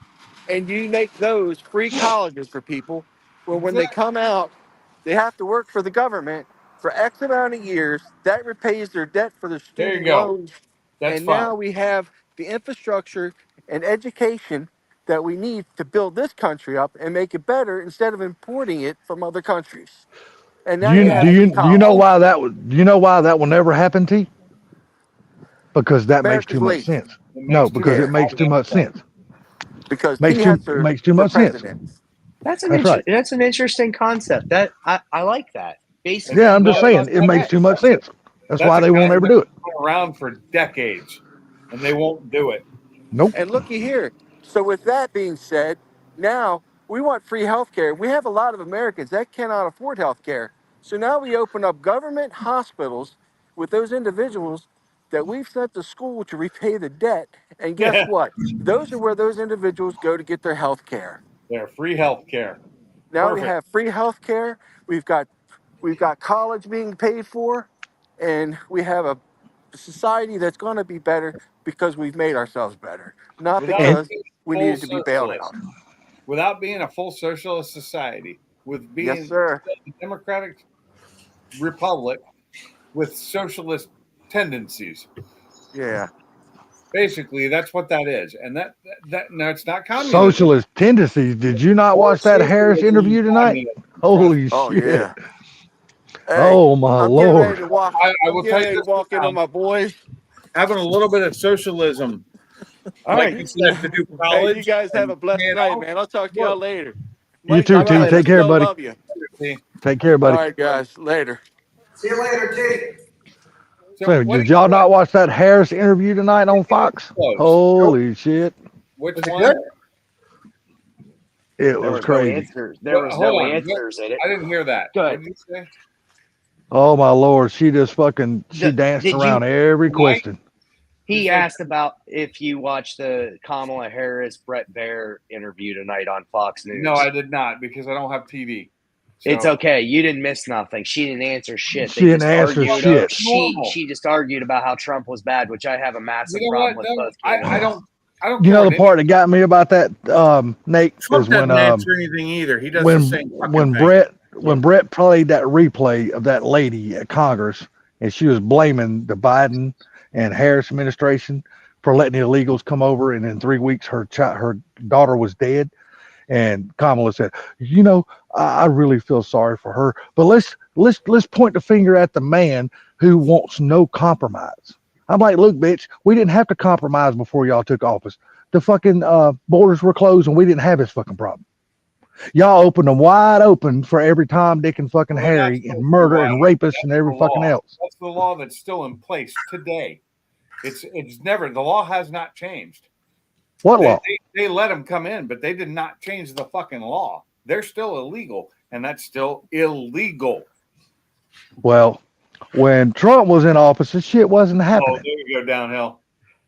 and you make those free colleges for people. Where when they come out, they have to work for the government for X amount of years. That repays their debt for their There you student go. loans. That's And fine. now we have the infrastructure and education that we need to build this country up and make it better instead of importing it from other countries. And now Do you you have do free you do you know college. why that was? Do you know why that will never happen, T? Because that makes America's too much lazy sense. It No, makes too because much it makes too much goddamn sense. because Makes T too has makes too for much sense. president. That's That's right. That's an interesting concept. That I like that. Basically, Yeah, I'm just No, saying it makes too much sense. That's That's why a they won't ever do it. been around for decades, and they won't do it. Nope. And looky here. So with that being said, now we want free health care. We have a lot of Americans that cannot afford health care. So now we open up government hospitals with those individuals that we've sent to school to repay the debt. And guess what? Those are where those individuals go to get their health care. They're free health care. Now we Perfect. have free health care. We've got college being paid for, and we have a society that's going to be better because we've made ourselves better, not Without because being we full needed to be bailed socialist. out. Without being a full socialist society, with being Yes, sir. a democratic republic with socialist tendencies. Yeah. Basically, that's what that is, and that no, it's not communism. Socialist tendencies. Did you not watch that Harris interview tonight? Holy Oh shit. yeah. Hey, Oh my I'm getting ready lord. to walk. I I'm will getting tell you ready to this walk in now. on my boys. Having a little bit of socialism, all like right. you said, to do Hey, college. you guys have and a blessed pay it night, off. man. I'll talk to y'all later. You Mike, too, I'm T. glad I Take care, still buddy. love you. Take care, All buddy. right, guys. Later. See you later, T. So, did y'all not watch that Harris interview tonight on Fox? Holy shit. Which Was it one? good? It was no crazy. answers. There was Hold no on. answers in it. I didn't hear that. Good. What did you say? Oh my lord. She just fucking she danced did you- around every Mike? question. He You said- asked about if you watched the Kamala Harris Brett Baer interview tonight on Fox News. No, I did not because I don't have TV. So- It's okay. You didn't miss nothing. She didn't answer shit. She didn't answer shit. She just argued about how Trump was bad, which I have a massive You know problem what? with though? both I candidates. don't. You care know the what part that got me about that, Nate, Trump is when doesn't answer anything either. He does the same fucking thing. when Brett played that replay of that lady at Congress and she was blaming the Biden and Harris administration for letting the illegals come over, and in 3 weeks her daughter was dead, and Kamala said, "You know, I really feel sorry for her, but let's point the finger at the man who wants no compromise." I'm like, look, bitch, we didn't have to compromise before y'all took office. The fucking borders were closed and we didn't have this fucking problem. Y'all opened them wide open for every Tom, Dick, and fucking Well, Harry that's and murder wide and open. rapists and every the fucking law. else. That's the law that's still in place today. It's never, the law has not changed. What law? They let them come in, but they did not change the fucking law. They're still illegal, and that's still illegal. Well, when Trump was in office, this shit wasn't Oh, happening. there you go downhill.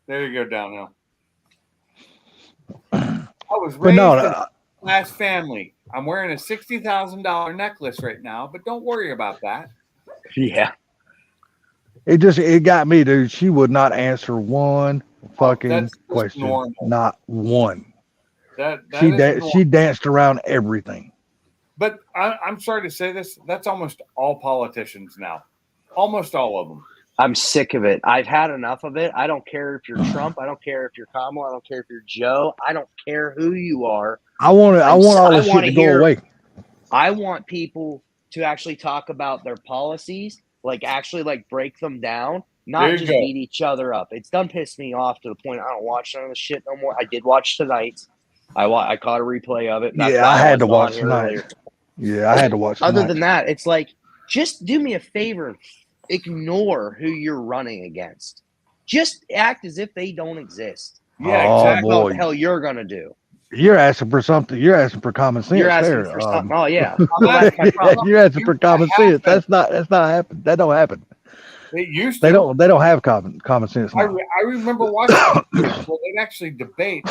There you go downhill. I was But raised no, in a class family. I'm wearing a $60,000 necklace right now, but don't worry about that. Yeah. it got me, dude. She would not answer one fucking that's just question. normal. Not one. That She is normal. she danced around everything. But I'm sorry to say this. That's almost all politicians now. Almost all of them. I'm sick of it. I've had enough of it. I don't care if you're Trump. I don't care if you're Kamala. I don't care if you're Joe. I don't care who you are. I want I all this wanna shit to go hear- away. I want people to actually talk about their policies, like actually like break them down, There not you just go. beat each other up. It's done pissed me off to the point I don't watch none of the shit no more. I did watch tonight. I caught a replay of it. That's Yeah, why I had to wasn't on watch here tonight. earlier. Yeah, I had to watch. Other tonight. than that, it's like, just do me a favor and ignore who you're running against. Just act as if they don't exist. Yeah, Oh, exactly. That's what boy. the hell you're gonna do. You're asking for something. You're asking for common sense. You're asking there. for something. Oh yeah. I'm Well, that's my Yeah, problem. you're asking for common It sense. That's not happen. That don't happen. It used to. They don't have common sense I, now. I remember watching well, they'd actually debate.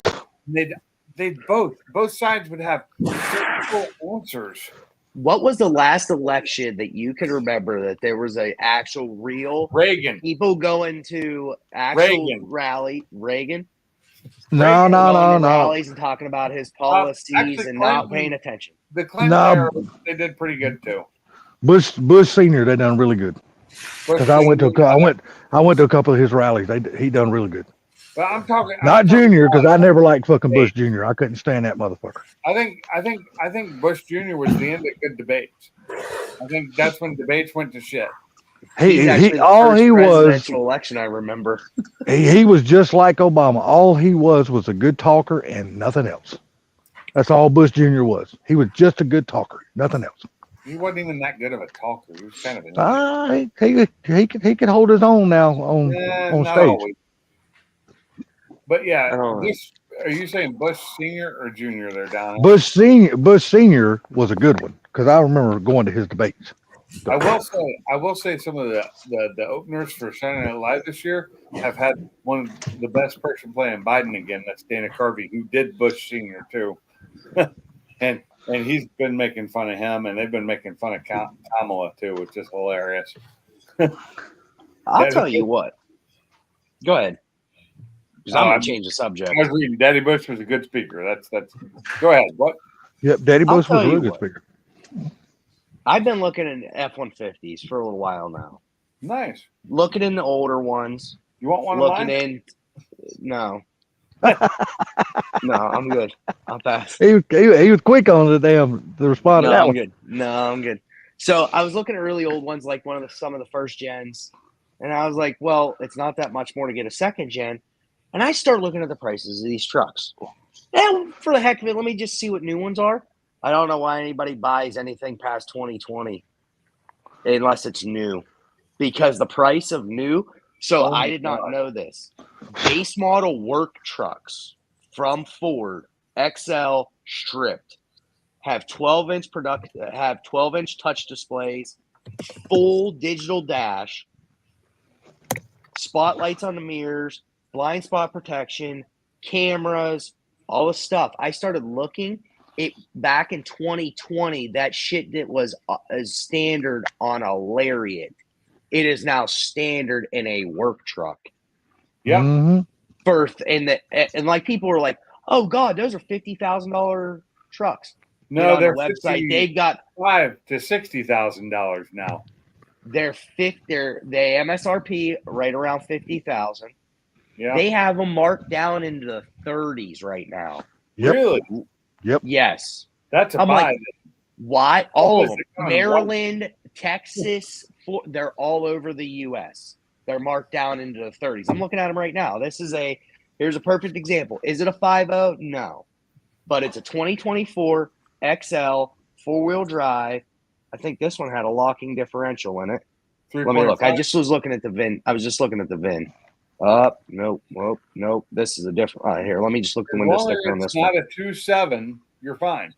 And they'd both sides would have simple answers. What was the last election that you can remember that there was a actual real Reagan. people going to actual Reagan. rally? Reagan? No, Going to no. rallies and talking about his policies actually, and not Clinton- paying attention. The Clinton No. era, they did pretty good too. Bush Senior, they done really good. Because I went to a couple of his rallies. He done really good. But I'm talking Not Junior, because I never liked fucking Bush Junior. I couldn't stand that motherfucker. I think Bush Jr. was the end of good debates. I think that's when debates went to shit. He's actually the All first he was presidential election I remember. he was just like Obama. All he was a good talker and nothing else. That's all Bush Jr. was. He was just a good talker, nothing else. He wasn't even that good of a talker. He was kind of an He could hold his own now on not stage. always. But yeah, I don't know. are you saying Bush Senior or Junior? There, down. Bush Senior was a good one because I remember going to his debates. I will say some of the openers for Saturday Night Live this year have had one of the best person playing Biden again. That's Dana Carvey, who did Bush Senior too, and he's been making fun of him, and they've been making fun of Kamala too, which is hilarious. I'll tell you what. Go ahead. Because I'm No, going to change the subject. I was reading Daddy Bush was a good speaker. That's. Go ahead. What? Yep, Daddy I'll Bush was tell a you really good what. speaker. I've been looking at F-150s for a little while now. Nice. Looking in the older ones. You want one of Looking mine? in. No. No, I'm good. I'll pass. He was quick on the respond to No, that I'm one. good. No, I'm good. So I was looking at really old ones, like some of the first gens, and I was like, well, it's not that much more to get a second gen. And I start looking at the prices of these trucks. And for the heck of it, let me just see what new ones are. I don't know why anybody buys anything past 2020 unless it's new, because the price of new. So Oh I my did not God. know this. Base model work trucks from Ford XL stripped have 12-inch have 12-inch touch displays, full digital dash, spotlights on the mirrors, blind spot protection, cameras, all the stuff. I started looking it back in 2020. That shit that was standard on a Lariat, it is now standard in a work truck. Yep. Mhm. And like people were like, "Oh God, those are $50,000 trucks." Get No, on they're the website. They've got $55,000 to $60,000 now. their they MSRP right around 50,000. Yeah. They have them marked down into the 30s right now. Yep. Really? Yes. That's a I'm buy. like, why? All What of was them. it coming? Maryland, Texas, they're all over the U.S. They're marked down into the 30s. I'm looking at them right now. Here's a perfect example. Is it a 5.0? No. But it's a 2024 XL four-wheel drive. I think this one had a locking differential in it. Let me look. I 3.5. just was looking at the VIN. I was just looking at the VIN. Nope. This is a different. Here, let me just look at the As window long as sticker on it's this one. not a 2.7, you're fine.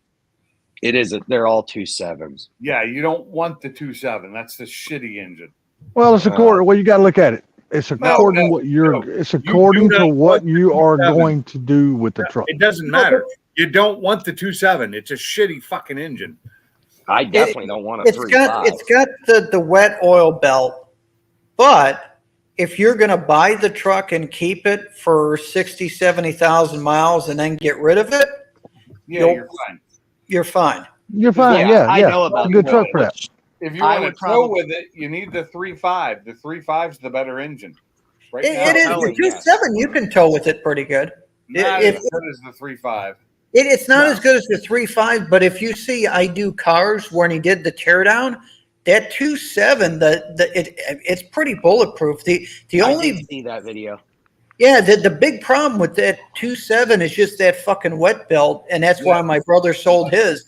It is. They're all 2.7s. Yeah, you don't want the 2.7. That's the shitty engine. Well, it's according. Well, you got to look at it. It's according no, to what you're. no. It's according do to not what want the you are 2.7. going to do with the truck. It doesn't matter. You don't want the 2.7. It's a shitty fucking engine. I definitely don't want a 3.5. It's got the wet oil belt, but if you're going to buy the truck and keep it for 60, 70,000 miles and then get rid of it, Yeah, You'll- you're fine. you're fine. You're fine. Yeah, I know about It's a good the truck for that. if you I want to would go probably- with it, you need the 3.5. The 3.5 is the better engine. Right It, now, it is towing, the yes. 2.7. You can tow with it pretty good. not if- as good as the 3.5. It's not No. as good as the 3.5, but if you see I Do Cars when he did the teardown, that 2.7, it's pretty bulletproof. The I only did see that video. the big problem with that 2.7 is just that fucking wet belt, and that's why Yeah. my brother sold his.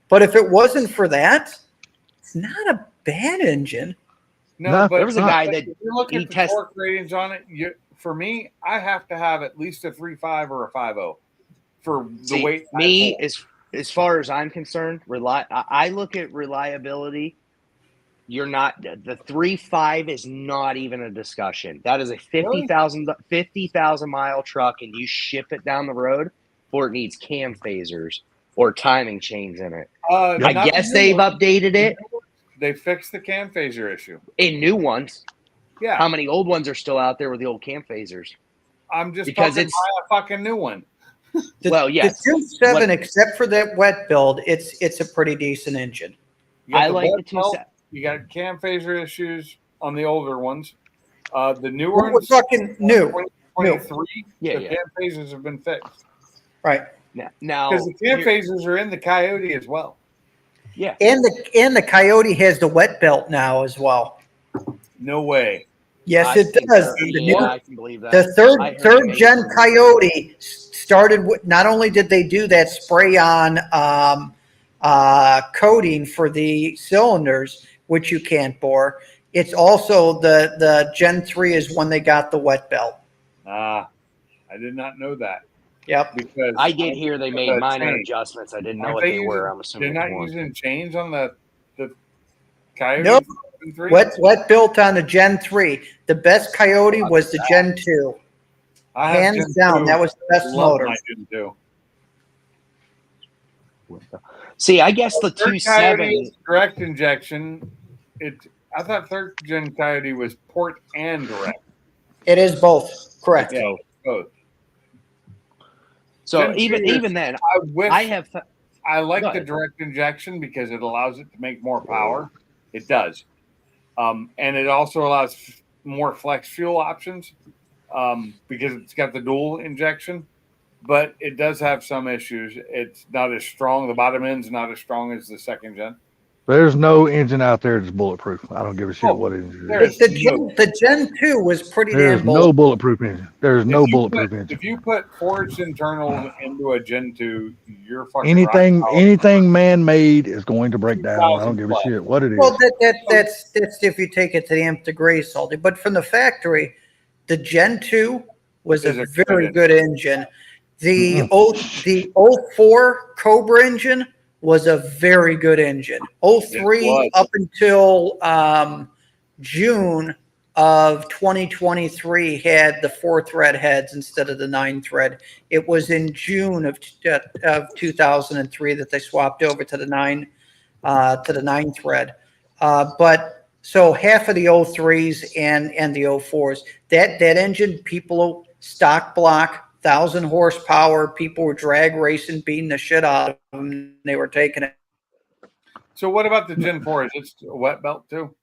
But if it wasn't for that, it's not a bad engine. No, No, but There was a guy that if you look he at the test- torque ratings on it, for me, I have to have at least a 3.5 or a 5.0 for the See, weight. I me pull. as far as I'm concerned, I look at reliability. You're not the 3.5 is not even a discussion. That is a 50,000 mile truck, and you ship it down the road, or it needs cam phasers or timing chains in it. I Not the guess new they've one. updated it They fixed the cam phaser issue. in new ones. Yeah, How many old ones are still out there with the old cam phasers? I'm just because fucking it's- buy a fucking new one. Well, yes. The 2.7, What- except for that wet build, it's a pretty decent engine. You got I the like wet the belt, 2.7. You got cam phaser issues on the older ones. The newer We're ones, talking new, 2023, Yeah, the yeah. cam phasers have been fixed right? Now, because the cam here- phasers are in the Coyote as well. yeah. And the Coyote has the wet belt now as well. No way. Yes, I it think does. so. The Yeah, new- I can believe that. The I heard third they made gen some- Coyote started with, not only did they do that spray on coating for the cylinders, which you can't bore, it's also the Gen 3 is when they got the wet belt. I did not know that Yep. because I did hear they made the minor chain. adjustments. I didn't know Aren't what they were. using- I'm They're assuming not more. using chains on the Coyote. Nope. 3? Wet built on the Gen 3. The best Coyote was the Gen 2. I have Hands Gen down, 2. that was the best Love motor. my Gen 2. See, I guess the Third Coyote 2.7. is direct injection. I thought third gen Coyote was port and direct. It is both. Correct. Yeah, both. So Gen 2 even then, I wish I have. I like Go the ahead. direct injection because it allows it to make more power. It does, and it also allows more flex fuel options because it's got the dual injection. But it does have some issues. It's not as strong. The bottom end's not as strong as the second gen. There's no engine out there that's bulletproof. I don't give a shit Oh, what engine it there is. is The Gen 2 was pretty There's damn no bold. bulletproof engine. There's no If you bulletproof put- engine. If you put forged internals into a Gen 2, you're fucking Anything rock solid. anything man made is going to break down. I don't give a 2000 shit what it is. Well, that's if you take it to the nth degree, Salty. But from the factory, the Gen 2 was Is a a good very engine. good engine. The Mm-mm. the 04 Cobra engine was a very good engine. 03 was. up until June of 2023 had the 4-thread heads instead of the 9-thread. It was in June of 2003 that they swapped over to the 9-thread. But so half of the 03s and the 04s, that engine, people stock block, 1,000 horsepower, people were drag racing, beating the shit out of them. They were taking it. So what about the Gen 4? Is it a wet belt too?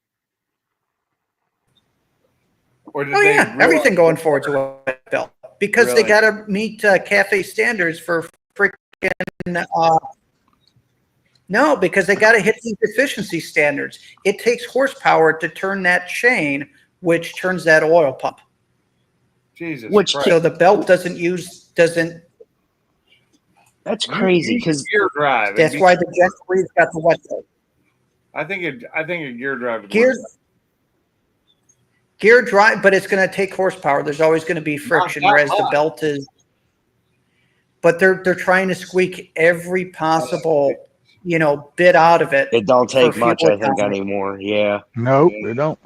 Or did Oh they yeah, realize- everything going forward to a wet belt because they Really? got to meet cafe standards for freaking. No, because they got to hit these efficiency standards. It takes horsepower to turn that chain, which turns that oil pump. Jesus Which- Christ. So the belt doesn't. That's crazy Use because gear drive. It'd That's be- why the Gen 3's got the wet belt. I think a gear drive would Gear, work. gear drive, but it's going to take horsepower. There's always going to be friction, that whereas the much. belt is. But they're trying to squeak every possible, bit out of it. it don't take For much. fuel I think economy. anymore. Yeah. Nope, they don't.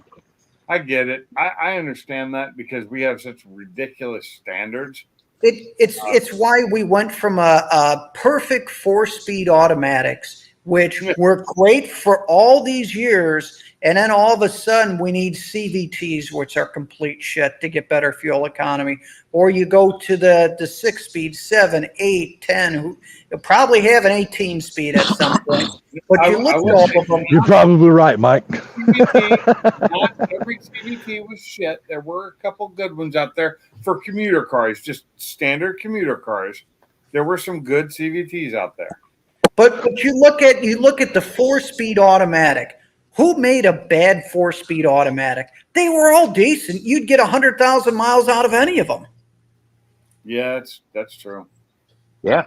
I get it. I understand that because we have such ridiculous standards. It's why we went from a perfect 4-speed automatics which were great for all these years. And then all of a sudden we need CVTs, which are complete shit to get better fuel economy. Or you go to the 6-speed, 7, 8, 10, who you'll probably have an 18 speed at some point. But you look at all of them. You're probably right, Mike. CVT, not every CVT was shit. There were a couple good ones out there for commuter cars, just standard commuter cars. There were some good CVTs out there. But you look at the 4-speed automatic. Who made a bad 4-speed automatic? They were all decent. You'd get 100,000 miles out of any of them. Yeah, that's true. Yeah.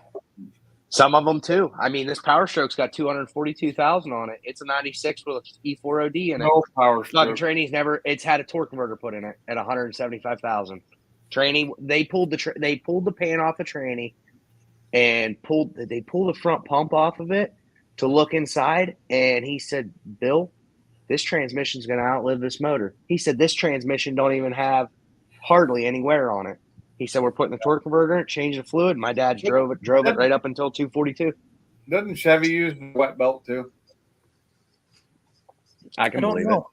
Some of them too. I mean, this Power Stroke's got 242,000 on it. It's a 96 with a E4OD in it. No power Fucking stroke. Trainee's never. It's had a torque converter put in it at 175,000. Trainee, they pulled the pan off the Trainee, and pulled the front pump off of it to look inside. And he said, "Bill, this transmission's going to outlive this motor." He said, "This transmission don't even have hardly any wear on it." He said, "We're putting the torque converter in it, changed the fluid. My dad drove it right up until 242. Doesn't Chevy use the wet belt too? I can I don't believe know.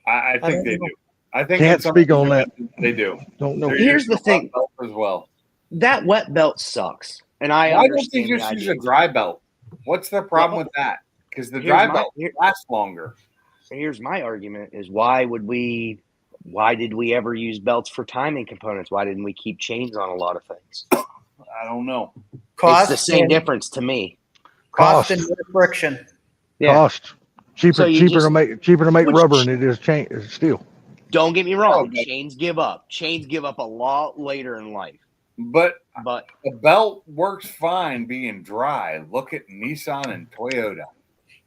I think they do. I think Can't in some speak on that. They do. Don't know. They're Here's using the thing. wet belt as well. That wet belt sucks. And I Why don't they understand the just use idea. a dry belt? What's the problem with that? Because the dry belt lasts longer. Here's my argument is why did we ever use belts for timing components? Why didn't we keep chains on a lot of things? I don't know. It's the same difference to me. Cost Cost. and friction. Yeah. Cost. Cheaper, So you cheaper just- to make which- rubber than it is steel. Don't get me wrong. Oh, Chains give up. Chains give up a lot later in life. But But the belt works fine being dry. Look at Nissan and Toyota.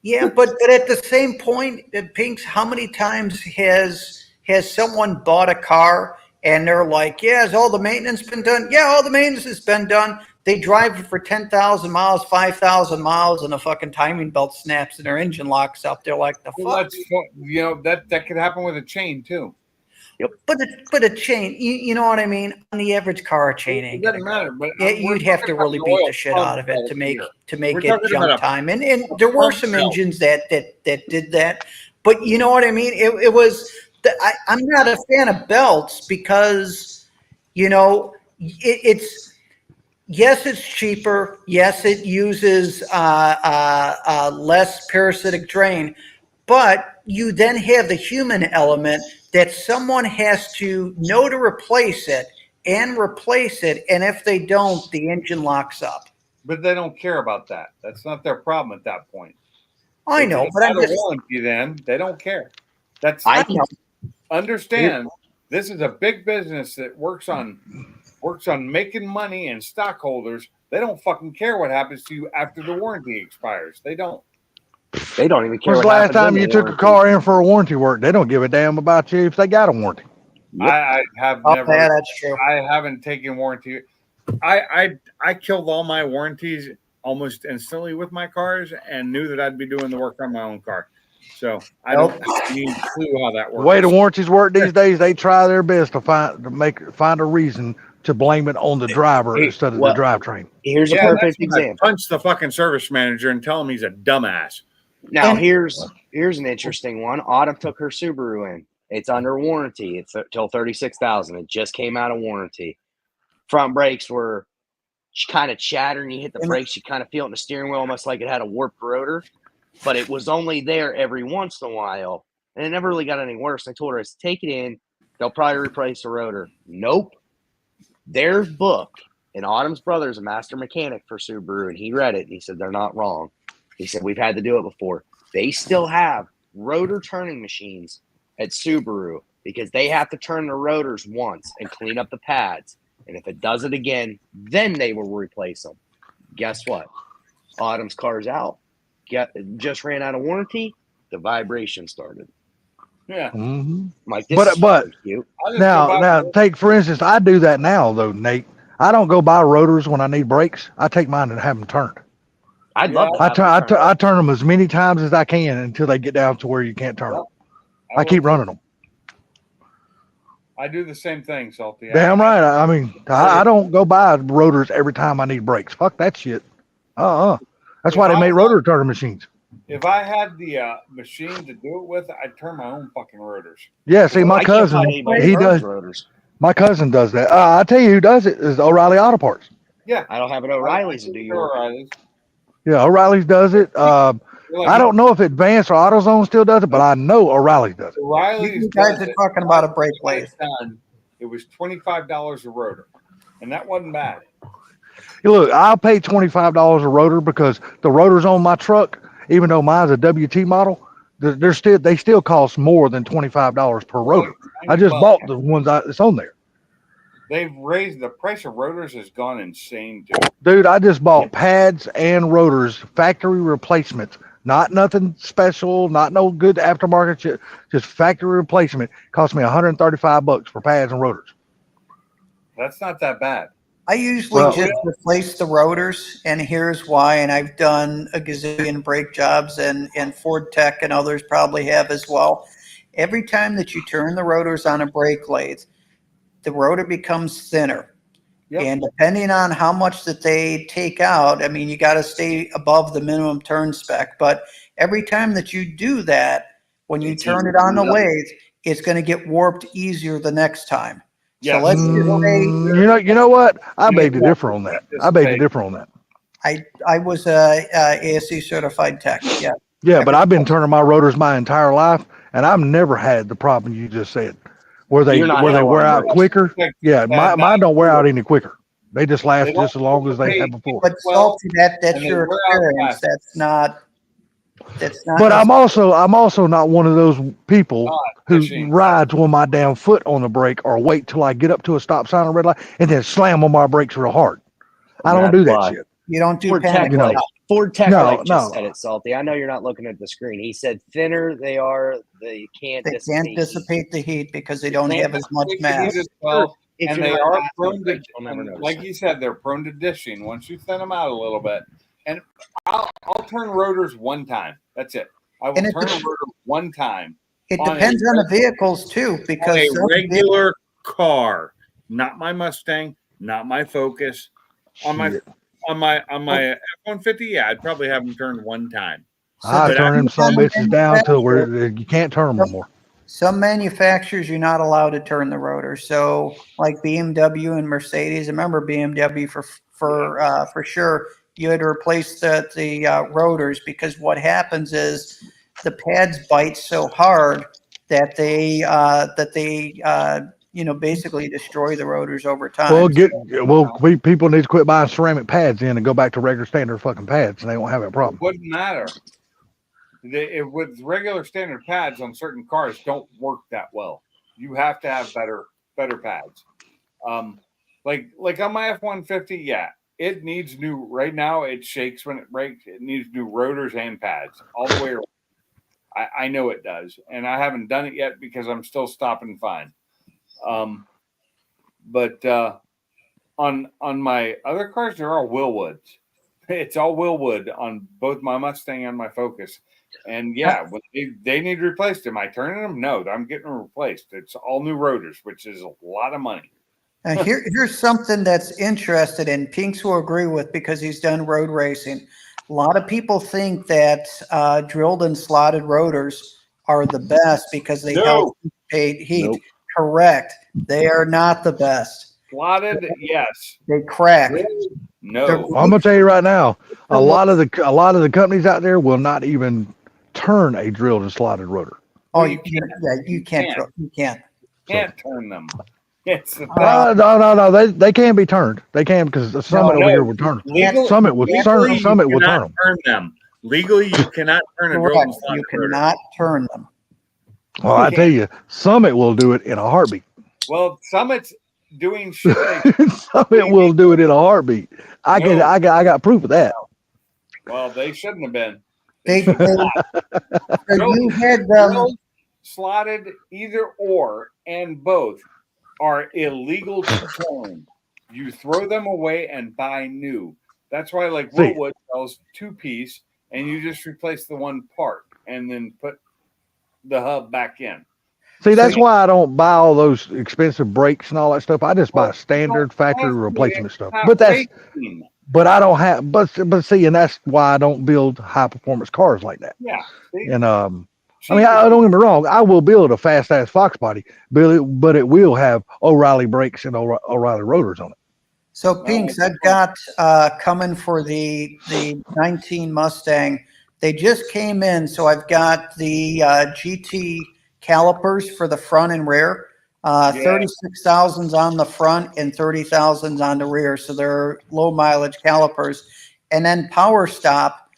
Yeah, but at the same point, Pinks, how many times has someone bought a car and they're like, "Yeah, has all the maintenance been done?" Yeah, all the maintenance has been done. They drive it for 10,000 miles, 5,000 miles, and the fucking timing belt snaps and their engine locks up. They're like, "The Well, fuck." that could happen with a chain too. But a chain, you know what I mean? On the average car, a chain It ain't doesn't gonna go. matter. But Yeah, we're you'd have to talking about really the beat oil the shit pump out of it belt to make here. it We're jump talking about a time. And there were pump some belt. engines that did that. But you know what I mean? It was I'm not a fan of belts because it's yes, it's cheaper. Yes, it uses less parasitic drain, but you then have the human element that someone has to know to replace it. And if they don't, the engine locks up. But they don't care about that. That's not their problem at that point. I If know, it's but I'm out of just warranty. Then they don't care. I know. Understand. This is a big business that works on making money, and stockholders, they don't fucking care what happens to you after the warranty expires. They don't. they don't even care. When's the what last happens time in you the took a warranty. car in for a warranty work? They don't give a damn about you if they got a warranty. I have Oh, never. yeah, that's true. I haven't taken warranty. I killed all my warranties almost instantly with my cars and knew that I'd be doing the work on my own car. So I don't need a clue how that The works. way the warranties work these days, they try their best to find a reason to blame it on the driver instead of well, the drivetrain. Here's a Yeah, that's perfect when I example. punch the fucking service manager and tell him he's a dumbass. Now And- here's an interesting one. Autumn took her Subaru in. It's under warranty. It's till 36,000. It just came out of warranty. Front brakes were kind of chattering. You hit the brakes, you kind of feel it in the steering wheel, almost like it had a warped rotor. But it was only there every once in a while, and it never really got any worse. I told her, take it in. They'll probably replace the rotor. Nope. There's book, and Autumn's brother's a master mechanic for Subaru, and he read it, and he said, they're not wrong. He said, we've had to do it before. They still have rotor turning machines at Subaru because they have to turn the rotors once and clean up the pads. And if it does it again, then they will replace them. Guess what? Autumn's car's out. Just ran out of warranty. The vibration started. Yeah. Mhm. I'm like, this But- is but- fucking cute. I'll just go Now, buy- take for instance, I do that now though, Nate. I don't go buy rotors when I need brakes. I take mine and have them turned. I'd Yeah. love to. I turn them as many times as I can until they get down to where you can't turn them. I keep running them. I do the same thing, Salty. Damn right. I mean, I don't go buy rotors every time I need brakes. Fuck that shit. That's why they make rotor turner machines. if I had the machine to do it with, I'd turn my own fucking rotors. Yeah, see, my I can't cousin, find anybody he that runs does. rotors. My cousin does that. I tell you who does it is O'Reilly Auto Parts. Yeah, I don't have an I O'Reilly's to think do they're your. O'Reilly's. Yeah, O'Reilly's does it. They're like, I don't know if Advanced or AutoZone still does it, but I know O'Reilly's does it. O'Reilly's You guys does are it. talking about a brake When lathe. it's done, it was $25 a rotor, and that wasn't bad. Hey, look, I'll pay $25 a rotor because the rotors on my truck, even though mine's a WT model, they still cost more than $25 per rotor. I just Well, bought the ones that's on there. They've raised the price of rotors has gone insane too. Dude, I just bought pads and rotors, factory replacements, not nothing special, not no good aftermarket shit, just factory replacement. Cost me $135 for pads and rotors. That's not that bad. I usually Well- just replace the rotors, and here's why. And I've done a gazillion brake jobs, and Ford Tech and others probably have as well. Every time that you turn the rotors on a brake lathe, the rotor becomes thinner. Yep. And depending on how much that they take out, I mean, you got to stay above the minimum turn spec. But every time that you do that, when you It's turn easier it on to the do that. lathe, it's going to get warped easier the next time. Yeah. So let's just say You know what? I beg to differ on that. I beg to differ on that. I was a ASC certified tech. Yeah. Yeah, but I've been turning my rotors my entire life, and I've never had the problem you just said, where they You're not wear hell on out brakes. quicker. Yeah, mine don't wear out any quicker. They just last They don't just as long as they have before. But Well, Salty, that's and they your wear out experience. fast. That's not. But I'm also not one of those people who fishing. rides with my damn foot on the brake or wait till I get up to a stop sign or red light and then slam on my brakes real hard. I don't do that shit. You don't do Ford panic. Tech You know. Light. Ford Tech No, Light just no. said it, Salty. I know you're not looking at the screen. He said thinner they are, they can't They dissipate. can't dissipate the heat because they don't They have as much take the mass. heat as well, If and you're they not are fast on prone to, brakes, you'll never and notice like it. you said, they're prone to dishing once you thin them out a little bit. And I'll turn rotors one time. That's it. I will And it turn a dep- rotor one time It on a depends on the vehicles too, on because a some vehicles, regular car, not my Mustang, not my Focus. On my Shit. F-150, yeah, I'd probably have them turned one time. I But turn them some bitches down till where you can't turn them no more. some manufacturers you're not allowed to turn the rotor. So like BMW and Mercedes, I remember BMW for sure. You had to replace the rotors because what happens is the pads bite so hard that they basically destroy the rotors over time. People need to quit buying ceramic pads in and go back to regular standard fucking pads, and they won't have that problem. Wouldn't matter. With regular standard pads on certain cars don't work that well. You have to have better pads. Like on my F-150, yeah, it needs new. Right now, it shakes when it brakes. It needs new rotors and pads all the way around. I know it does, and I haven't done it yet because I'm still stopping fine. But on my other cars, they're all Willwoods. It's all Willwood on both my Mustang and my Focus. And yeah, when they need replaced. Am I turning them? No, I'm getting them replaced. It's all new rotors, which is a lot of money. Now here's something that's interested in. Pinks will agree with because he's done road racing. A lot of people think that drilled and slotted rotors are the best because they help dissipate heat. Nope. Correct. They are not the best. Slotted, yes. They crack. No. Well, I'm gonna tell you right now, a lot of the companies out there will not even turn a drilled and slotted rotor. Oh, you you can't. You can't. Can't turn them. It's the thing. No. They can be turned. They can because Summit over here would turn them. Legal- Summit would legally, you Summit would turn cannot them. turn them. Legally, you cannot turn a drilled Correct. and slotted You rotor. cannot turn them. Well, I tell you, Summit will do it in a heartbeat. Well, Summit's doing shit. Like, Summit will do it in a heartbeat. I got proof of that. well, they shouldn't have been. They so you had Drilled, slotted, either or, and both are illegal to turn. You throw them away and buy new. That's why, like See. Willwood sells two-piece, and you just replace the one part and then put the hub back in. See, that's why I don't buy all those expensive brakes and all that stuff. I just buy standard factory replacement stuff. Not But that's racing. but I don't have. But see, and that's why I don't build high performance cars like that. Yeah. See? And I mean, I don't get me wrong. I will build a fast ass Fox body, but it will have O'Reilly brakes and O'Reilly rotors on it. So Pinks, I've got coming for the 19 Mustang. They just came in, so I've got the GT calipers for the front and rear. 36,000's on the front and 30,000's on the rear, so they're low mileage calipers. And then Power Stop,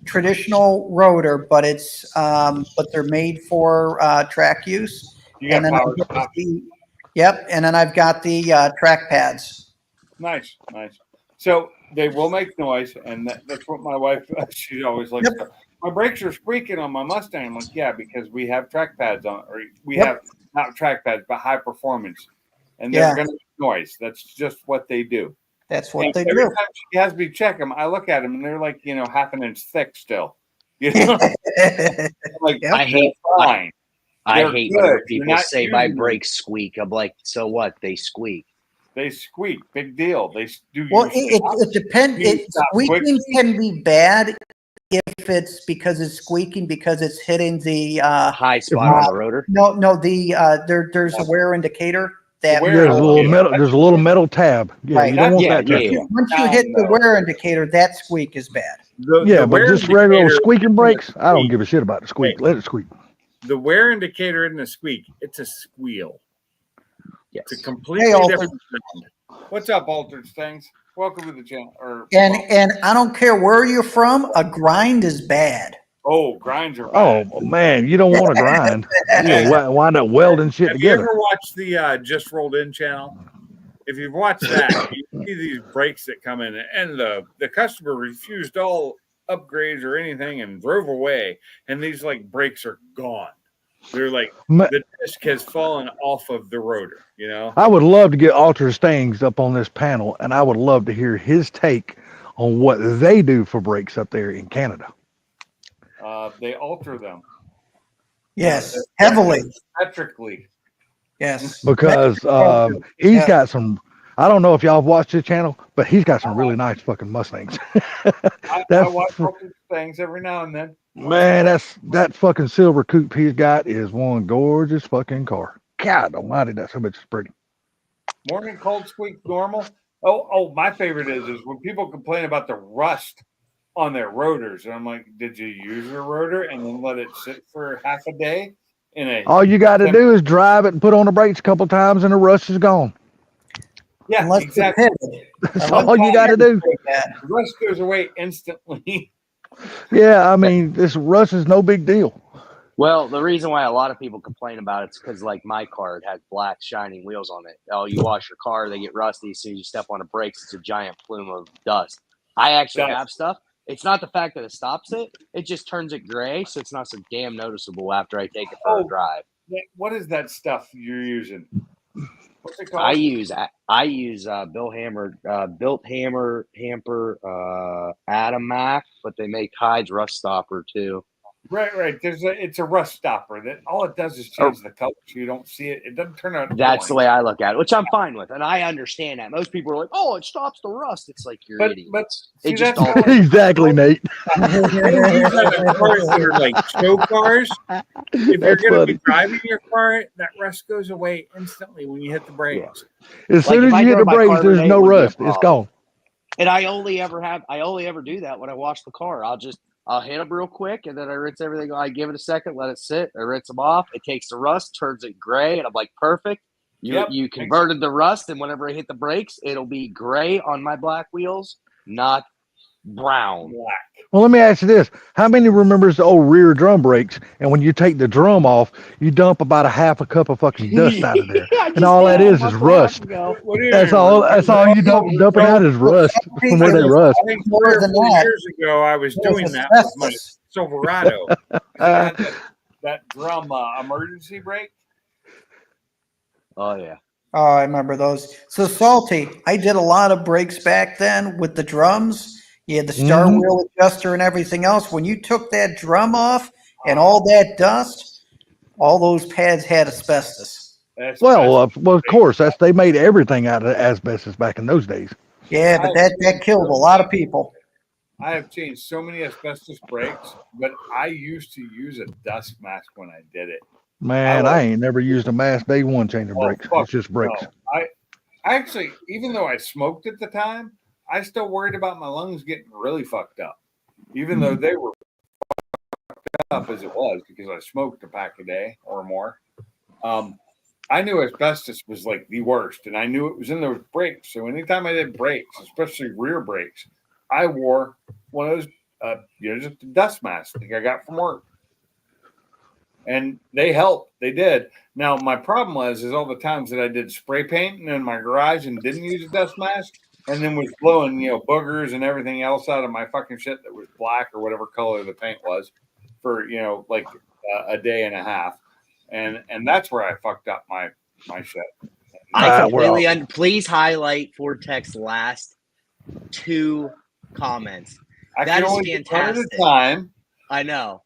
traditional rotor, but it's but they're made for track use. You got And then Power I've got Stop. Yep, and then I've got the track pads. Nice. So they will make noise, and that's what my wife, she always likes. Yep. My brakes are squeaking on my Mustang. I'm like, yeah, because we have track pads on, or we Yep. have not track pads, but high performance, and Yeah. they're going to make noise. That's just what they do. That's what And they every do. time she has me check them, I look at them, and they're like, half an inch thick still. You know, I'm like, Yep. I hate they're fine. I They're hate good. when You're people not say my using them. brakes squeak. I'm like, so what? They squeak. They squeak. Big deal. They do. Well, you stop? it depends. You stop Squeaking quickly? can be bad if it's because it's squeaking because it's hitting the High spot on the rotor. there's a wear indicator that The wear There's a little indicator. metal. There's a little metal tab. Yeah, Right. you don't want Yeah, that. to- yeah. once you hit the wear indicator, that squeak is bad. Yeah, but wear just regular indicator squeaking isn't a brakes, I don't squeak. give a shit about the squeak. Let it squeak. The wear indicator isn't a squeak; it's a squeal. Yes. It's a completely Altered. different sound. What's up, Altered Things? Welcome to the channel. And I don't care where you're from, a grind is bad. Grinds are Oh bad. man, you don't want to grind. You'll wind up welding shit Have you together. ever watched the Just Rolled In channel? If you've watched that, you see these brakes that come in, and the customer refused all upgrades or anything and drove away, and these like brakes are gone. They're like Ma- the disc has fallen off of the rotor. I would love to get Alter Stings up on this panel, and I would love to hear his take on what they do for brakes up there in Canada. They alter them Yes, heavily. metrically. Yes. Because he's Yeah. got some. I don't know if y'all have watched his channel, but he's got some really nice fucking Mustangs. I That's- watch Altered Things every now and then. Man, that fucking silver coupe he's got is one gorgeous fucking car. God almighty, that so much is pretty. Morning cold squeak normal. Oh, my favorite is when people complain about the rust on their rotors. And I'm like, did you use your rotor and then let it sit for half a day in a All you got to do is drive it and put on the brakes a couple times, and the rust is gone. yeah, Unless exactly. it's pitted. That's all you got to do. The rust goes away instantly. Yeah, I mean, this rust is no big deal. Well, the reason why a lot of people complain about it's because, like, my car, it has black shining wheels on it. Oh, you wash your car, they get rusty. As soon as you step on the brakes, it's a giant plume of dust. I actually Dust. have stuff. It's not the fact that it stops it; it just turns it gray, so it's not so damn noticeable after I take it for a drive. What is that stuff you're using? What's it called? I use Built Hammer Atomac, but they make Hyde's Rust Stopper too. Right. It's a rust stopper that all it does is change the color, so you don't see it. It doesn't turn out. That's the orange. way I look at it, which I'm fine with, and I understand that. Most people are like, "Oh, it stops the rust." It's like you're idiots. But It see, just that's all how- Exactly, Nate. Cars that are like show cars. If you're That's going to funny. be driving your car, that rust goes away instantly when you hit the brakes. As Like, soon if as I you hit drove the my brakes, there's Carbonate, no it would be a rust. It's problem. gone. And I only ever do that when I wash the car. I'll hit them real quick, and then I rinse everything. I give it a second, let it sit. I rinse them off. It takes the rust, turns it gray, and I'm like, perfect. You converted the rust, and whenever I hit the brakes, it'll be gray on my black wheels, not brown. Black. Well, let me ask you this. How many remembers the old rear drum brakes? And when you take the drum off, you dump about a half a cup of fucking dust out of there. I And just all did that is a month and a half rust. ago. What do you That's all you dumping out is rust from where they rust. I think More 3 or than 4 that. years ago, I was There's doing that with my asbestos. Silverado. I had that drum emergency brake. Oh yeah. Oh, I remember those. So Salty, I did a lot of brakes back then with the drums. You had the star Mhm. wheel adjuster and everything else. When you took that drum off and all that dust, all those pads had asbestos. That's Well, of course, they made everything out of asbestos back in those days. Yeah, but that killed a lot of people. I have changed so many asbestos brakes, but I used to use a dust mask when I did it. Man, I ain't never used a mask day one changing Oh, brakes. fuck It's just brakes. no. I actually, even though I smoked at the time, I still worried about my lungs getting really fucked up, even though they were fucked up as it was because I smoked a pack a day or more. I knew asbestos was like the worst, and I knew it was in those brakes. So anytime I did brakes, especially rear brakes, I wore one of those, just a dust mask like I got from work, and they helped. They did. Now my problem is all the times that I did spray painting in my garage and didn't use a dust mask, and then was blowing boogers and everything else out of my fucking shit that was black or whatever color the paint was for like a day and a half. And that's where I fucked up my shit. I well- completely please highlight Vortex last 2 comments. I That can is only do one at a fantastic. time. I know,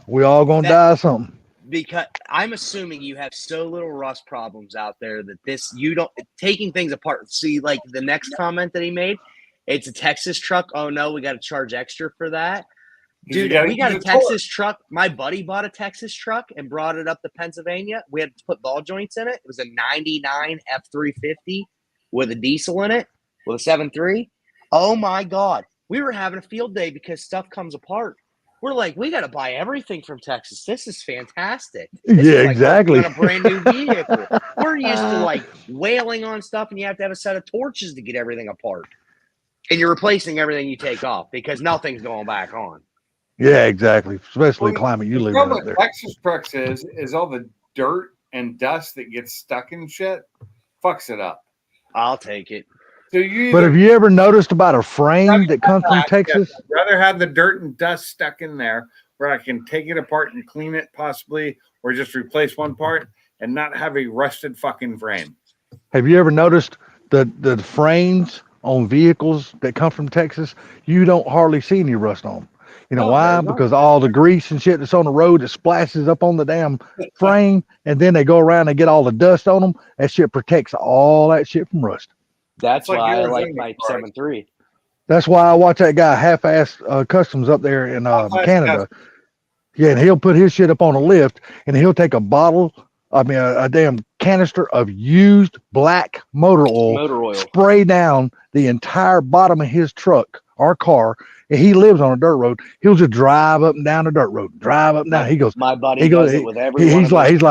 We all gonna die of something. because I'm assuming you have so little rust problems out there that you don't taking things apart. See, like the next comment that he made, it's a Texas truck. Oh no, we got to charge extra for that. Dude, we got a Texas truck. My buddy bought a Texas truck and brought it up to Pennsylvania. We had to put ball joints in it. It was a 99 F350 with a diesel in it, with a 7.3. Oh my God. We were having a field day because stuff comes apart. We're like, we got to buy everything from Texas. This is fantastic. This Yeah, is like exactly. working on a brand new vehicle. We're used to like wailing on stuff, and you have to have a set of torches to get everything apart. And you're replacing everything you take off because nothing's going back on. Yeah, exactly. Especially Well, climate you the live in problem up there. with Texas trucks is all the dirt and dust that gets stuck in shit fucks it up. I'll take it. So you But either have you ever noticed about a frame that comes from Texas? I'd rather have the dirt and dust stuck in there where I can take it apart and clean it possibly, or just replace one part and not have a rusted fucking frame. Have you ever noticed the frames on vehicles that come from Texas? You don't hardly see any rust on them. You know No, why? there's not. Because all the grease and shit that's on the road, it splashes up on the damn frame, and then they go around and get all the dust on them. That shit protects all that shit from rust. That's like why I Arizona like my cars. 7.3. That's why I watch that guy half-ass customs up there in Canada. Yeah, and he'll put his shit up on a lift, and he'll take a damn canister of used black motor oil, spray down the entire bottom of his truck or car. And he lives on a dirt road. He'll just drive up and down the dirt road, drive up and down. He goes, My buddy he goes, does it with every one he's of his.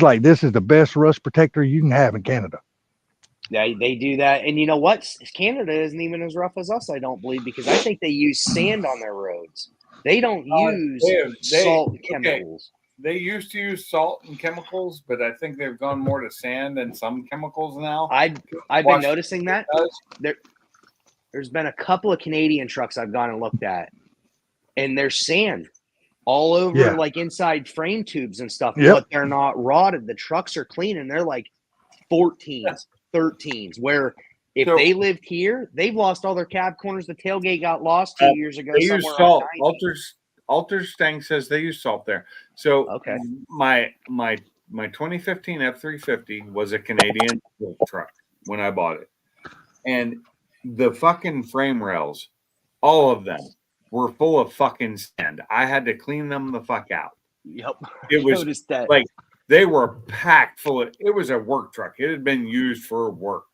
like, this is the best rust protector you can have in Canada. They do that. And you know what? Canada isn't even as rough as us, I don't believe, because I think they use sand on their roads. They don't use salt and chemicals. They used to use salt and chemicals, but I think they've gone more to sand and some chemicals now. I've been noticing that. There's been a couple of Canadian trucks I've gone and looked at, and there's sand all over, like inside frame tubes and stuff, but they're not rotted. The trucks are clean, and they're like 14s, 13s, where if they lived here, they've lost all their cab corners. The tailgate got lost 2 years ago. They use salt. Alter Stang says they use salt there. So my 2015 F350 was a Canadian truck when I bought it, and the fucking frame rails, all of them, were full of fucking sand. I had to clean them the fuck out. Yep, it was like they were packed full of. It was a work truck. It had been used for work,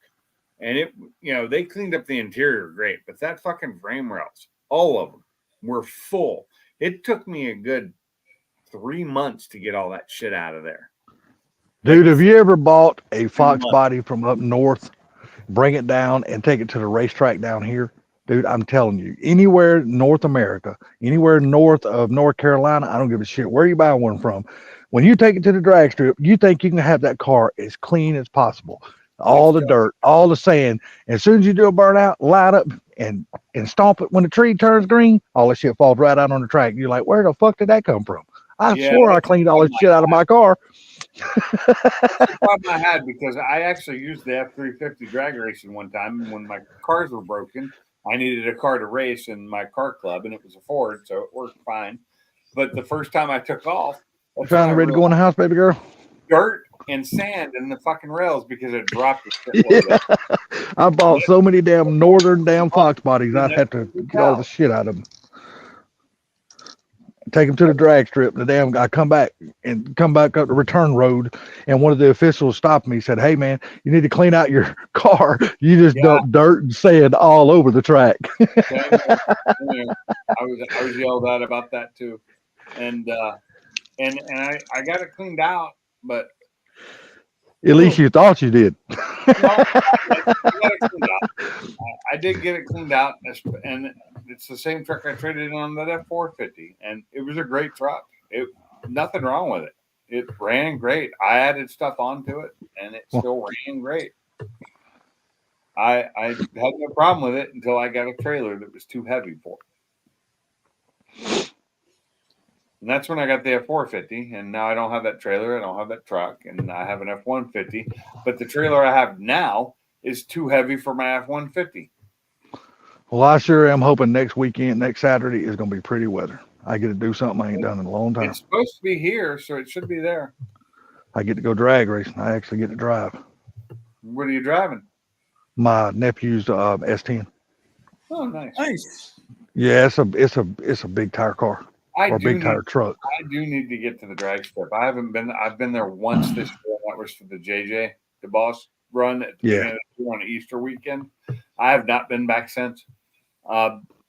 and they cleaned up the interior great, but that fucking frame rails, all of them, were full. It took me a good 3 months to get all that shit out of there. Dude, have you ever bought a Fox body from up north, bring it down and take it to the racetrack down here? Dude, I'm telling you, anywhere North America, anywhere north of North Carolina, I don't give a shit where you buy one from. When you take it to the drag strip, you think you can have that car as clean as possible. All the dirt, all the sand. As soon as you do a burnout, light up and stomp it when the tree turns green, all the shit falls right out on the track. You're like, where the fuck did that come from? I swore I cleaned all this shit out of my car. That's the problem I had, because I actually used the F350 drag racing one time when my cars were broken. I needed a car to race in my car club, and it was a Ford, so it worked fine. But the first time I took off, Trying to ready to go in the house, baby girl? Dirt and sand in the fucking rails because it dropped the shitload Yeah. of I bought so many damn northern damn fox bodies. it. I'd have to get all the shit out of them. Take them to the drag strip. The damn guy come back up the return road, and one of the officials stopped me. He said, "Hey man, you need to clean out your car. You just Yeah. dumped dirt and sand all over the track." Same here. I was yelled at about that too, and I got it cleaned out, but At least you thought you did. no, I got it cleaned out. I did get it cleaned out, and it's the same truck I traded in on that F450, and it was a great truck. Nothing wrong with it. It ran great. I added stuff onto it, and it still ran great. I had no problem with it until I got a trailer that was too heavy for it. And that's when I got the F450, and now I don't have that trailer. I don't have that truck, and I have an F150. But the trailer I have now is too heavy for my F150. Well, I sure am hoping next Saturday is going to be pretty weather. I get to do something I ain't done in a long time. It's supposed to be here, so it should be there. I get to go drag racing. I actually get to drive. What are you driving? My nephew's S10. Oh, nice. Nice. Yeah, it's a big tire car or a big tire truck. I do need to get to the drag strip. I haven't been. I've been there once this year. That was for the JJ, the boss run at the beginning of the year on Easter weekend. I have not been back since.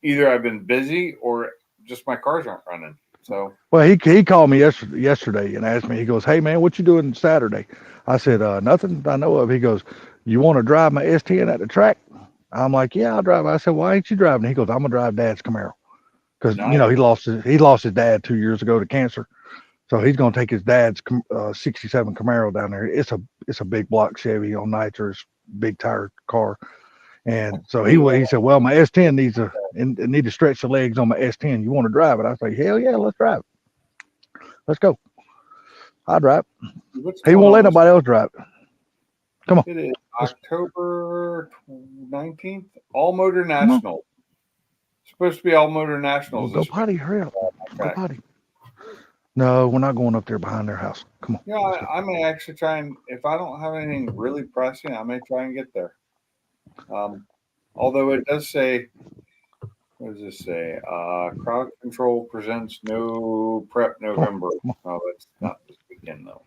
Either I've been busy or just my cars aren't running. So Well, he called me yesterday and asked me. He goes, "Hey man, what you doing Saturday?" I said, "Nothing I know of." He goes, "You want to drive my S10 at the track?" I'm like, "Yeah, I'll drive." I said, "Why ain't you driving?" He goes, "I'm gonna drive Dad's Camaro because Nice. you know he lost his dad 2 years ago to cancer, so he's gonna take his dad's '67 Camaro down there. It's a big block Chevy on nitrous, big tire car." And so he said, "Well, my S10 need to stretch the legs on my S10. You want to drive it?" I say, "Hell yeah, let's drive it. Let's go. I'll drive." He won't let nobody else drive it. Come on. It is October 19th. All Motor Nationals. Supposed to be All Motor Nationals. Go potty, hurry up. Go potty. No, we're not going up there behind their house. Come on. Yeah, I may actually try and, if I don't have anything really pressing, I may try and get there. Although it does say, what does this say? Crowd Control presents No Prep November. Oh, that's not this weekend though.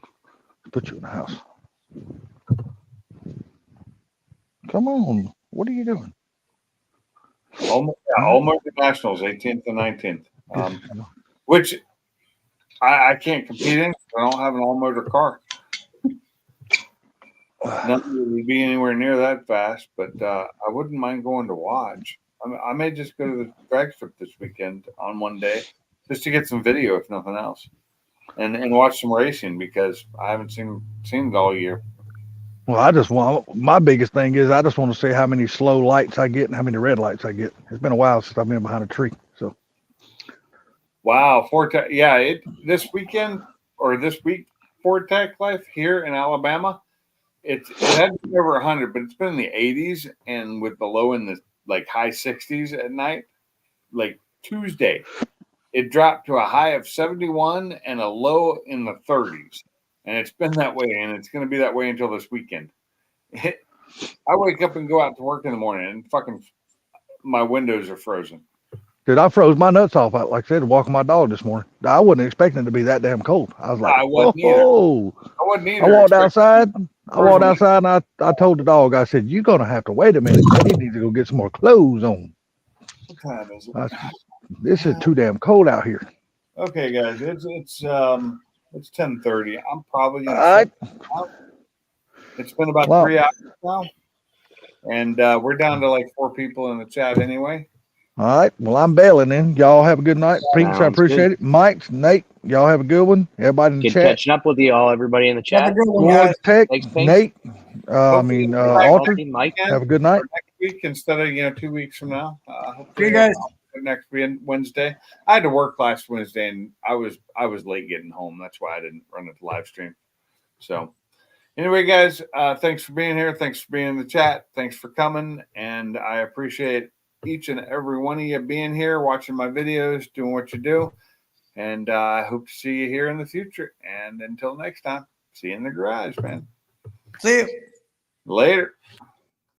Put you in the house. Come on. What are you doing? All Motor Nationals, 18th and 19th. Which I can't compete in. I don't have an all motor car. Nothing would be anywhere near that fast, but I wouldn't mind going to watch. I may just go to the drag strip this weekend on one day just to get some video, if nothing else, and watch some racing because I haven't seen it all year. Well, my biggest thing is I just want to see how many slow lights I get and how many red lights I get. It's been a while since I've been behind a tree. So, wow, Fortec, yeah, this weekend or this week, Fortec Life here in Alabama, it hadn't been over 100, but it's been in the 80s and with the low in the like high 60s at night. Like Tuesday, it dropped to a high of 71 and a low in the 30s. And it's been that way, and it's going to be that way until this weekend. I wake up and go out to work in the morning, and fucking my windows are frozen. dude, I froze my nuts off. Like I said, walking my dog this morning. I wasn't expecting it to be that damn cold. I was like, I wasn't either. I wasn't either. I walked outside and I told the dog, I said, "You're going to have to wait a minute. He needs to go get some more clothes on." What time is it? This is too damn cold out here. Okay, guys, it's 10:30. I'm probably gonna. It's been about 3 hours now, and we're down to like 4 people in the chat anyway. All right. Well, I'm bailing then. Y'all have a good night. Pinks, I appreciate it. Mike, Nate, y'all have a good one. Everybody in the chat. Catching up with you all, everybody in the chat. Have a good one, guys. Tech, Thanks, Nate, Alter, Mike. have a good night. Next week instead of 2 weeks from now. See you guys. Next Wednesday. I had to work last Wednesday, and I was late getting home. That's why I didn't run it live stream. So, anyway, guys, thanks for being here. Thanks for being in the chat. Thanks for coming, and I appreciate each and every one of you being here, watching my videos, doing what you do, and I hope to see you here in the future. And until next time, See you in the garage, man. See you. Later.